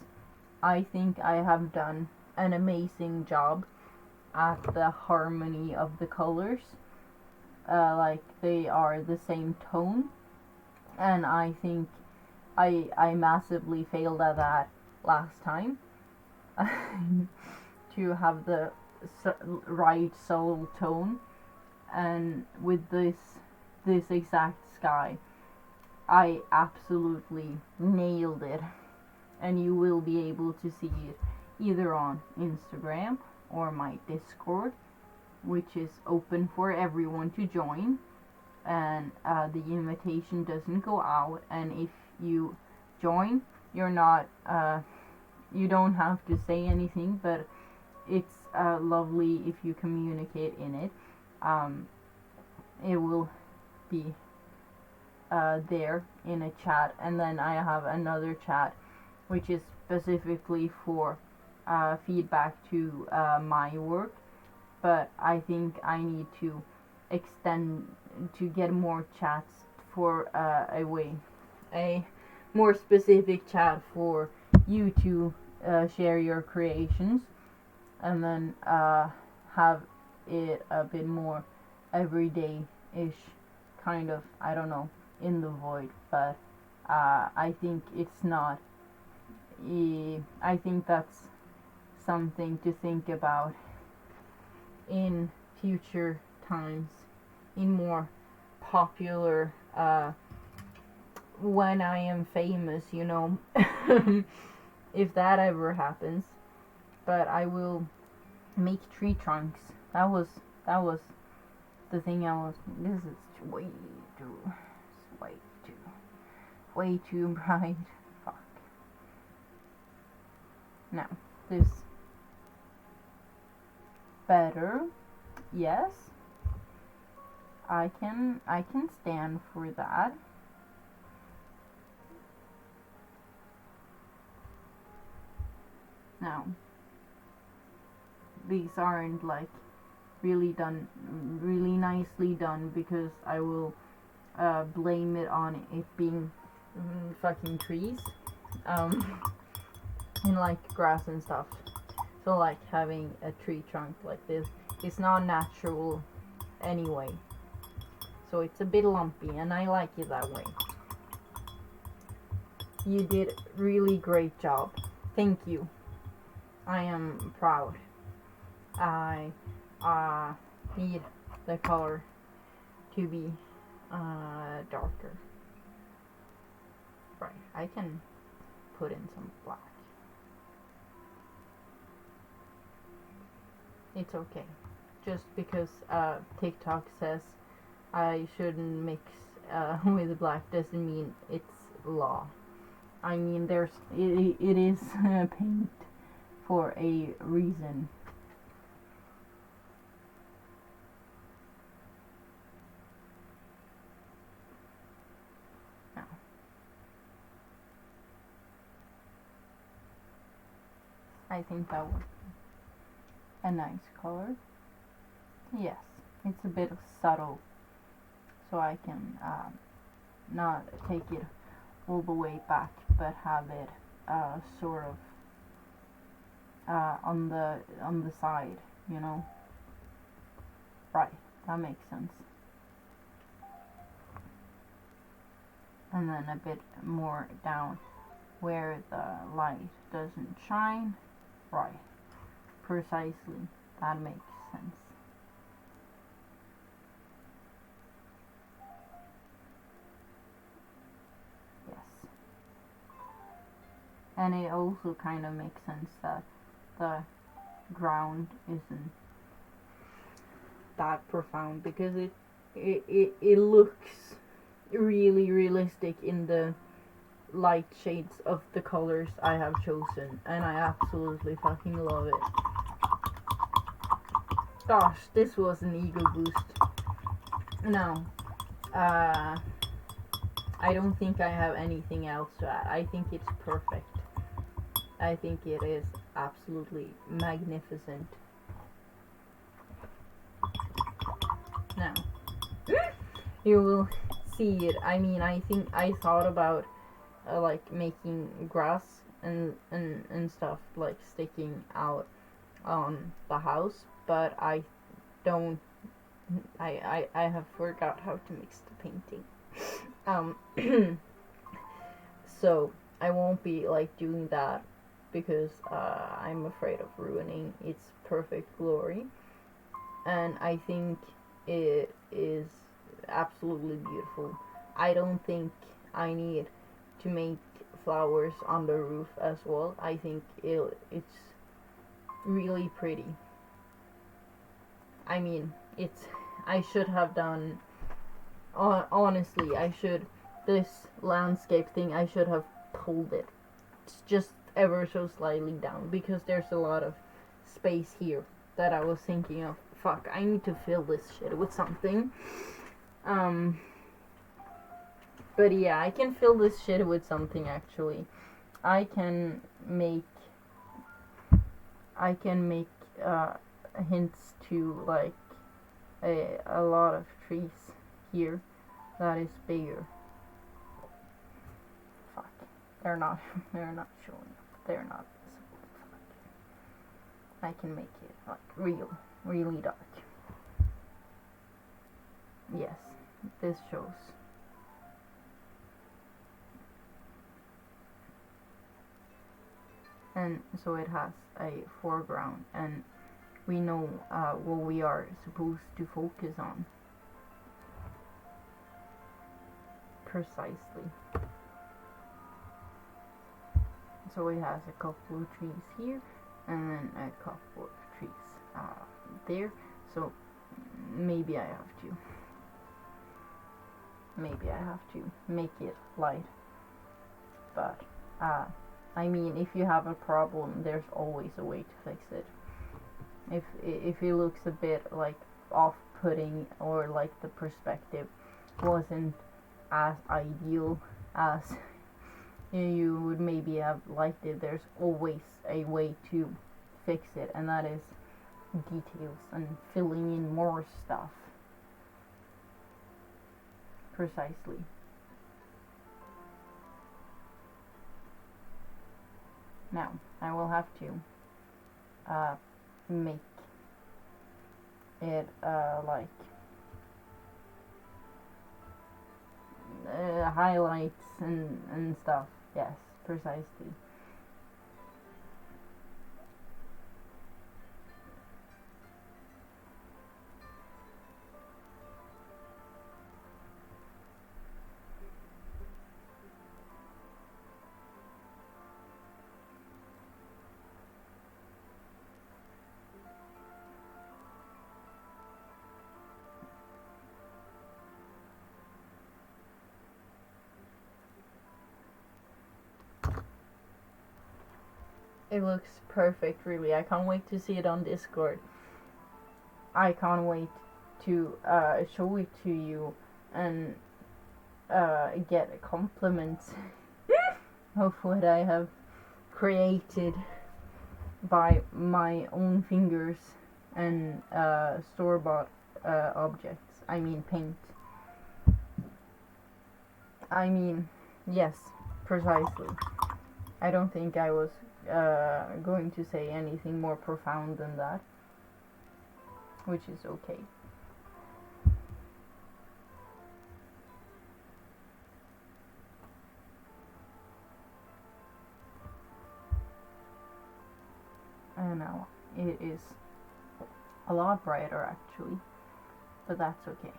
I think I have done an amazing job at the harmony of the colors. Like they are the same tone, and I think I massively failed at that last time. To have the right soul tone, and with this exact sky I absolutely nailed it, and you will be able to see it either on Instagram or my Discord, which is open for everyone to join, and the invitation doesn't go out, and if you join, you're not you don't have to say anything, but it's lovely if you communicate in it. It will be there in a chat, and then I have another chat which is specifically for feedback to my work, but I think I need to extend to get more chats for a more specific chat for you to share your creations, and then have it a bit more everyday-ish, kind of, I don't know, in the void, but I think it's not, I think that's something to think about in future times, in more popular, when I am famous, you know, if that ever happens. But I will make tree trunks. That was the thing I was. This is way too bright. Fuck. Now this better. Yes, I can stand for that. Now these aren't like really nicely done, because I will blame it on it being fucking trees, and like grass and stuff. So like having a tree trunk like this is not natural anyway. So it's a bit lumpy, and I like it that way. You did really great job. Thank you. I am proud. I need the color to be darker. Right, I can put in some black. It's okay. Just because TikTok says I shouldn't mix with black doesn't mean it's law. I mean, it is paint for a reason. Now, I think that would be a nice color. Yes, it's a bit subtle, so I can not take it all the way back, but have it sort of on the side, you know. Right, that makes sense. And then a bit more down where the light doesn't shine. Right, precisely, that makes sense. And it also kind of makes sense that the ground isn't that profound, because it looks really realistic in the light shades of the colors I have chosen, and I absolutely fucking love it. Gosh, this was an ego boost. Now, I don't think I have anything else to add. I think it's perfect. I think it is absolutely magnificent. Now, you will see it. I mean, I think I thought about like making grass and stuff like sticking out on the house, but I don't. I have forgot how to mix the painting. So I won't be like doing that, because I'm afraid of ruining its perfect glory. And I think it is absolutely beautiful. I don't think I need to make flowers on the roof as well. I think it's really pretty. I mean, I should have done, honestly, this landscape thing, I should have pulled it just ever so slightly down, because there's a lot of space here that I was thinking of. Fuck, I need to fill this shit with something. But yeah, I can fill this shit with something actually. I can make hints to like a lot of trees here that is bigger. Fuck, they're not showing up. They're not visible. Fuck. I can make it like really dark. Yes, this shows. And so it has a foreground, and we know what we are supposed to focus on. Precisely. So it has a couple of trees here, and then a couple of trees there. So maybe I have to make it light. But I mean, if you have a problem, there's always a way to fix it. If it looks a bit like off-putting, or like the perspective wasn't as ideal as you would maybe have liked it, there's always a way to fix it, and that is details and filling in more stuff. Precisely. Now, I will have to make it like highlights and stuff. Yes, precisely. It looks perfect, really. I can't wait to see it on Discord. I can't wait to show it to you and get compliments of what I have created by my own fingers and store-bought objects. I mean paint. I mean, yes, precisely. I don't think I was going to say anything more profound than that, which is okay. And now it is a lot brighter actually, but that's okay.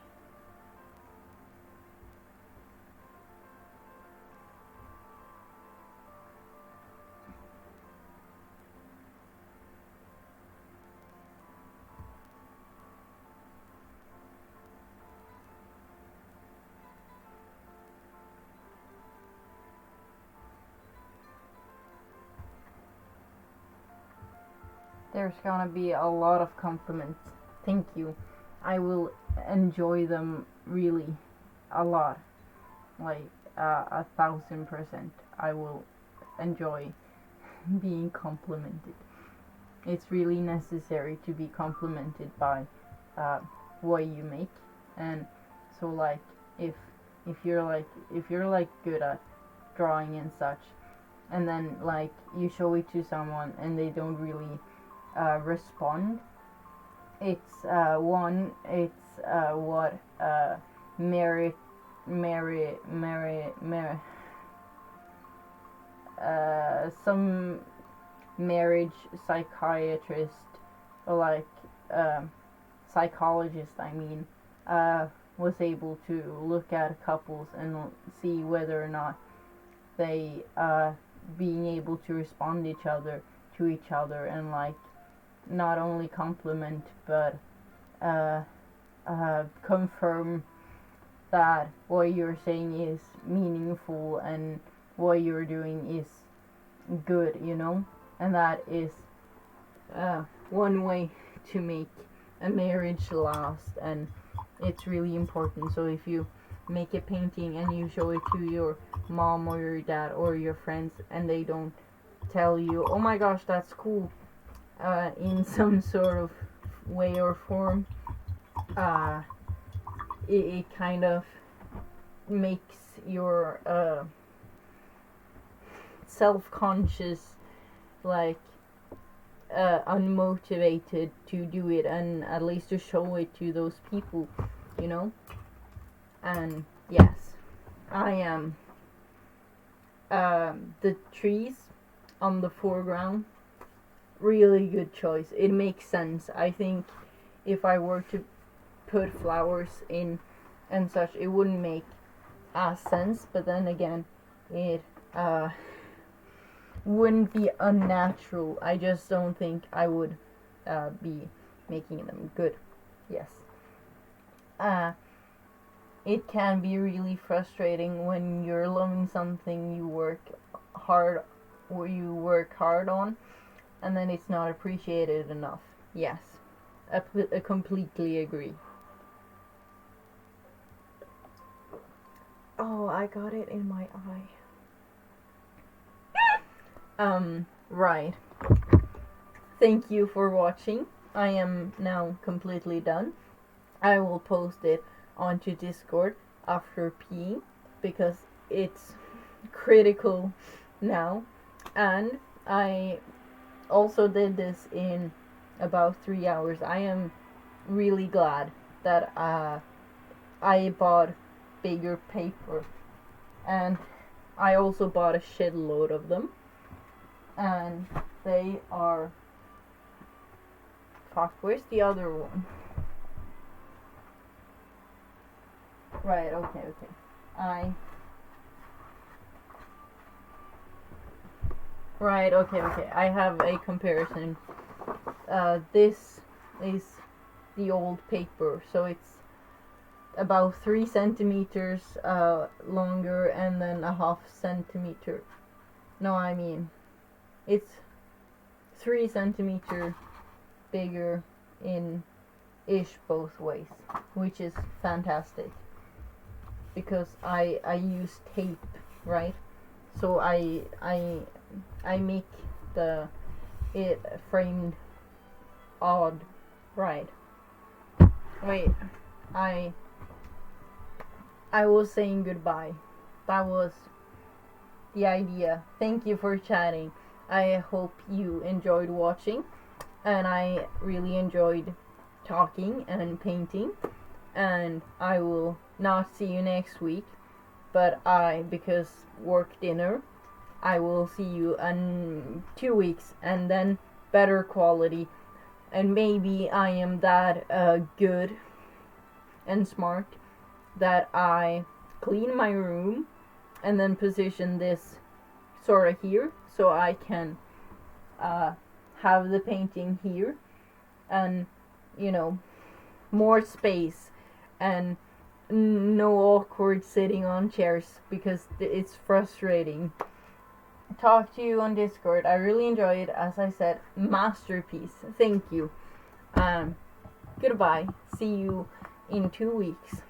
There's gonna be a lot of compliments. Thank you. I will enjoy them really a lot. Like 1,000%. I will enjoy being complimented. It's really necessary to be complimented by what you make. And so like if you're like good at drawing and such, and then like you show it to someone and they don't really respond, it's what some marriage psychiatrist or like psychologist, I mean, was able to look at couples and see whether or not they being able to respond to each other and like not only compliment but confirm that what you're saying is meaningful and what you're doing is good, you know? And that is one way to make a marriage last, and it's really important. So if you make a painting and you show it to your mom or your dad or your friends and they don't tell you, oh my gosh, that's cool, in some sort of way or form, it kind of makes your self-conscious like unmotivated to do it, and at least to show it to those people, you know. And yes, I am the trees on the foreground, really good choice. It makes sense. I think if I were to put flowers in and such, it wouldn't make as sense, but then again, it wouldn't be unnatural. I just don't think I would be making them good. Yes. It can be really frustrating when you're loving something you work hard on, and then it's not appreciated enough. Yes, I completely agree. Oh, I got it in my eye. Right. Thank you for watching. I am now completely done. I will post it onto Discord after peeing because it's critical now. And I also did this in about 3 hours. I am really glad that I bought bigger paper, and I also bought a shitload of them, and they are, fuck, where's the other one? Right, okay. I have a comparison. This is the old paper, so it's about 3 centimeters longer, and then a half centimeter. No, I mean, it's 3 centimeter bigger in ish both ways, which is fantastic because I use tape, right? So I make it framed odd, right? Wait, I was saying goodbye. That was the idea. Thank you for chatting. I hope you enjoyed watching, and I really enjoyed talking and painting, and I will not see you next week, but because work dinner, I will see you in 2 weeks, and then better quality, and maybe I am that good and smart that I clean my room and then position this sort of here so I can have the painting here, and more space, and no awkward sitting on chairs because it's frustrating. Talk to you on Discord. I really enjoyed, as I said, masterpiece. Thank you. Goodbye. See you in 2 weeks.